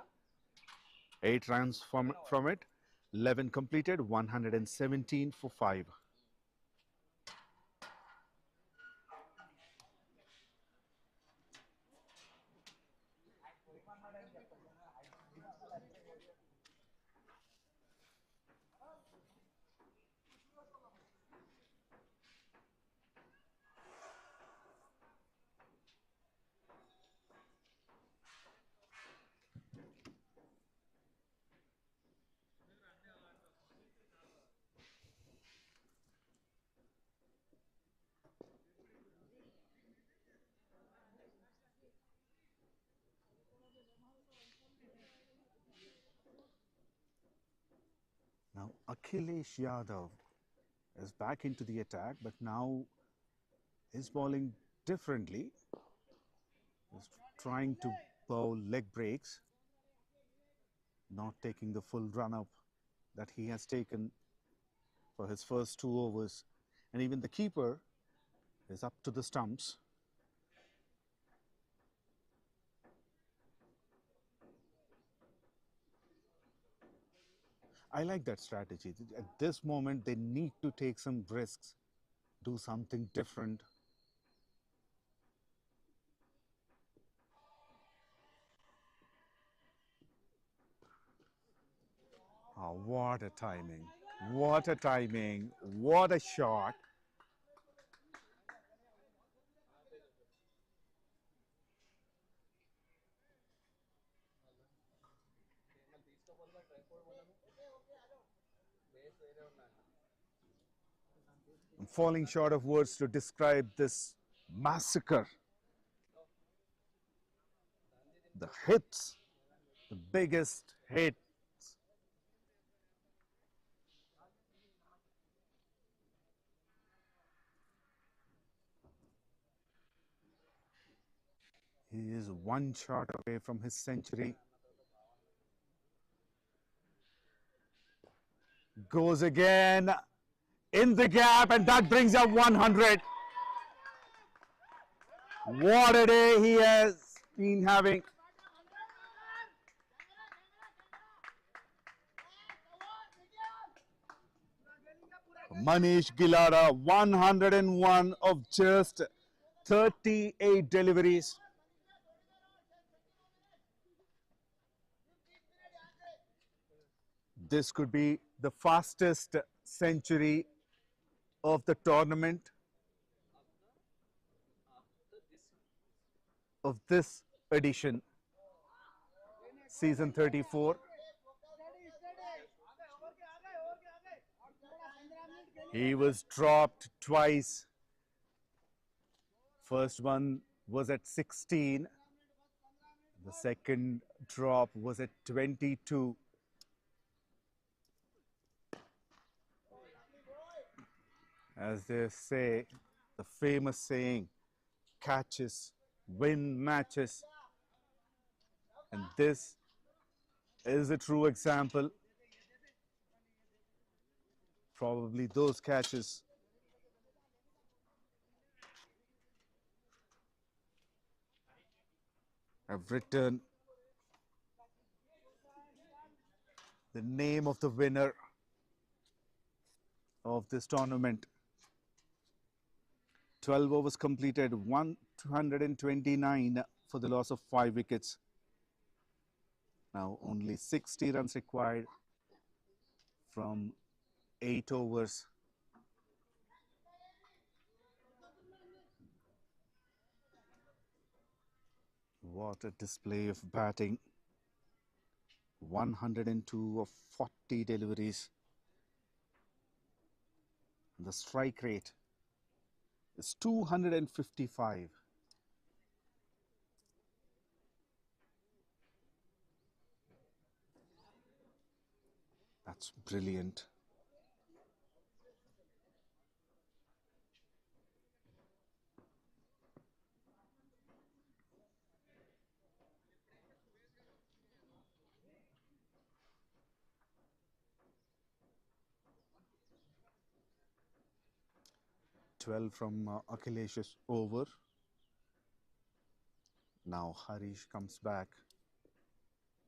Speaker 3: 8 runs from it. 11 completed, 117 for 5. Now Akhilesh Yadav is back into the attack, but now is bowling differently. He's trying to bowl leg breaks, not taking the full run up that he has taken for his first 2 overs. And even the keeper is up to the stumps. I like that strategy. At this moment, they need to take some risks, do something different. Oh, what a timing. What a timing. What a shot. I'm falling short of words to describe this massacre. The hits, the biggest hit. He is 1 shot away from his century. Goes again in the gap, and that brings up 100. What a day he has been having. Manish Gilada, 101 of just 38 deliveries. This could be the fastest century of the tournament, of this edition, season 34. He was dropped twice. First one was at 16. The second drop was at 22. As they say, the famous saying, catches win matches. And this is a true example. Probably those catches have written the name of the winner of this tournament. 12 overs completed, 129 for the loss of 5 wickets. Now only 60 runs required from 8 overs. What a display of batting. 102 of 40 deliveries. The strike rate is 255. That's brilliant. 𝗬𝗏 from Akhilesh's over. Now Harish comes back.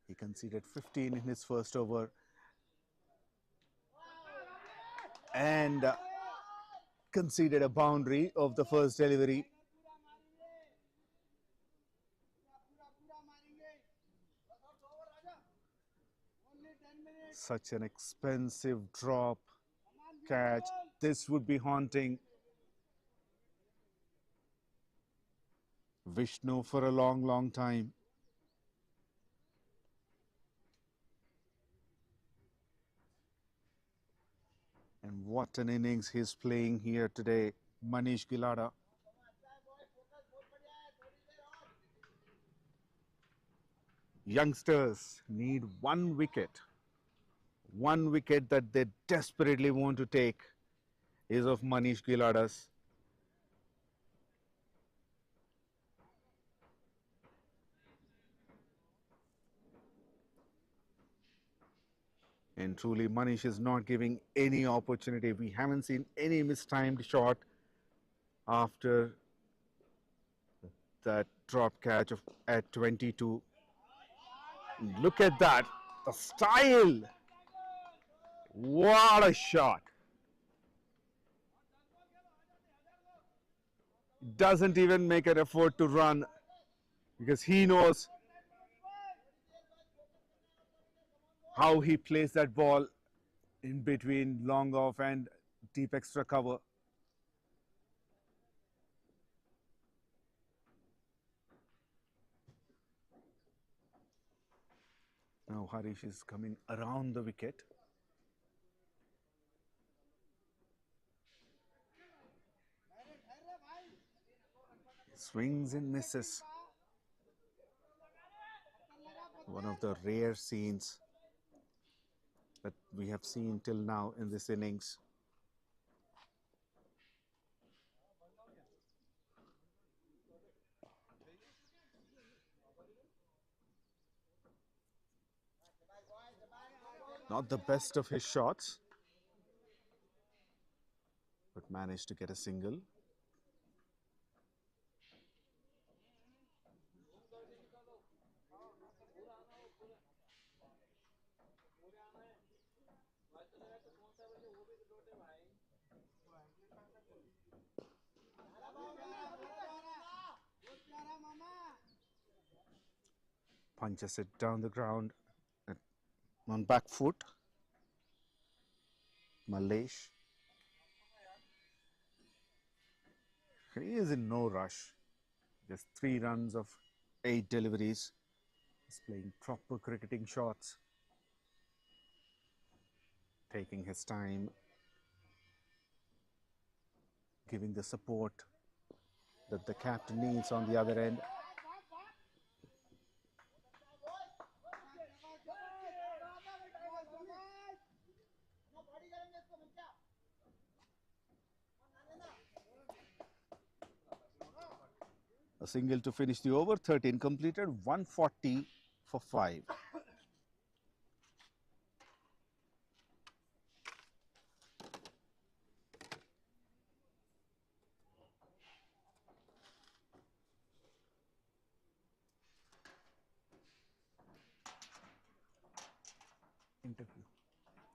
Speaker 3: He conceded 15 in his first over. And conceded a boundary of the first delivery. Such an expensive drop catch. This would be haunting Vishnu for a long, long time. And what an innings he's playing here today, Manish Gilada. Youngsters need one wicket that they desperately want to take is of Manish Gilada's. And truly, Manish is not giving any opportunity. We haven't seen any mistimed shot after that drop catch at 22. Look at that, the style. What a shot. Doesn't even make an effort to run because he knows how he plays that ball in between long off and deep extra cover. Now Harish is coming around the wicket. Swings and misses. One of the rare scenes that we have seen till now in this innings. Not the best of his shots, but managed to get a single. Punches it down the ground on back foot. Malesh. He is in no rush. Just 3 runs of 8 deliveries. He's playing proper cricketing shots. Taking his time. Giving the support that the captain needs on the other end. A single to finish the over, 13 completed, 140 for 5.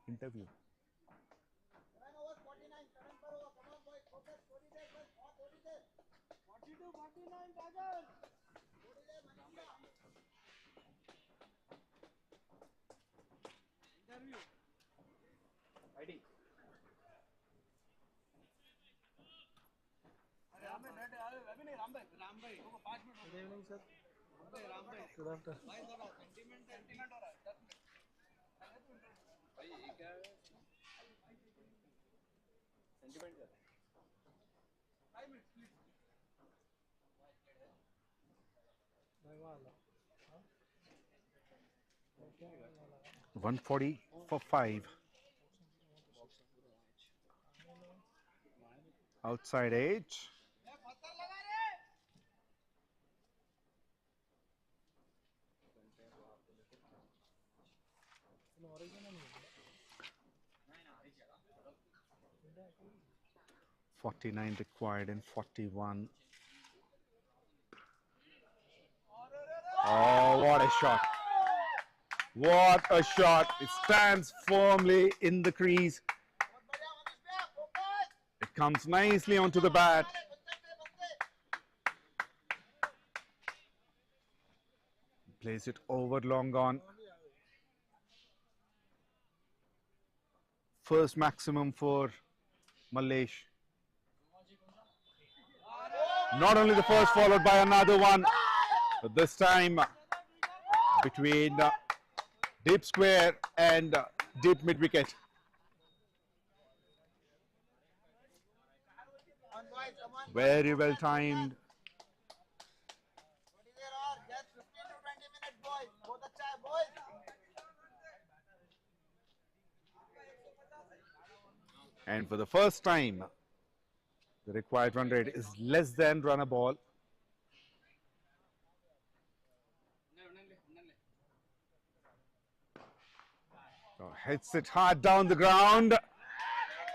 Speaker 3: Interview.
Speaker 7: 7 overs 49, 7 per over. Come on, boys. Focus. 40 days, boys. 40 days. 42, 49, Tiger. 40 days, Manamba. Interview.
Speaker 6: Ready.
Speaker 5: Good evening, sir. Good afternoon. भाई वाला
Speaker 3: 140 for 5. Outside edge.
Speaker 5: original
Speaker 3: 49 required and 41. Oh, what a shot. What a shot. It stands firmly in the crease. It comes nicely onto the bat. Plays it over long on. First maximum for Malesh. Not only the first, followed by another one, but this time between deep square and deep mid wicket. Very well timed. And for the first time, the required run rate is less than run a ball. So hits it hard down the ground,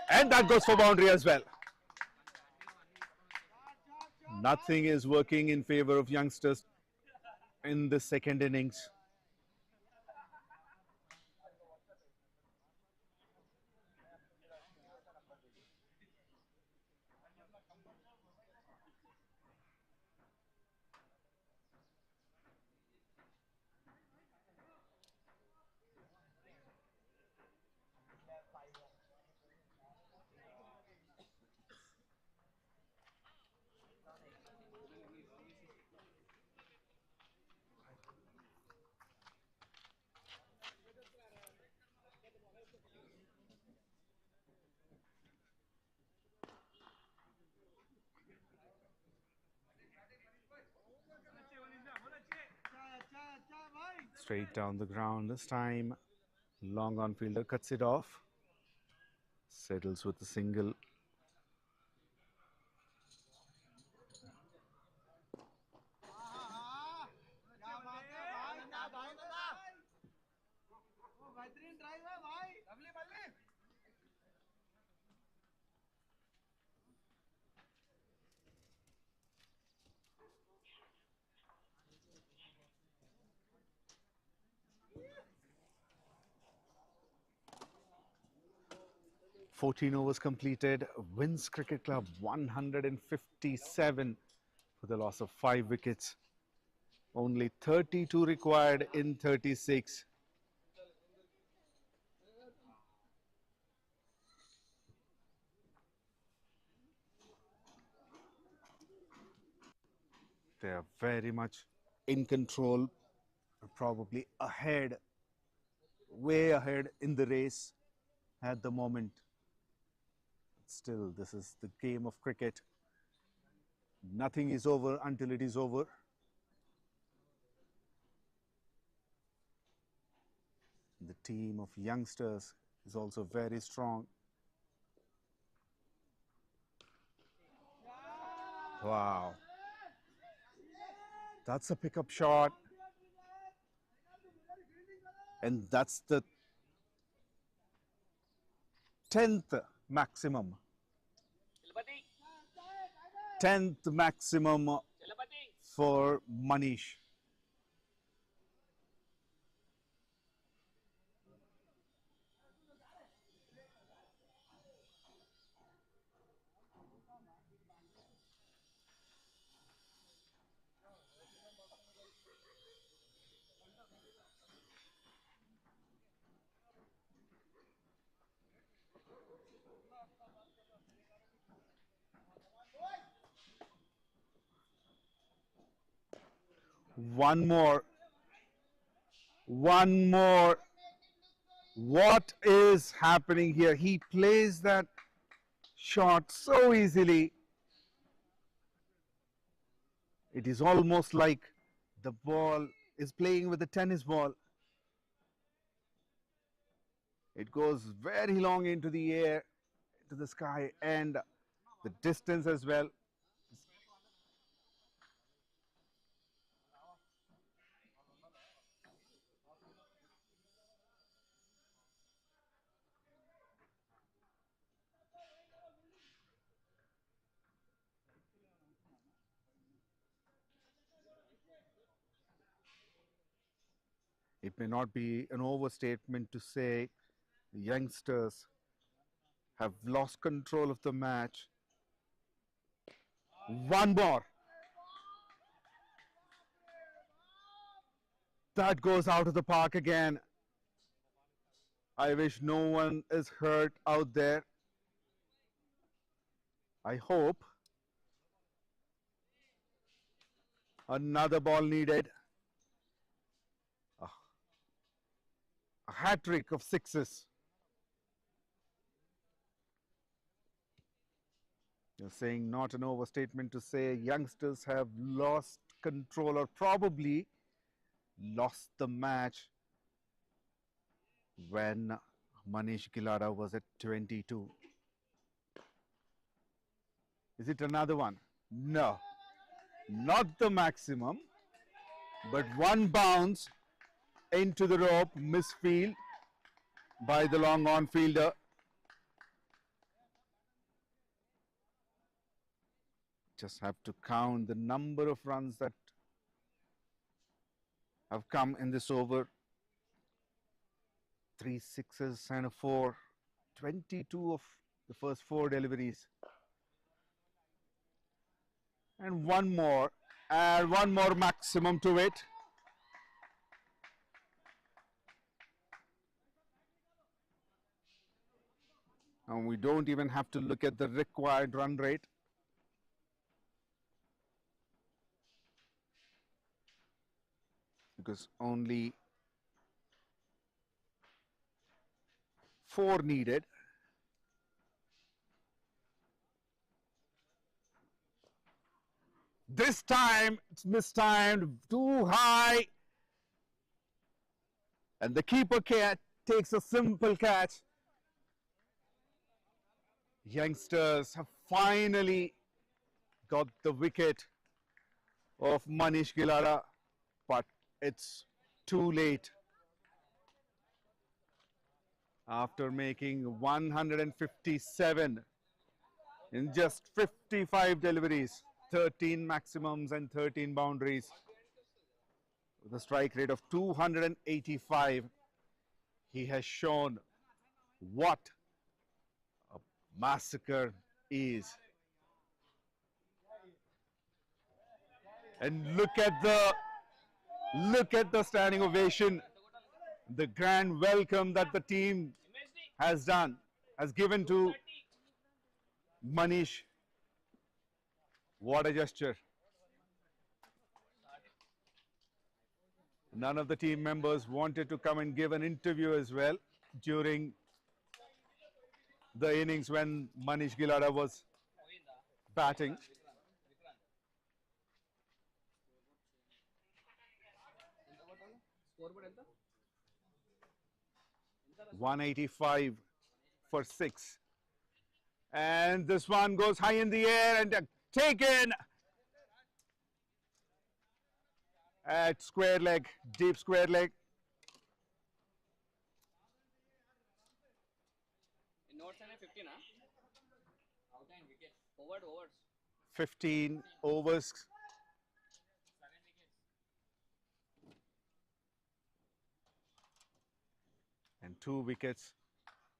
Speaker 3: and that goes for boundary as well. Nothing is working in favor of youngsters in the second innings. Straight down the ground this time. Long on fielder cuts it off. Settles with a single.
Speaker 7: बेहतरीन drive है भाई lovely बल्ली
Speaker 3: 14 overs completed. VINS Cricket Club 157 for the loss of 5 wickets. Only 32 required in 36. They are very much in control, probably ahead, way ahead in the race at the moment. Still, this is the game of cricket. Nothing is over until it is over. The team of youngsters is also very strong. Wow. That's a pickup shot. And that's the 10th maximum. 10th maximum for Manish. One more. One more. What is happening here? He plays that shot so easily. It is almost like the ball is playing with a tennis ball. It goes very long into the air, into the sky, and the distance as well. It may not be an overstatement to say the youngsters have lost control of the match. One more. That goes out of the park again. I wish no one is hurt out there. I hope. Another ball needed. A hat-trick of sixes. You're saying not an overstatement to say youngsters have lost control or probably lost the match when 𝗫𝗍 𝗃𝗲𝗏 was at 22. Is it another one? No, not the maximum, but one bounce into the rope, misfield by the long on fielder. Just have to count the number of runs that have come in this over. 3 sixes and a 4. 22 of the first 4 deliveries. And one more. Add one more maximum to it. And we don't even have to look at the required run rate. Because only 4 needed. This time it's mistimed, too high. And the keeper takes a simple catch. Youngsters have finally got the wicket of 𝗫𝗍 𝗃𝗲𝗏, but it's too late. After making 157 in just 55 deliveries, 13 maximums and 13 boundaries, with a strike rate of 285, he has shown what a massacre is. And look at the standing ovation, the grand welcome that the team has done, has given to Manish. What a gesture. None of the team members wanted to come and give an interview as well during the innings when 𝗫𝗍 𝗃𝗲𝗏 was batting. $185 for 6. And this one goes high in the air and taken at square leg, deep square leg.
Speaker 6: In notes 15, overs.
Speaker 3: 15 overs. And 2 wickets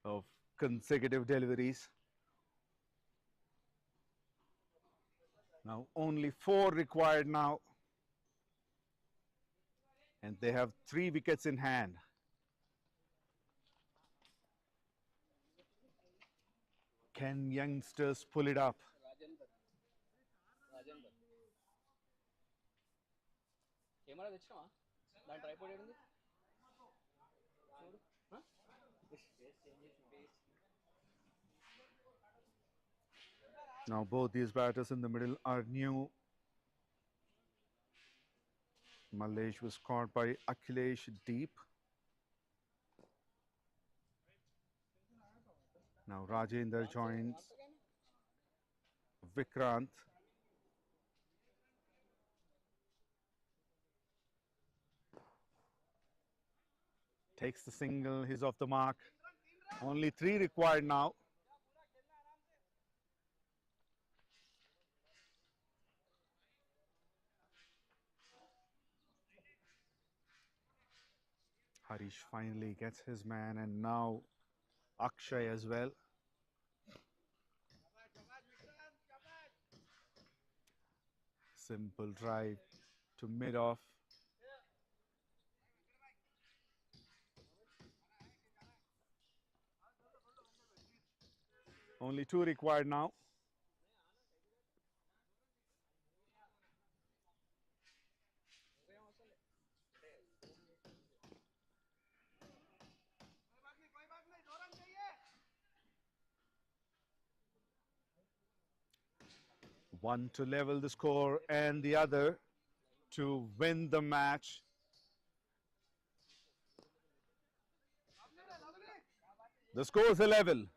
Speaker 3: of consecutive deliveries. Now only 4 required now. And they have 3 wickets in hand. Can youngsters pull it up?
Speaker 6: Camera తెచ్చినావా దాని tripod ఏడుంది
Speaker 3: Now both these batters in the middle are new. Mallesh was caught by Akhilesh deep. Now Rajendra joins Vikrant. Takes the single, he's off the mark. Only 3 required now. Harish finally gets his man, and now Akshay as well. Simple drive to mid-off. Only 2 required now. One to level the score and the other to win the match. The score is 11.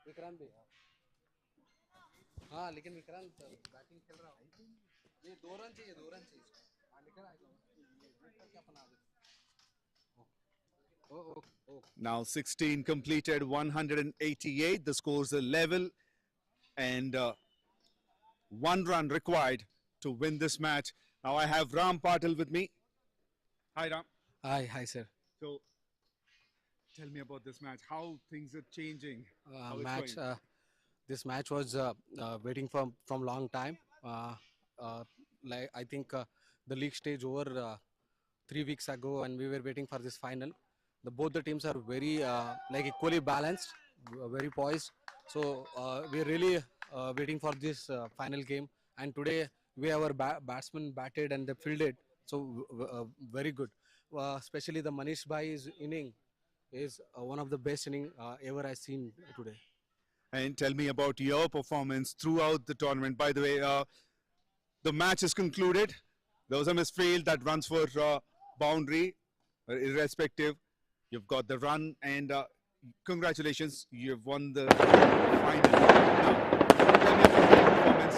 Speaker 5: Vikrant भी हाँ लेकिन Vikrant batting खेल रहा है ये 2 run चाहिए हाँ लेकिन अपन आ
Speaker 3: Now 16 completed, 188. The scores are level, and 1 run required to win this match. Now I have Ram Patil with me. Hi Ram.
Speaker 5: Hi sir.
Speaker 3: So tell me about this match. How things are changing? How it's
Speaker 5: Match
Speaker 3: going?
Speaker 5: this match was waiting from long time. Like I think the league stage over 3 weeks ago, and we were waiting for this final. Both the teams are very like equally balanced, very poised. So we are really waiting for this final game. And today we have our batsmen batted and they fielded. So very good. Especially the Manish Bhai's inning is one of the best inning ever I've seen today.
Speaker 3: And tell me about your performance throughout the tournament. By the way, the match is concluded. There was a misfield that runs for boundary, irrespective. You've got the run, and congratulations, you've won the final. Now, tell me about your performance.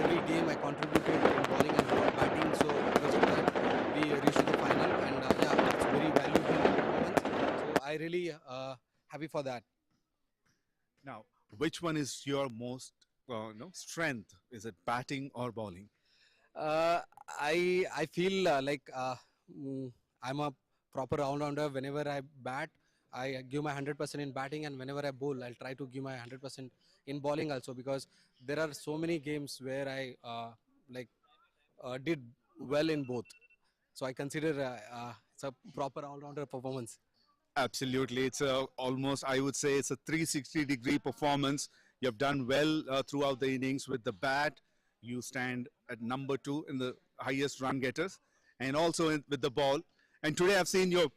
Speaker 5: Every game I contributed in bowling and batting, so because of that we reached the final, and yeah, it's very valuable performance. So I really happy for that.
Speaker 3: Now, which one is your most strength? Is it batting or bowling?
Speaker 5: I feel I'm a proper all-rounder. Whenever I bat, I give my 100% in batting, and whenever I bowl, I'll try to give my 100% in bowling also, because there are so many games where I did well in both. So I consider it's a proper all-rounder performance.
Speaker 3: Absolutely. It's almost, I would say, it's a 360-degree performance. You've done well throughout the innings with the bat. You stand at number 2 in the highest run getters, and also with the ball. And today I've seen your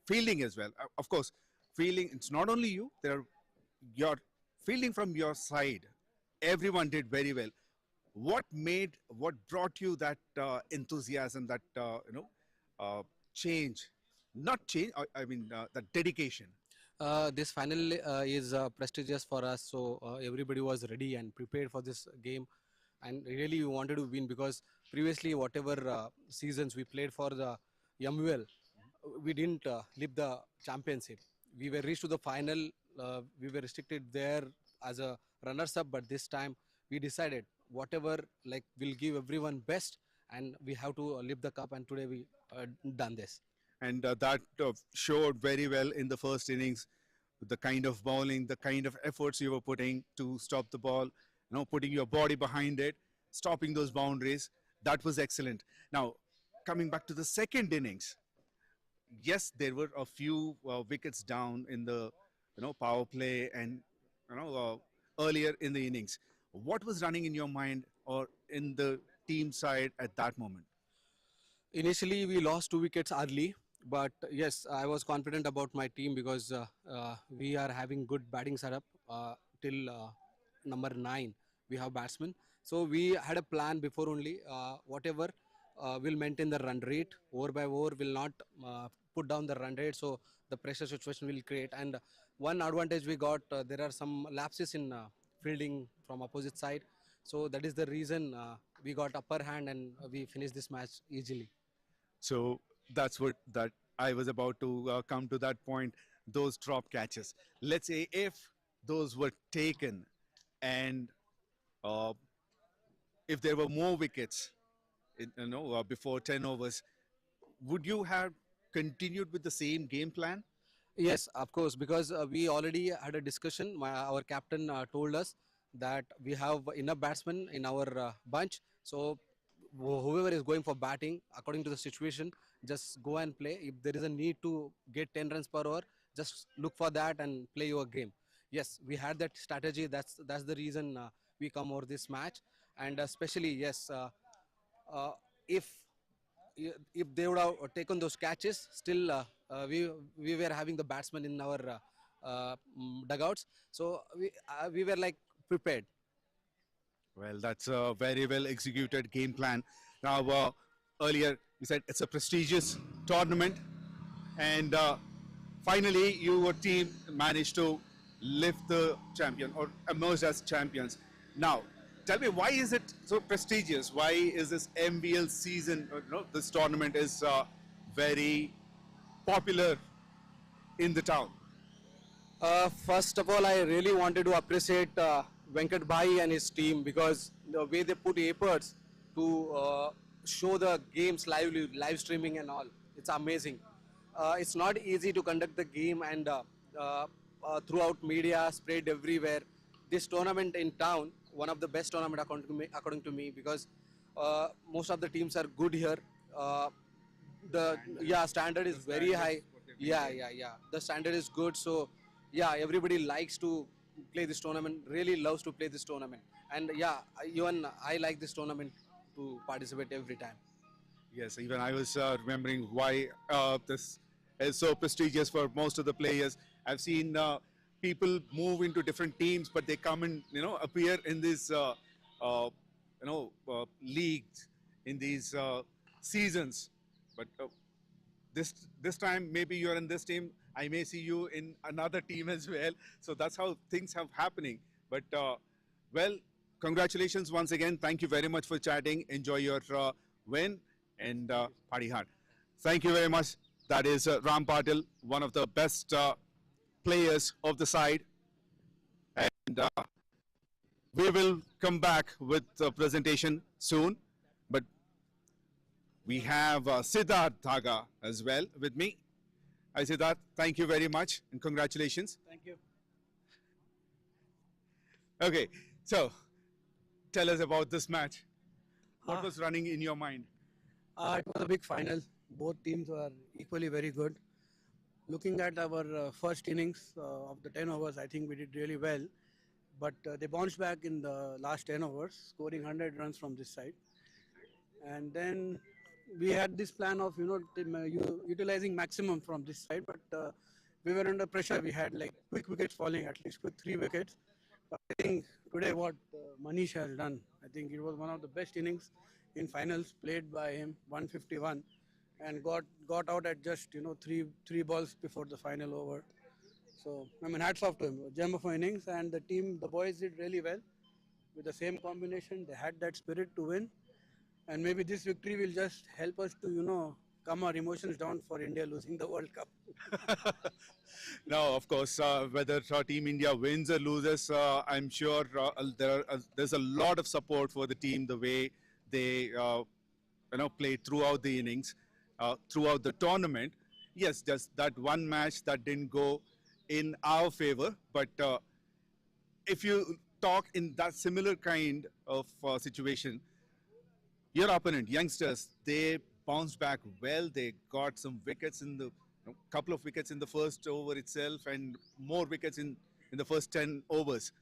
Speaker 3: fielding as well. Of course, fielding, it's not only you, your fielding from your side. Everyone did very well. What brought you that enthusiasm, that, change? Not change, I mean, the dedication.
Speaker 5: This final is prestigious for us, so everybody was ready and prepared for this game, and really we wanted to win, because previously whatever seasons we played for the MVL, we didn't lift the championship. We were reached to the final, we were restricted there as a runners-up, but this time we decided whatever, like, we'll give everyone best, and we have to lift the cup, and today we done this.
Speaker 3: And that showed very well in the first innings, the kind of bowling, the kind of efforts you were putting to stop the ball, putting your body behind it, stopping those boundaries. That was excellent. Now, coming back to the second innings, yes, there were a few wickets down in the power play and earlier in the innings. What was running in your mind or in the team side at that moment?
Speaker 8: Initially, we lost 2 wickets early, but yes, I was confident about my team because we are having good batting setup till number 9. We have batsmen, so we had a plan before only. Whatever will maintain the run rate over by over, will not put down the run rate, so the pressure situation will create. And one advantage we got, there are some lapses in fielding from opposite side, so that is the reason we got upper hand and we finished this match easily.
Speaker 3: So that's what that I was about to come to that point. Those drop catches. Let's say if those were taken, and uh, if there were more wickets, before 10 overs, would you have continued with the same game plan?
Speaker 8: Yes, of course, because we already had a discussion. Our captain told us that we have enough batsmen in our bunch. So whoever is going for batting, according to the situation, just go and play. If there is a need to get 10 runs per hour, just look for that and play your game. Yes, we had that strategy. That's the reason we come over this match. And especially, yes, uh, if if they would have taken those catches, still we were having the batsmen in our dugouts, so we were like prepared.
Speaker 3: Well, that's a very well executed game plan. Now, earlier you said it's a prestigious tournament, and finally, your team managed to lift the champion or emerge as champions. Now, tell me, why is it so prestigious? Why is this MVL season, this tournament is very popular in the town?
Speaker 8: First of all, I really wanted to appreciate 𝗃𝗃 and his team, because the way they put efforts to show the games live streaming and all, it's amazing. It's not easy to conduct the game and throughout media, spread everywhere. This tournament in town, one of the best tournament according to me, because most of the teams are good here. The standard is very high. The standard is good, so yeah, everybody likes to play this tournament, really loves to play this tournament. And yeah, even I like this tournament to participate every time.
Speaker 3: Yes, even I was remembering why this is so prestigious for most of the players. I've seen people move into different teams, but they come and appear in these leagues, in these seasons. But this time maybe you're in this team, I may see you in another team as well. So that's how things have happening. But well, congratulations once again. Thank you very much for chatting. Enjoy your win and party hard. Thank you very much. That is Ram Patil, one of the best players of the side. And we will come back with the presentation soon. But we have Siddharth Dhaga as well with me. Hi Siddharth, thank you very much and congratulations.
Speaker 9: Thank you.
Speaker 3: Okay, so tell us about this match. What was running in your mind?
Speaker 9: It was a big final. Both teams were equally very good. Looking at our first innings of the 10 overs, I think we did really well. But they bounced back in the last 10 overs, scoring 100 runs from this side. And then we had this plan of, utilizing maximum from this side, but we were under pressure. We had like quick wickets falling, at least quick 3 wickets. But I think today what _ Manish has done, I think it was one of the best innings in finals played by him, 151, and got out at just three balls before the final over. So I mean, hats off to him. Gem of an innings, and the team, the boys did really well with the same combination. They had that spirit to win. And maybe this victory will just help us to, calm our emotions down for India losing the World Cup.
Speaker 3: Now, of course, whether Team India wins or loses, I'm sure there's a lot of support for the team, the way they, played throughout the innings, throughout the tournament. Yes, just that one match that didn't go in our favor, but if you talk in that similar kind of situation, your opponent, youngsters, they bounced back well. They got some wickets in the couple of wickets in the first over itself, and more wickets in the first 10 overs.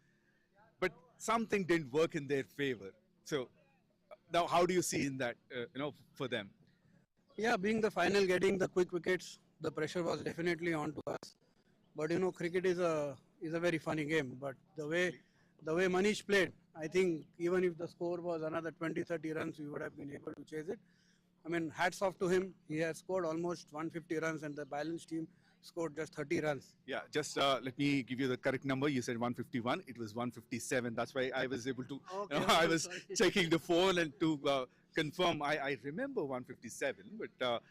Speaker 3: But something didn't work in their favor. So now, how do you see in that, for them?
Speaker 9: Yeah, being the final, getting the quick wickets, the pressure was definitely on to us. But cricket is a very funny game. But the way Manish played, I think even if the score was another 20-30 runs, we would have been able to chase it. I mean, hats off to him. He has scored almost 150 runs, and the balanced team scored just 30 runs.
Speaker 3: Yeah, just let me give you the correct number. You said 151. It was 157. That's why I was able to.
Speaker 9: Okay,
Speaker 3: I was checking the phone and to confirm. I remember 157, but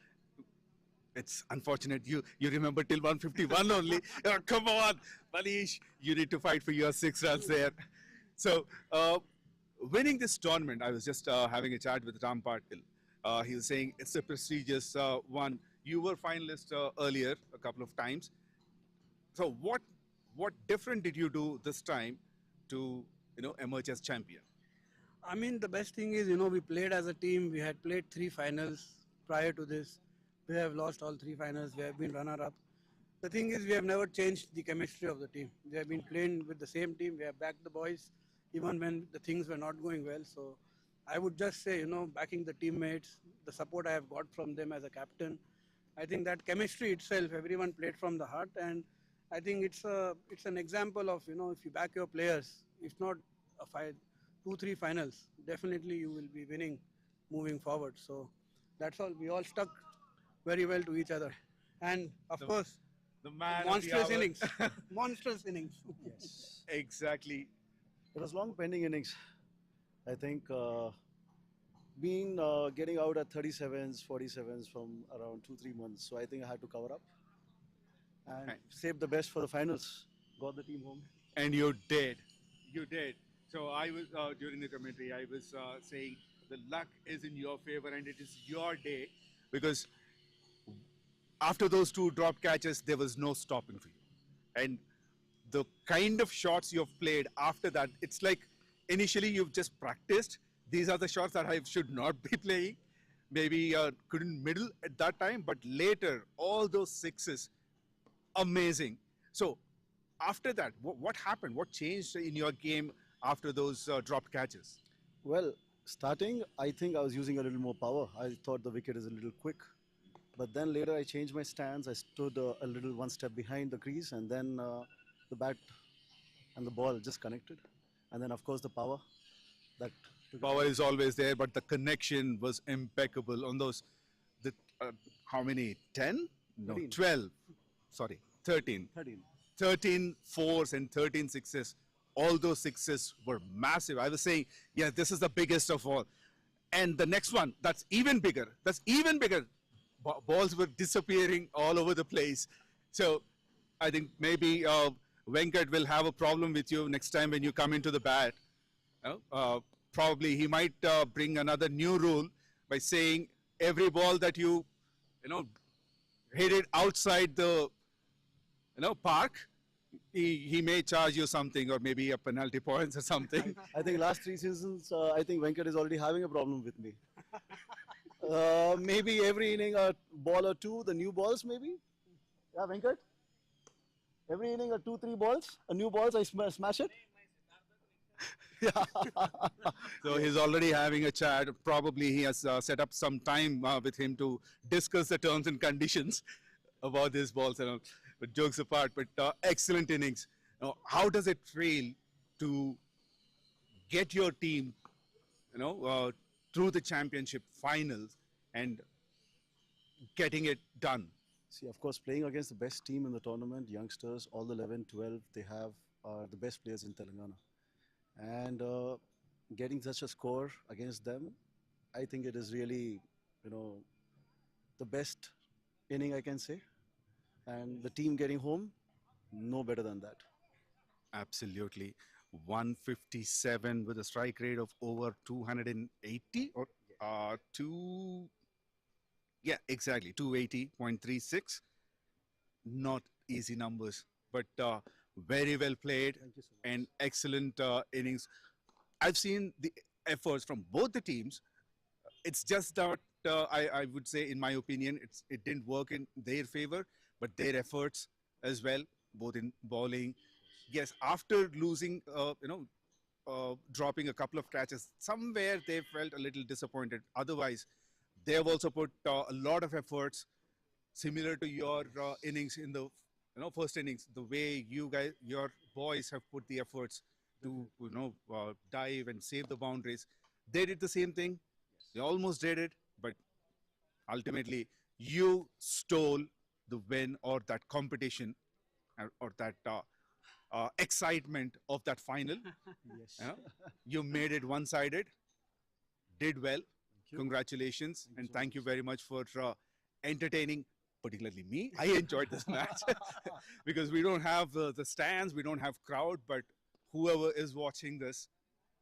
Speaker 3: it's unfortunate you remember till 151 only. Come on, Manish, you need to fight for your 6 runs there. So winning this tournament, I was just having a chat with Ram Patil. He was saying it's a prestigious one. You were finalist earlier a couple of times. So what different did you do this time to emerge as champion?
Speaker 9: I mean, the best thing is, we played as a team. We had played 3 finals prior to this. We have lost all 3 finals. We have been runner-up. The thing is, we have never changed the chemistry of the team. We have been playing with the same team. We have backed the boys, even when the things were not going well. So I would just say, backing the teammates, the support I have got from them as a captain. I think that chemistry itself, everyone played from the heart. And I think it's an example of, if you back your players, if not 2-3 finals, definitely you will be winning moving forward. So that's all. We all stuck very well to each other. And of course,
Speaker 3: the man
Speaker 9: monstrous innings. Monstrous innings.
Speaker 10: Yes.
Speaker 3: Exactly.
Speaker 10: It was long pending innings. I think getting out at 37s, 47s from around 2-3 months. So I think I had to cover up and save the best for the finals. Got the team home.
Speaker 3: And you did. You did. So I was, during the commentary, I was saying the luck is in your favor and it is your day, because after those 2 drop catches, there was no stopping for you. And the kind of shots you've played after that, it's like initially you've just practiced. These are the shots that I should not be playing. Maybe couldn't middle at that time, but later, all those 6s, amazing. So after that, what happened? What changed in your game after those dropped catches?
Speaker 10: Well, starting, I think I was using a little more power. I thought the wicket is a little quick. But then later I changed my stance. I stood a little 1 step behind the crease, and then the bat and the ball just connected. And then, of course, the power.
Speaker 3: Power is always there, but the connection was impeccable on those. How many? 10? No,
Speaker 10: 13.
Speaker 3: 12. Sorry, 13.
Speaker 10: 13.
Speaker 3: 13 4s and 13 6s. All those 6s were massive. I was saying, yeah, this is the biggest of all. And the next one, that's even bigger. That's even bigger. Balls were disappearing all over the place. So I think maybe Venkat will have a problem with you next time when you come into the bat. Probably he might bring another new rule by saying every ball that you hit it outside the park, he may charge you something, or maybe a penalty points or something.
Speaker 10: I think last 3 seasons, I think Venkat is already having a problem with me. Maybe every inning a ball or 2, the new balls maybe. Yeah, Venkat? Every inning 2-3 balls, new balls, I smash it. Yeah.
Speaker 3: So he's already having a chat. Probably he has set up some time with him to discuss the terms and conditions about these balls and all. But jokes apart, but excellent innings. Now, how does it feel to get your team, through the championship finals and getting it done?
Speaker 10: See, of course, playing against the best team in the tournament, youngsters, all the 11, 12, they have the best players in Telangana. And getting such a score against them, I think it is really, the best inning I can say. And the team getting home, no better than that.
Speaker 3: Absolutely. 157 with a strike rate of over 280 or yeah, exactly, 280.36. Not easy numbers, but very well played.
Speaker 10: Thank you so much.
Speaker 3: And excellent innings. I've seen the efforts from both the teams. It's just that I would say, in my opinion, it didn't work in their favor, but their efforts as well, both in bowling. Yes, after losing, dropping a couple of catches, somewhere they felt a little disappointed. Otherwise, they have also put a lot of efforts, similar to your innings in the first innings. The way you guys, your boys, have put the efforts to dive and save the boundaries. They did the same thing. They almost did it, but ultimately you stole the win, or that competition, or that excitement of that final.
Speaker 10: Yes.
Speaker 3: You made it one-sided, did well. Congratulations, and thank you very much for entertaining, particularly me. I enjoyed this match because we don't have the stands, we don't have crowd, but whoever is watching this,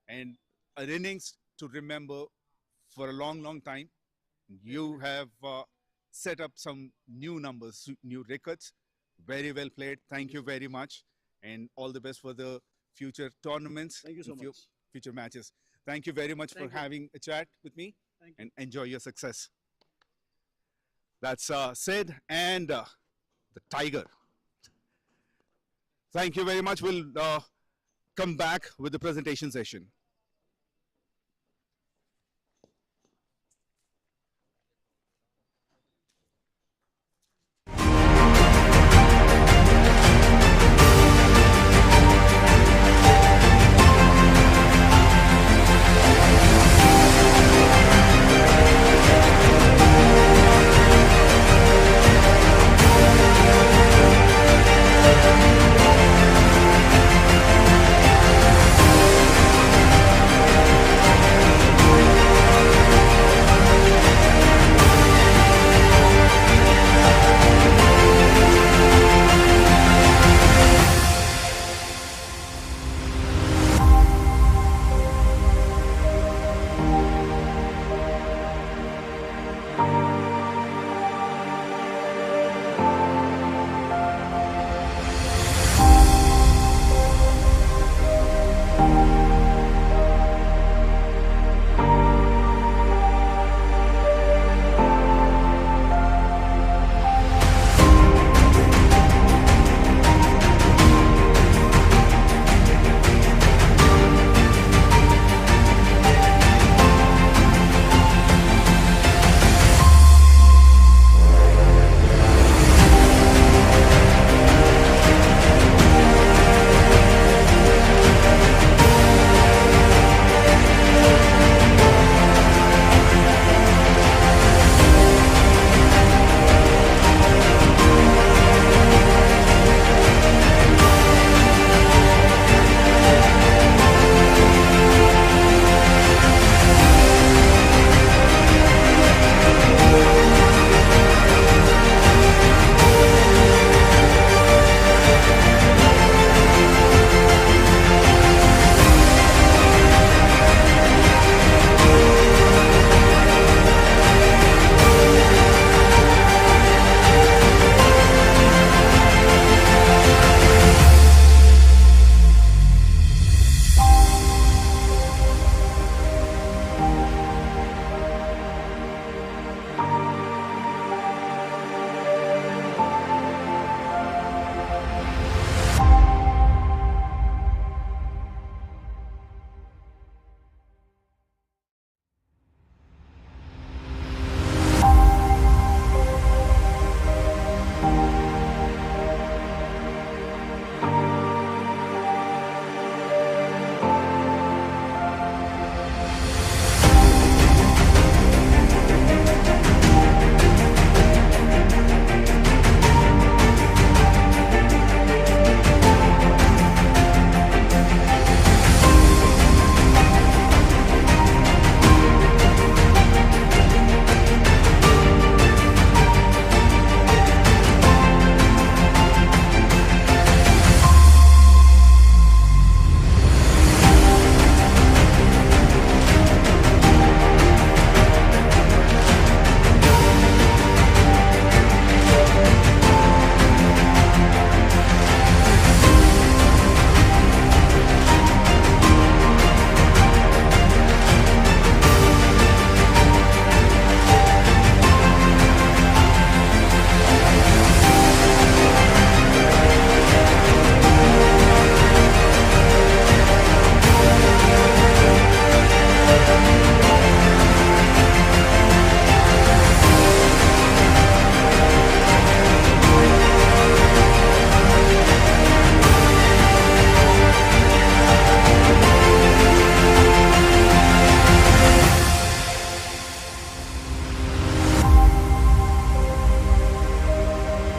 Speaker 3: and an innings to remember for a long, long time. You have set up some new numbers, new records. Very well played. Thank you very much, and all the best for the future tournaments.
Speaker 10: Thank you so
Speaker 3: and
Speaker 10: much.
Speaker 3: Future matches. Thank you very much for having a chat with me, and enjoy your success. That's Sid and the Tiger. Thank you very much. We'll come back with the presentation session.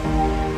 Speaker 1: Thank you.